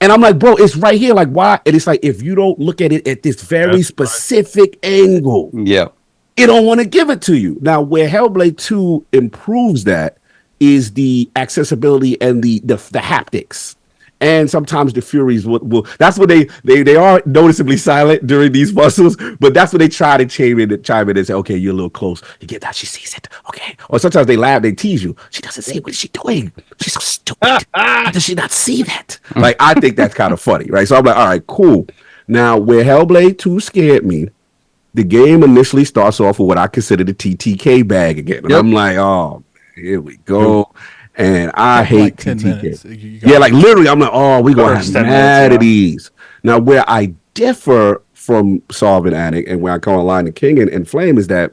And I'm like, bro, it's right here. Like, why? And it's like, if you don't look at it at this very specific angle, Yeah. it don't want to give it to you. Now, where Hellblade 2 improves that is the accessibility and the haptics. And sometimes the Furies will that's what they are noticeably silent during these puzzles, but that's what they try to chime in and say, okay, you're a little close. You get that, she sees it. Okay. Or sometimes they laugh, they tease you. She doesn't say what is she doing. She's so stupid. How does she not see that? Like, I think that's kind of funny, right? So I'm like, all right, cool. Now, where Hellblade 2 scared me, the game initially starts off with what I consider the TTK bag again. And I'm like, oh, here we go. And I hate like 10 minutes. TTK. Yeah, like literally, I'm like, oh, we gonna have mad at these. Now, where I differ from Solvent Addict and where I call Line the King and Flame is that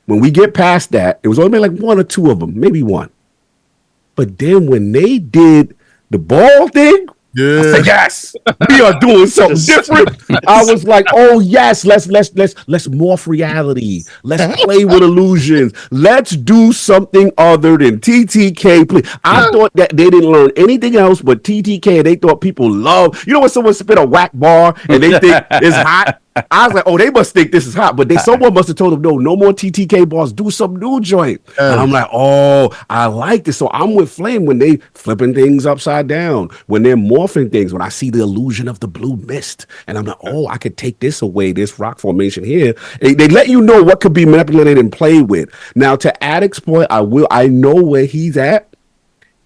when we get past that, it was only like one or two of them, maybe one. But then when they did the ball thing, I said, yes, we are doing something different. I was like, oh yes, let's morph reality. Let's play with illusions. Let's do something other than TTK. Please. I thought that they didn't learn anything else but TTK. They thought people love. You know when someone spit a whack bar and they think it's hot. I was like, oh, they must think this is hot, but someone must have told them, no more TTK bars, do some new joint. And I'm like, oh, I like this. So I'm with Flame when they flipping things upside down, when they're morphing things, when I see the illusion of the blue mist, and I'm like, oh, I could take this away, this rock formation here. They let you know what could be manipulated and played with. Now, to Addict's point, I know where he's at,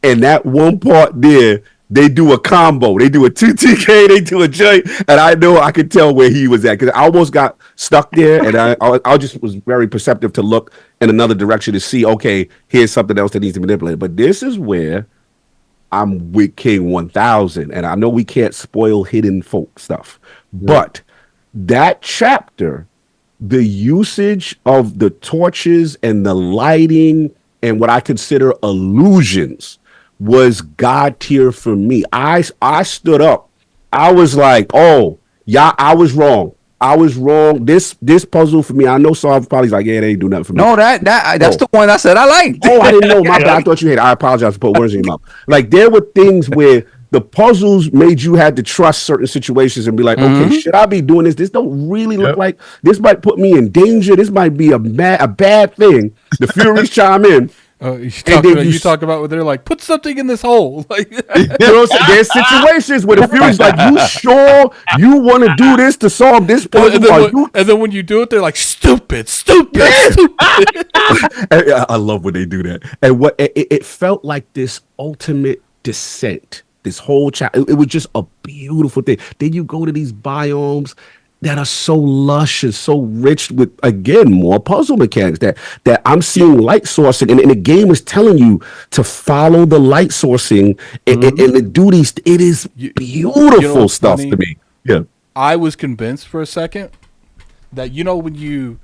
and that one part there, they do a combo. They do a 2TK, they do a joint, and I know I could tell where he was at because I almost got stuck there, and I just was very perceptive to look in another direction to see, okay, here's something else that needs to be manipulated. But this is where I'm with King 1000, and I know we can't spoil hidden folk stuff, but that chapter, the usage of the torches and the lighting and what I consider illusions was God tier for me. I stood up. I was like, oh, yeah, I was wrong. This puzzle for me, I know Saul probably like, yeah, they ain't do nothing for me. No, that's the one I said I liked. Oh, I didn't know. My bad. I thought you hated. I apologize for putting words in your mouth. Like, there were things where the puzzles made you had to trust certain situations and be like, okay, should I be doing this? This don't really look like this might put me in danger. This might be a bad thing. The Furies chime in. You talk about where they're like, put something in this hole. Like, you know, there's situations where the Furies like, you sure you want to do this to solve this puzzle? And then when you do it, they're like, stupid. I love when they do that. And what it felt like this ultimate descent. This whole chapter, it was just a beautiful thing. Then you go to these biomes that are so lush and so rich with, again, more puzzle mechanics that I'm seeing light sourcing, and the game is telling you to follow the light sourcing and to do these. It is beautiful stuff to me. Yeah, I was convinced for a second that when you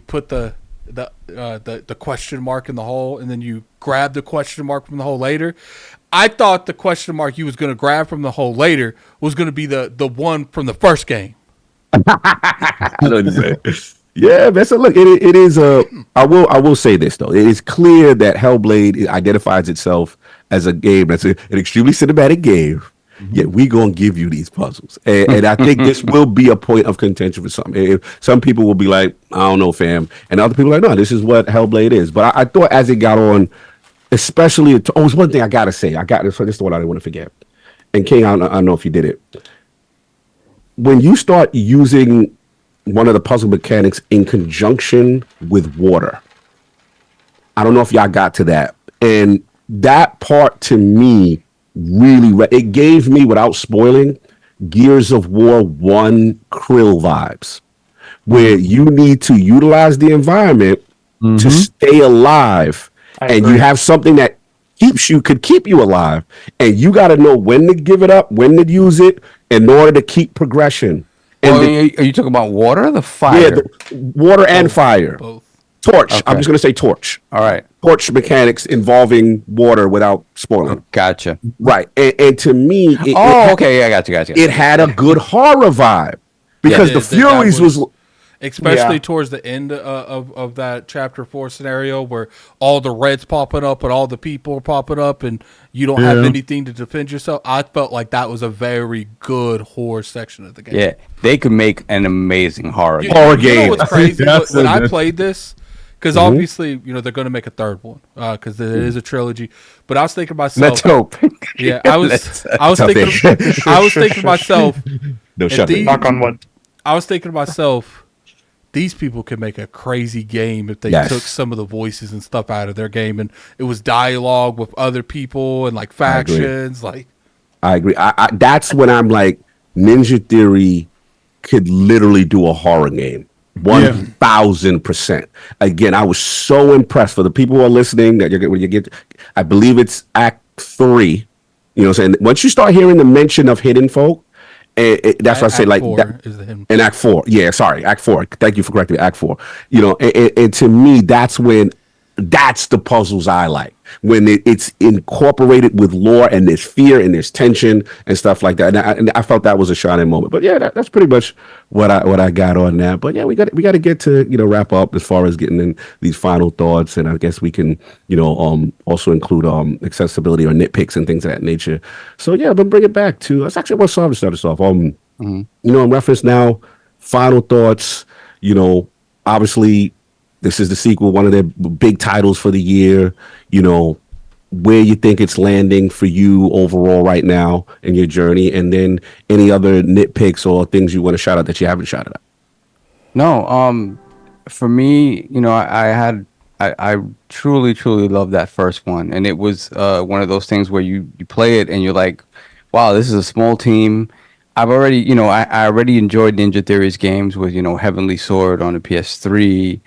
put the question mark in the hole and then you grab the question mark from the hole later. I thought the question mark you was going to grab from the hole later was going to be the one from the first game. I know what you're saying. Yeah, man. So look, it is I will say this though. It is clear that Hellblade identifies itself as a game that's an extremely cinematic game. Yet we gonna give you these puzzles, and I think this will be a point of contention for some. Some people will be like, I don't know, fam, and other people are like, no, this is what Hellblade is. But I thought as it got on, especially, it's one thing I gotta say. This is the one I didn't want to forget. And King, I don't know if you did it. When you start using one of the puzzle mechanics in conjunction with water, I don't know if y'all got to that. And that part to me really, it gave me, without spoiling, Gears of War 1 Krill vibes, where you need to utilize the environment to stay alive. And you have something that could keep you alive, and you got to know when to give it up, when to use it in order to keep progression. And are you talking about water or the fire? Yeah, water and fire. Both. Torch. Okay. I'm just going to say torch. All right. Torch mechanics involving water without spoiling. Gotcha. Right. And to me, okay, I got you. It had a good horror vibe because the Furies was especially towards the end of that chapter 4 scenario where all the reds popping up and all the people popping up and you don't have anything to defend yourself. I felt like that was a very good horror section of the game. Yeah, they could make an amazing horror game. You know what's crazy? When I played this, because obviously they're going to make a third one because there is a trilogy. But I was thinking to myself, Let's hope. yeah, I was Tough thinking, thing. I was thinking to myself, No if shoving. Knock on wood. I was thinking to myself, these people could make a crazy game if they Yes. took some of the voices and stuff out of their game and it was dialogue with other people and like I agree. factions. Like, I agree. That's when I'm like, Ninja Theory could literally do a horror game. 1000%. Again, I was so impressed. For the people who are listening, that when you get, I believe it's Act 3. You know what I'm saying? Once you start hearing the mention of hidden folk, that's what I say. Act Like 4 that, is the hidden. in Act 4. Yeah, sorry, Act 4. Thank you for correcting me. Act 4. And to me, that's the puzzles I like, when it's incorporated with lore and there's fear and there's tension and stuff like that. And I felt that was a shining moment. But yeah, that's pretty much what I got on that. But yeah, we got to get to wrap up as far as getting in these final thoughts, and I guess we can also include accessibility or nitpicks and things of that nature. So yeah, but bring it back to, that's actually what song to start us off. In reference now, final thoughts. Obviously, this is the sequel, one of their big titles for the year. Where you think it's landing for you overall right now in your journey, and then any other nitpicks or things you want to shout out that you haven't shouted out. No, for me, I truly, truly love that first one, and it was one of those things where you play it and you're like, wow, this is a small team. I've already, I already enjoyed Ninja Theory's games with, Heavenly Sword on the PS3,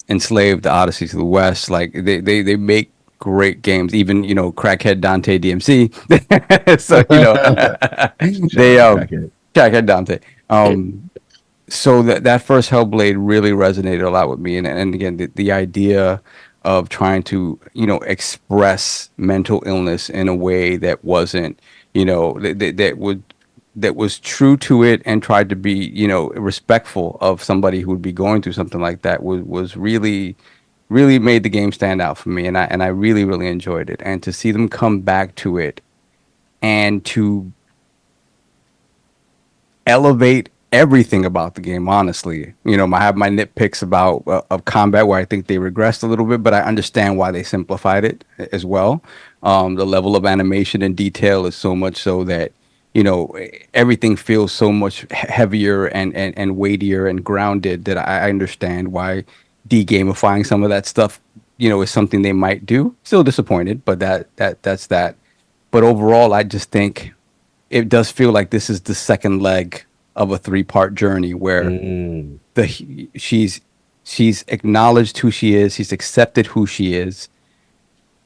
Enslaved, The Odyssey to the West. Like they make great games, even, Crackhead Dante DMC. So, they, Crackhead Dante. So that first Hellblade really resonated a lot with me. And again, the idea of trying to, express mental illness in a way that wasn't, that was true to it and tried to be, respectful of somebody who would be going through something like that was really, really made the game stand out for me. And I really, really enjoyed it. And to see them come back to it and to elevate everything about the game, honestly. I have my nitpicks about of combat where I think they regressed a little bit, but I understand why they simplified it as well. The level of animation and detail is so much so that everything feels so much heavier and weightier and grounded, that I understand why de-gamifying some of that stuff is something they might do. Still disappointed, but that's that. But overall, I just think it does feel like this is the second leg of a 3-part journey where she's acknowledged who she is, she's accepted who she is,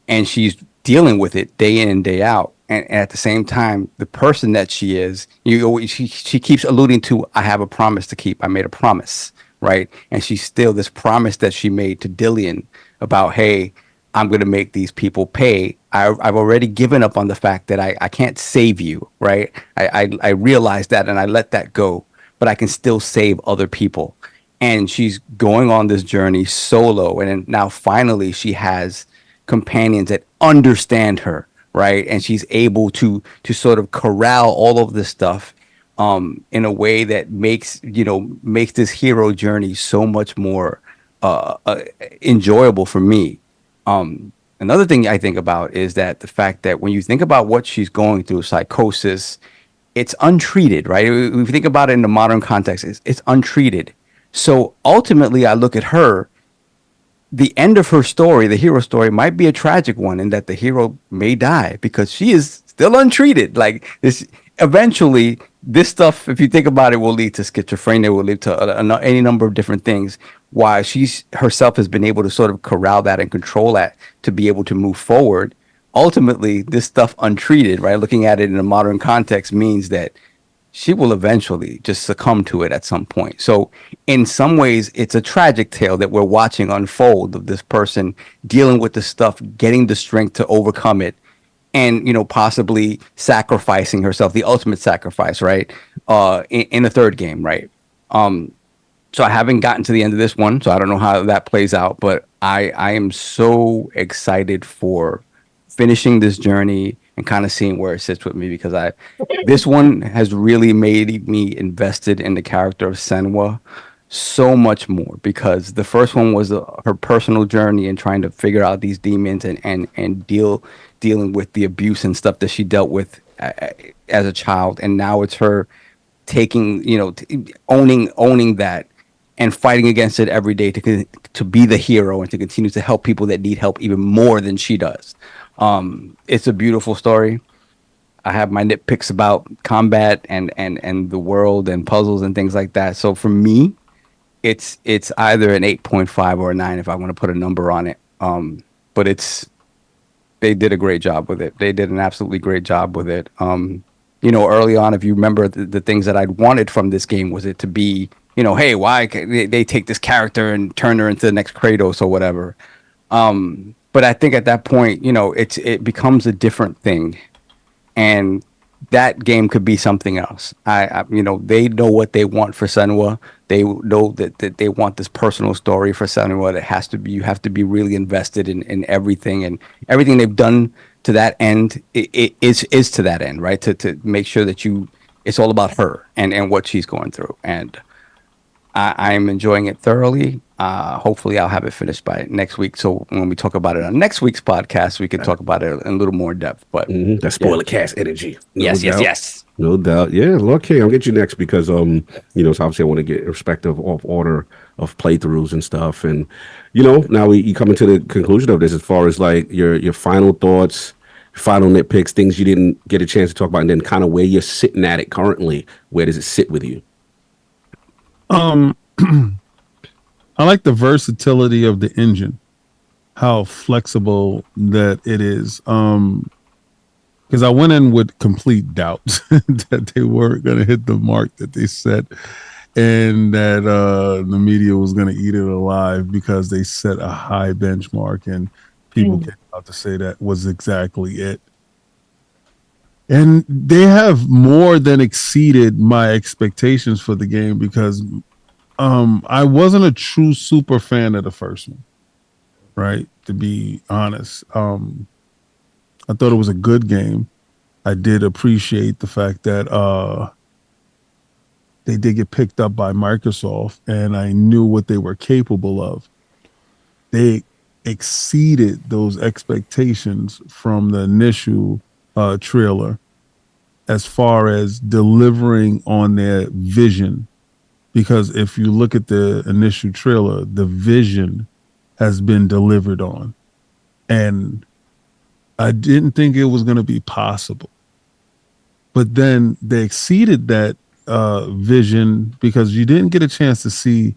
and she's dealing with it day in and day out. And at the same time, the person that she is, she keeps alluding to, I have a promise to keep. I made a promise, right? And she's still this promise that she made to Dillian about, hey, I'm going to make these people pay. I've already given up on the fact that I can't save you, right? I realized that and I let that go, but I can still save other people. And she's going on this journey solo. And now finally she has companions that understand her, right? And she's able to sort of corral all of this stuff in a way that makes this hero journey so much more enjoyable for me. Another thing I think about is that the fact that when you think about what she's going through, psychosis, it's untreated, right? If you think about it in the modern context, it's untreated. So ultimately, I look at her, the end of her story, the hero story, might be a tragic one in that the hero may die because she is still untreated. Like this, eventually, this stuff, if you think about it, will lead to schizophrenia, will lead to any number of different things. Why she's herself has been able to sort of corral that and control that to be able to move forward. Ultimately, this stuff untreated, right? Looking at it in a modern context means that she will eventually just succumb to it at some point. So in some ways, it's a tragic tale that we're watching unfold of this person dealing with the stuff, getting the strength to overcome it, and possibly sacrificing herself, the ultimate sacrifice, right? In the third game, right? So I haven't gotten to the end of this one, so I don't know how that plays out, but I am so excited for finishing this journey and kind of seeing where it sits with me, because this one has really made me invested in the character of Senua. so much more, because the first one was her personal journey and trying to figure out these demons and dealing with the abuse and stuff that she dealt with as a child, and now it's her taking, owning that and fighting against it every day to be the hero and to continue to help people that need help even more than she does. It's a beautiful story. I have my nitpicks about combat and the world and puzzles and things like that. So for me, it's either an 8.5 or a 9 if I want to put a number on it. But they did a great job with it. They did an absolutely great job with it. Early on, if you remember, the things that I'd wanted from this game was it to be, hey, why they take this character and turn her into the next Kratos or whatever. But I think at that point, it becomes a different thing, and that game could be something else. They know what they want for Senua. They know that they want this personal story for Senua. That has to be, you have to be really invested in everything, and everything they've done to that end it is to that end, right? To make sure that it's all about her and what she's going through. And I'm enjoying it thoroughly. Hopefully, I'll have it finished by next week. So when we talk about it on next week's podcast, we can talk about it in a little more depth. But That spoiler cast energy. No yes, doubt. yes. No doubt. Yeah, Lord King, I'll get you next because so obviously I want to get a respective of order of playthroughs and stuff. And now you coming to the conclusion of this as far as like your final thoughts, final nitpicks, things you didn't get a chance to talk about, and then kind of where you're sitting at it currently. Where does it sit with you? I like the versatility of the engine, how flexible that it is. Because I went in with complete doubts that they weren't going to hit the mark that they set, and that the media was going to eat it alive because they set a high benchmark, and people came out to say that was exactly it. And they have more than exceeded my expectations for the game because I wasn't a true super fan of the first one, right? To be honest, I thought it was a good game. I did appreciate the fact that they did get picked up by Microsoft, and I knew what they were capable of. They exceeded those expectations from the initial trailer as far as delivering on their vision. Because if you look at the initial trailer, the vision has been delivered on. And I didn't think it was going to be possible. But then they exceeded that vision because you didn't get a chance to see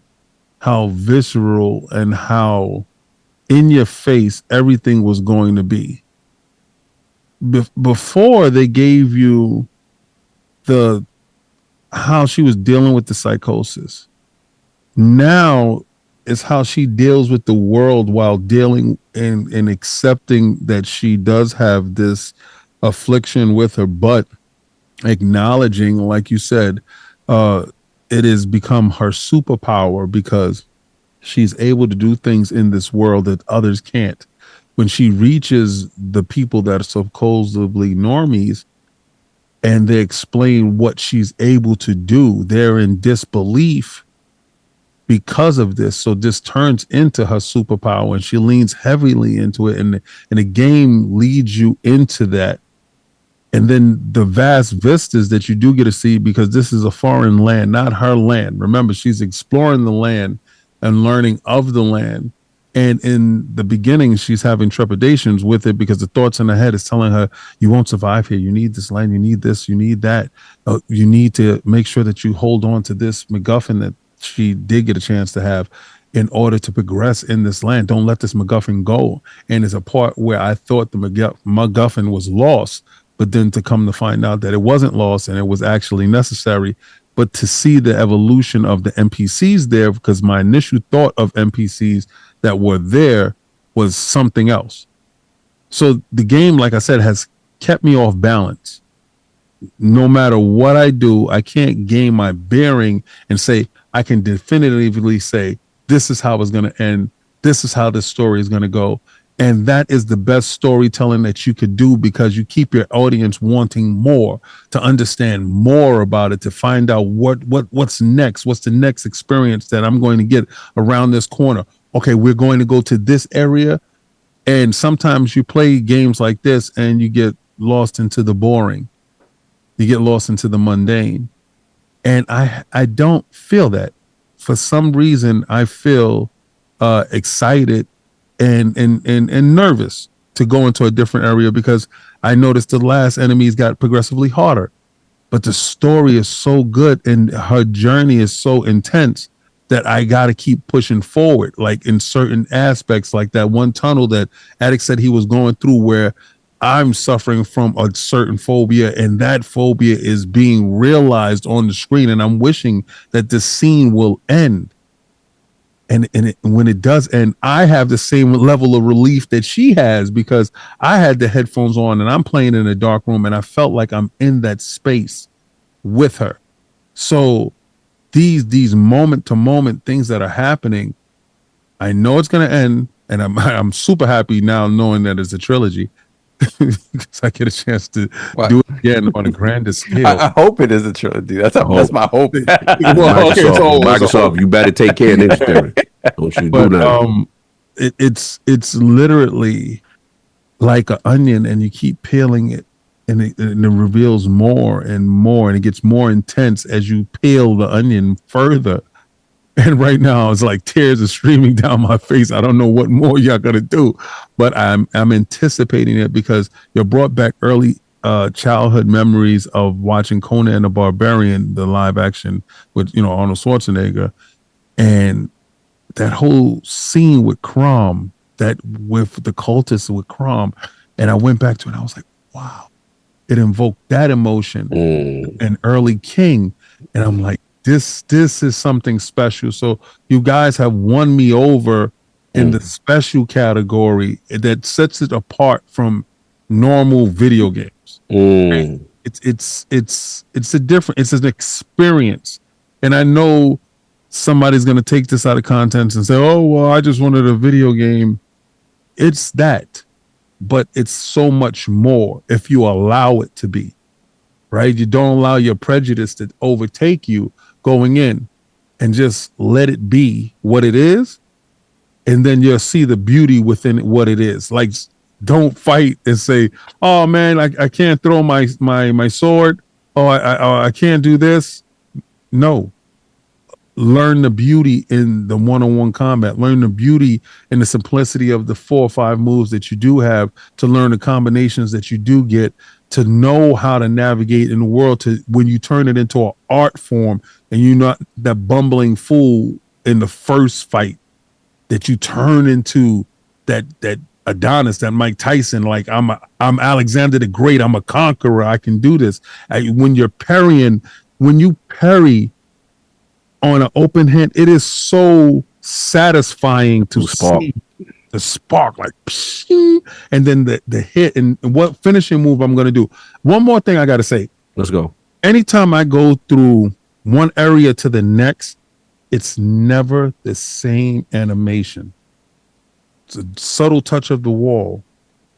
how visceral and how in your face everything was going to be. Before they gave you how she was dealing with the psychosis. Now is how she deals with the world while dealing and accepting that she does have this affliction with her, but acknowledging, like you said, it has become her superpower because she's able to do things in this world that others can't. When she reaches the people that are supposedly normies and they explain what she's able to do, they're in disbelief because of this. So this turns into her superpower and she leans heavily into it. And the game leads you into that. And then the vast vistas that you do get to see, because this is a foreign land, not her land. Remember, she's exploring the land and learning of the land. And in the beginning, she's having trepidations with it because the thoughts in her head is telling her, you won't survive here. You need this land. You need this. You need that. You need to make sure that you hold on to this MacGuffin that she did get a chance to have in order to progress in this land. Don't let this MacGuffin go. And there's a part where I thought the MacGuffin was lost, but then to come to find out that it wasn't lost and it was actually necessary. But to see the evolution of the NPCs there, because my initial thought of NPCs that were there was something else. So the game, like I said, has kept me off balance. No matter what I do, I can't gain my bearing and say, I can definitively say, this is how it's going to end. This is how this story is going to go. And that is the best storytelling that you could do, because you keep your audience wanting more, to understand more about it, to find out what's next, what's the next experience that I'm going to get around this corner. Okay, we're going to go to this area. And sometimes you play games like this and you get lost into the boring. You get lost into the mundane. And I don't feel that. For some reason, I feel excited and nervous to go into a different area, because I noticed the last enemies got progressively harder. But the story is so good and her journey is so intense that I got to keep pushing forward, like in certain aspects, like that one tunnel that Attic said he was going through, where I'm suffering from a certain phobia, and that phobia is being realized on the screen. And I'm wishing that the scene will end. And when it does end, I have the same level of relief that she has, because I had the headphones on and I'm playing in a dark room, and I felt like I'm in that space with her. So these moment to moment things that are happening, I know it's going to end, and I'm super happy now knowing that it's a trilogy, because I get a chance to What? do it again on a grander scale. I hope it is a trilogy. That's my hope. Well, okay, Microsoft, you better take care of this, Darren. Don't you do but that. it's literally like an onion, and you keep peeling it, and it reveals more and more, and it gets more intense as you peel the onion further. And right now, it's like tears are streaming down my face. I don't know what more y'all gonna do, but I'm anticipating it, because you brought back early childhood memories of watching Conan the Barbarian, the live action with Arnold Schwarzenegger, and that whole scene with Crom, that with the cultists with Crom, and I went back to it and I was like, wow, it invoked that emotion and early King, and I'm like, this is something special. So you guys have won me over in the special category that sets it apart from normal video games. It's a different, it's an experience, and I know somebody's going to take this out of context and say, oh, well, I just wanted a video game. It's that, but it's so much more if you allow it to be, right? You don't allow your prejudice to overtake you going in, and just let it be what it is. And then you'll see the beauty within what it is. Like, don't fight and say, oh man, I can't throw my sword. Oh, I can't do this. No, learn the beauty in the one-on-one combat, learn the beauty in the simplicity of the 4 or 5 moves that you do have, to learn the combinations that you do get, to know how to navigate in the world, to when you turn it into an art form, and you're not that bumbling fool in the first fight, that you turn into that Adonis, that Mike Tyson, like I'm Alexander the Great, I'm a conqueror, I can do this. When you're parrying, when you parry on an open hand, it is so satisfying to see the spark, like, and then the hit, and what finishing move I'm going to do. One more thing I got to say. Let's go. Anytime I go through one area to the next, it's never the same animation. It's a subtle touch of the wall,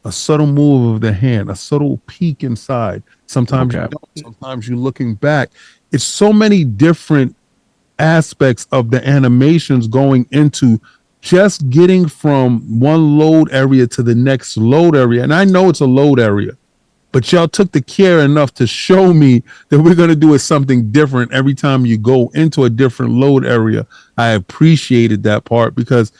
a subtle move of the hand, a subtle peek inside. Sometimes you don't, sometimes you're looking back. It's so many different aspects of the animations going into just getting from one load area to the next load area. And I know it's a load area, but y'all took the care enough to show me that we're going to do something different every time you go into a different load area. I appreciated that part, because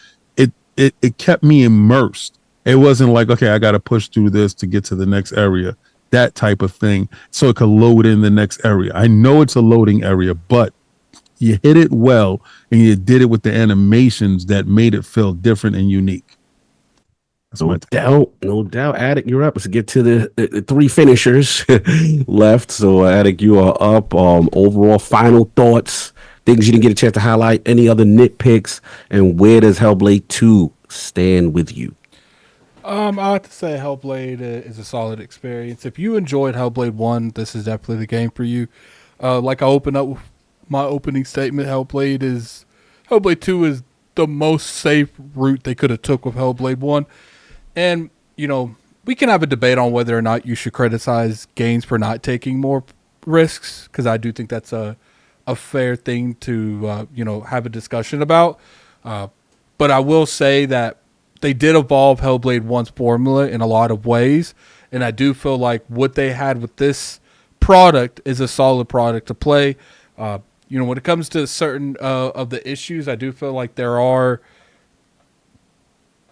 it kept me immersed. It wasn't like, okay, I got to push through this to get to the next area, that type of thing, so it could load in the next area. I know it's a loading area, but you hit it well, and you did it with the animations that made it feel different and unique. That's No doubt. Attic, you're up. Let's get to the 3 finishers left. So, Attic, you are up. Overall, final thoughts, things you didn't get a chance to highlight, any other nitpicks, and where does Hellblade 2 stand with you? I have to say Hellblade is a solid experience. If you enjoyed Hellblade 1, this is definitely the game for you. Like I opened up with my opening statement, Hellblade 2 is the most safe route they could have took with Hellblade 1. And, we can have a debate on whether or not you should criticize games for not taking more risks, because I do think that's a fair thing to, have a discussion about. But I will say that they did evolve Hellblade 1's formula in a lot of ways, and I do feel like what they had with this product is a solid product to play. When it comes to certain of the issues, I do feel like there are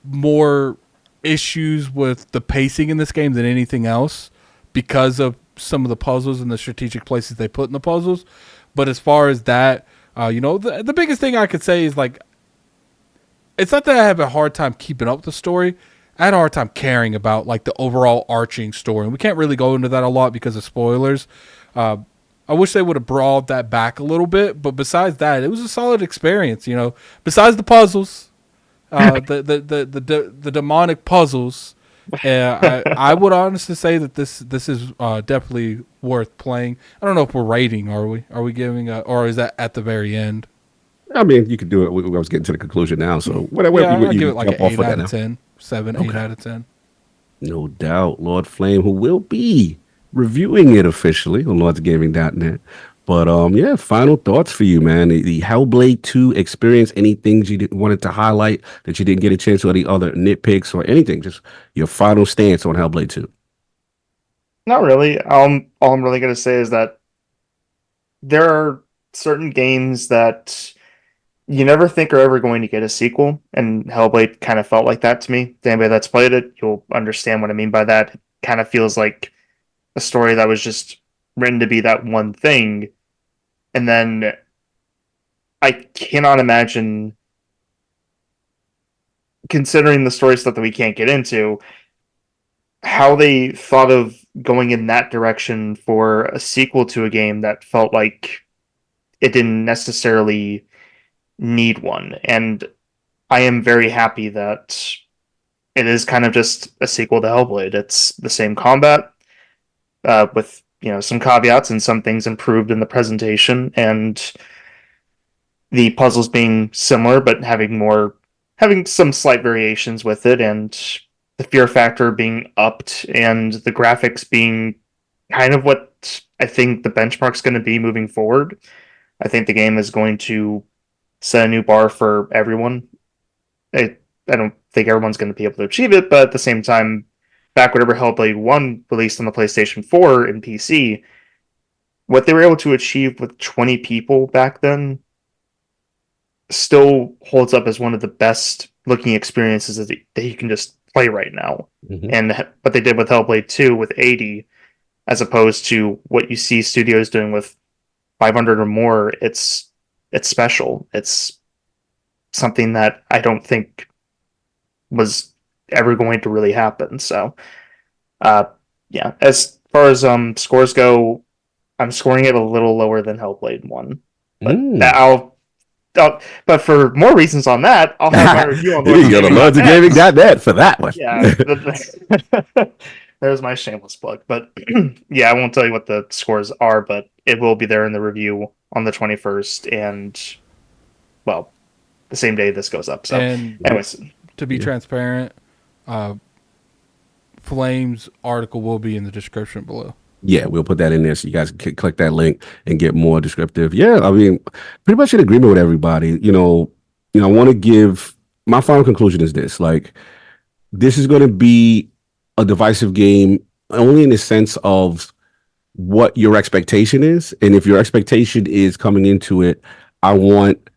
more issues with the pacing in this game than anything else because of some of the puzzles and the strategic places they put in the puzzles. But as far as that, the biggest thing I could say is, like, it's not that I have a hard time keeping up with the story. I had a hard time caring about, like, the overall arching story. And we can't really go into that a lot because of spoilers. I wish they would have brought that back a little bit. But besides that, it was a solid experience, Besides the puzzles, the demonic puzzles, I would honestly say that this is definitely worth playing. I don't know if we're rating. Are we? Are we giving or is that at the very end? I mean, you could do it. I was getting to the conclusion now, so whatever. Yeah, you I'd give it like an jump off 8 of that out now. of 10. 7, Okay. 8 out of 10. No doubt, Lord Flame, who will be reviewing it officially on lordsgaming.net. But yeah, final thoughts for you, man. The Hellblade 2 experience, any things you wanted to highlight that you didn't get a chance to, any other nitpicks or anything, just your final stance on Hellblade 2. Not really. All I'm really gonna say is that there are certain games that you never think are ever going to get a sequel, and Hellblade kind of felt like that to me. To anybody that's played it, you'll understand what I mean by that. It kind of feels like a story that was just written to be that one thing, and then I cannot imagine, considering the story stuff that we can't get into, how they thought of going in that direction for a sequel to a game that felt like it didn't necessarily need one. And I am very happy that it is kind of just a sequel to Hellblade. It's the same combat, with some caveats and some things improved in the presentation, and the puzzles being similar but having some slight variations with it, and the fear factor being upped, and the graphics being kind of what I think the benchmark's going to be moving forward. I think the game is going to set a new bar for everyone. I don't think everyone's going to be able to achieve it, but at the same time, back whenever Hellblade 1 released on the PlayStation 4 and PC, what they were able to achieve with 20 people back then still holds up as one of the best looking experiences that you can just play right now. Mm-hmm. And what they did with Hellblade 2 with 80, as opposed to what you see studios doing with 500 or more, it's special. It's something that I don't think was ever going to really happen. So, yeah, as far as scores go, I'm scoring it a little lower than Hellblade 1. But but for more reasons on that, I'll have my review on You go to lordsgaming.net for that one. Yeah, there's my shameless plug. But yeah, I won't tell you what the scores are, but it will be there in the review on the 21st, and well, the same day this goes up. So, And anyways, to be transparent, Flame's article will be in the description below. Yeah, we'll put that in there so you guys can click that link and get more descriptive. Yeah, I mean, pretty much in agreement with everybody. I want to give my final conclusion is this: like, this is going to be a divisive game only in the sense of what your expectation is, and if your expectation is coming into it, I want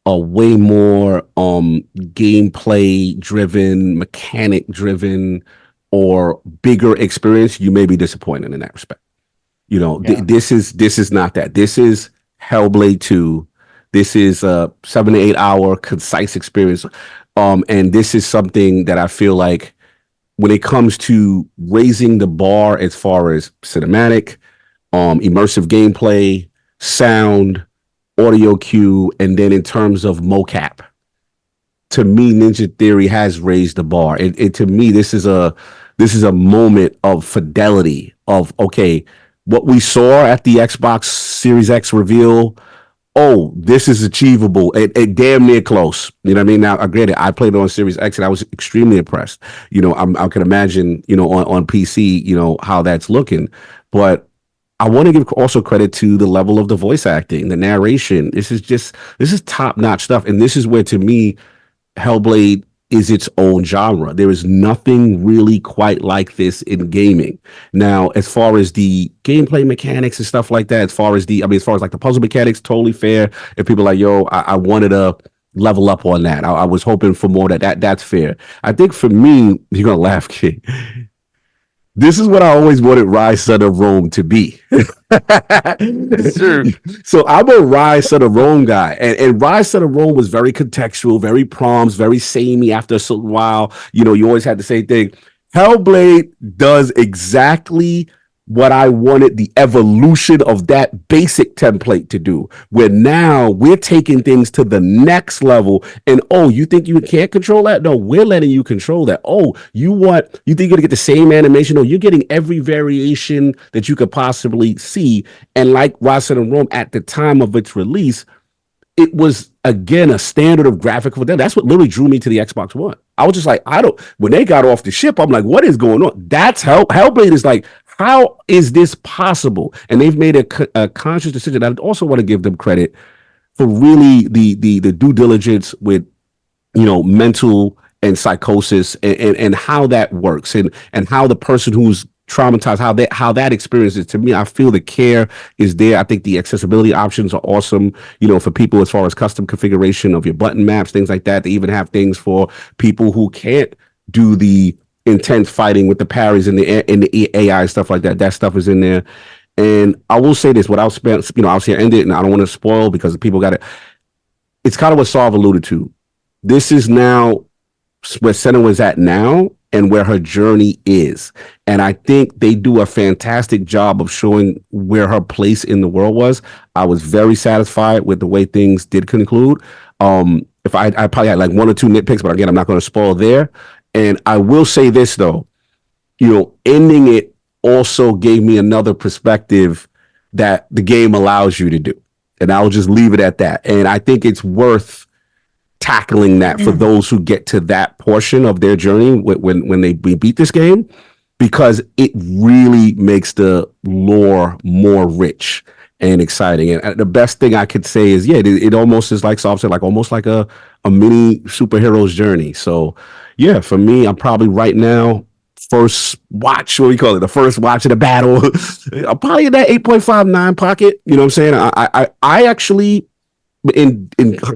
a way more gameplay driven, mechanic driven, or bigger experience. You may be disappointed in that respect. This is not that. This is Hellblade 2. This is a 7 to 8 hour concise experience. And this is something that I feel like when it comes to raising the bar as far as cinematic, immersive gameplay, sound, audio cue, and then in terms of mocap, to me, Ninja Theory has raised the bar. And to me, this is a moment of fidelity of, okay, what we saw at the Xbox Series X reveal oh, this is achievable and damn near close. You know what I mean? Now, granted, I played it on Series X and I was extremely impressed. You know, I can imagine, you know, on PC, you know, how that's looking. But I want to give also credit to the level of the voice acting, the narration. This is top notch stuff. And this is where, to me, Hellblade is its own genre. There is nothing really quite like this in gaming. Now, as far as the gameplay mechanics and stuff like that, as far as like the puzzle mechanics, totally fair. If people are like, yo, I wanted to level up on that. I was hoping for more that's fair. I think for me, you're gonna laugh, kid. This is what I always wanted Rise Son of Rome to be. It's true. So I'm a Rise Son of Rome guy. And Rise Son of Rome was very contextual, very proms, very samey after a certain while. You know, you always had the same thing. Hellblade does exactly what I wanted the evolution of that basic template to do, where now we're taking things to the next level. And oh, you think you can't control that? No, we're letting you control that. Oh, you think you're gonna get the same animation? No, you're getting every variation that you could possibly see. And like Rise of Rome at the time of its release, it was again a standard of graphical. That's what literally drew me to the Xbox One. I was just like, when they got off the ship, I'm like, what is going on? That's Hellblade is like, how is this possible? And they've made a conscious decision. I also want to give them credit for really the due diligence with, you know, mental and psychosis and how that works and how the person who's traumatized, how that experience is. To me, I feel the care is there. I think the accessibility options are awesome, you know, for people as far as custom configuration of your button maps, things like that. They even have things for people who can't do the intense fighting with the parries and the AI stuff like that. That stuff is in there. And I will say this, without spent, you know, I'll say end it, and I don't want to spoil because people got it. It's kind of what Sav alluded to. This is now where Senua is at now and where her journey is. And I think they do a fantastic job of showing where her place in the world was. I was very satisfied with the way things did conclude. If I probably had like one or two nitpicks, but again, I'm not going to spoil there. And I will say this though, you know, ending it also gave me another perspective that the game allows you to do. And I'll just leave it at that. And I think it's worth tackling that for those who get to that portion of their journey when they beat this game, because it really makes the lore more rich and exciting. And the best thing I could say is, yeah, it almost is like Saab said, like almost like a mini superhero's journey. So yeah, for me, I'm probably right now first watch, what do you call it? The first watch of the battle. I'm probably in that 8.59 pocket. You know what I'm saying? I actually, in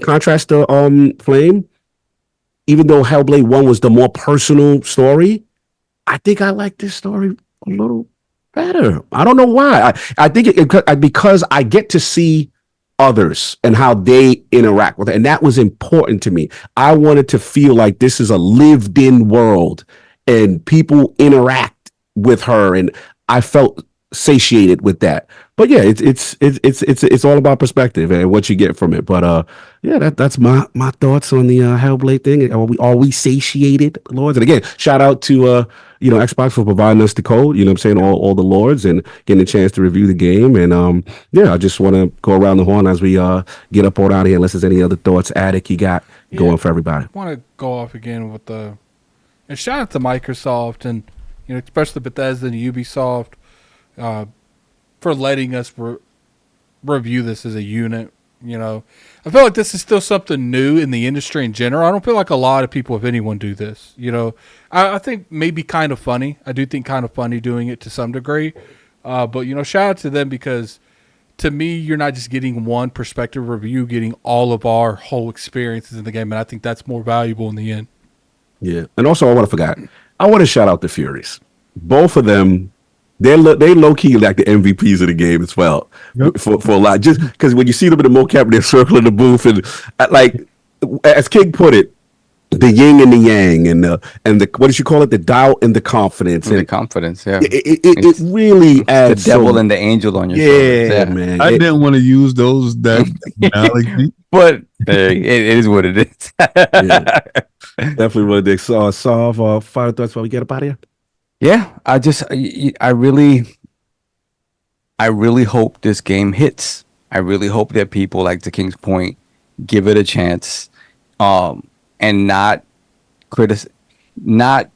contrast to Flame, even though Hellblade 1 was the more personal story, I think I like this story a little better. I don't know why. I think because I get to see others and how they interact with it. And that was important to me. I wanted to feel like this is a lived in world and people interact with her. And I felt satiated with that. But yeah, it's all about perspective and what you get from it. But yeah, that's my thoughts on the Hellblade thing. Are we satiated, Lords? And again, shout out to Xbox for providing us the code. You know what I'm saying? All the Lords and getting a chance to review the game. And yeah, I just want to go around the horn as we get up on out of here. Unless there's any other thoughts, Attic, you got going for everybody. I want to go off again with and shout out to Microsoft and especially Bethesda and Ubisoft. For letting us review this as a unit. I feel like this is still something new in the industry in general. I don't feel like a lot of people, if anyone, do this. I think maybe kind of funny. I do think kind of funny doing it to some degree. But shout out to them, because to me, you're not just getting one perspective review, getting all of our whole experiences in the game, and I think that's more valuable in the end. Yeah, and also I want to shout out the Furies. Both of them. They low key like the MVPs of the game as well. Yep. For a lot, just because when you see them in the mocap, they're circling the booth, and like as King put it, the yin and the yang, and the what did you call it? The doubt and the confidence. And the confidence, yeah. It really adds the devil and the angel on your shoulders. Yeah, man. I didn't want to use those analogy, but it is what it is. Yeah. Definitely what they saw. Solve final thoughts while we get up out of here. Yeah, I really hope this game hits. I really hope that people, like to King's point, give it a chance, and not critic, not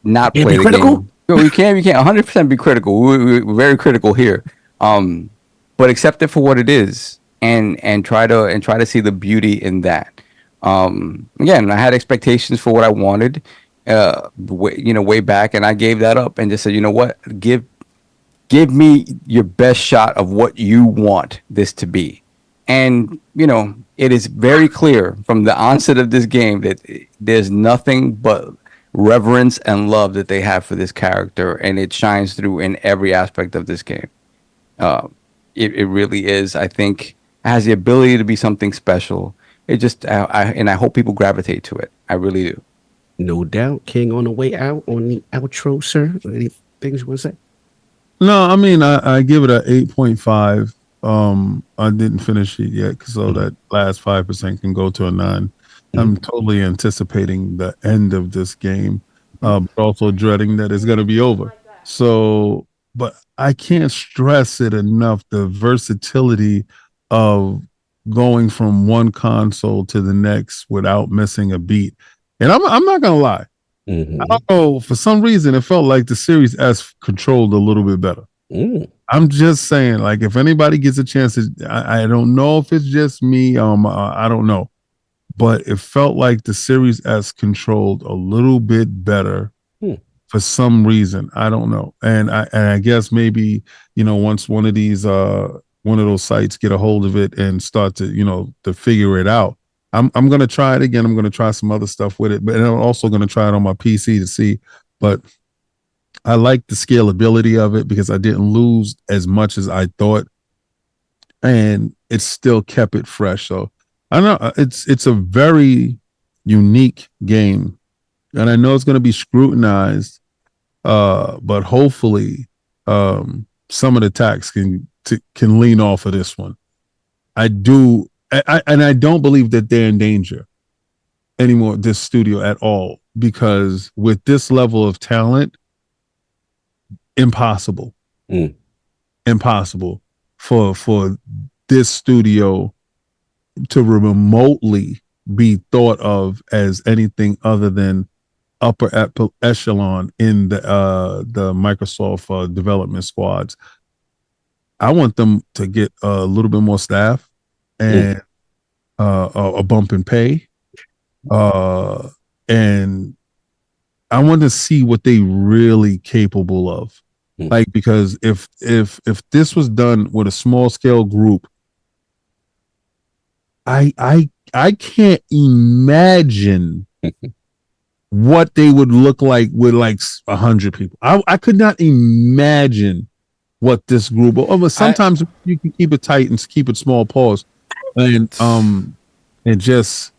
Can't play be the critical. game. No, you can't. You can't 100% be critical. We're very critical here. But accept it for what it is, and try to see the beauty in that. Again, I had expectations for what I wanted, way back, and I gave that up and just said, you know what, give me your best shot of what you want this to be. And, it is very clear from the onset of this game that there's nothing but reverence and love that they have for this character, and it shines through in every aspect of this game. Uh, it really is. I think it has the ability to be something special. It just, and I hope people gravitate to it. I really do. No doubt. King, on the way out on the outro, sir. Any things you want to say? No, I mean, I give it a 8.5. I didn't finish it yet, so that last 5% can go to a 9. I'm totally anticipating the end of this game, but also dreading that it's going to be over. So, but I can't stress it enough, the versatility of going from one console to the next without missing a beat. And I'm not going to lie. I don't know, for some reason, it felt like the Series S controlled a little bit better. I'm just saying, like, if anybody gets a chance, I don't know if it's just me. I don't know, but it felt like the Series S controlled a little bit better for some reason. I don't know, and I guess maybe once one of those sites get a hold of it and start to to figure it out. I'm gonna try it again. I'm gonna try some other stuff with it, but I'm also gonna try it on my PC to see. But I like the scalability of it because I didn't lose as much as I thought, and it still kept it fresh. So I don't know, it's a very unique game, and I know it's going to be scrutinized, but hopefully some of the tax can lean off of this one. I do, and I don't believe that they're in danger anymore, this studio at all, because with this level of talent, impossible for this studio to remotely be thought of as anything other than upper echelon in the Microsoft development squads. I want them to get a little bit more staff and a bump in pay, and I want to see what they really capable of. Like, because if this was done with a small scale group, I can't imagine what they would look like with like 100 people. I could not imagine what this group. But sometimes you can keep it tight and keep it small paws, and just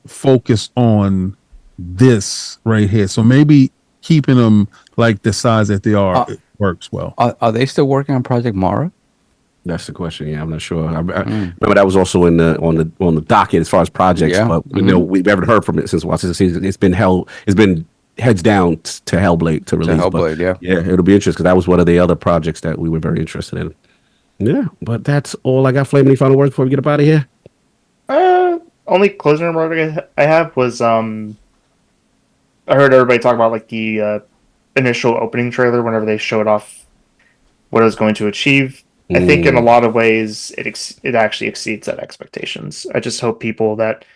focus on this right here. So maybe keeping them like the size that they are, it works well. Are they still working on Project Mara? That's the question. Yeah, I'm not sure. I remember that was also on the docket as far as projects, but we haven't heard from it since watching the season. It's been heads down to Hellblade to release. Hellblade, yeah, it'll be interesting because that was one of the other projects that we were very interested in. Yeah, but that's all I got. Flame, any final words before we get up out of here? Only closing remark I have was I heard everybody talk about like the initial opening trailer whenever they showed off what it was going to achieve. I think in a lot of ways it actually exceeds that expectations. I just hope people that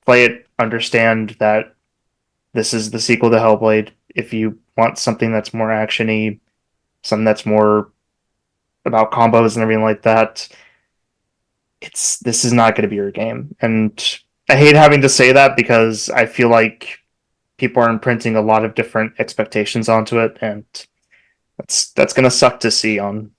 play it understand that this is the sequel to Hellblade. If you want something that's more actiony, something that's more about combos and everything like that, this is not going to be your game. And I hate having to say that because I feel like people are imprinting a lot of different expectations onto it, and that's going to suck to see on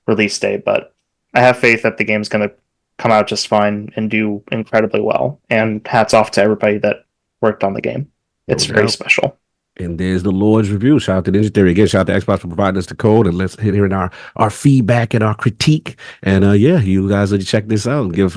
release day. But I have faith that the game's going to come out just fine and do incredibly well. And hats off to everybody that worked on the game. It's very special. And there's the Lord's review. Shout out to Ninja Theory again. Shout out to Xbox for providing us the code, and let's hit here in our feedback and our critique. And you guys check this out and give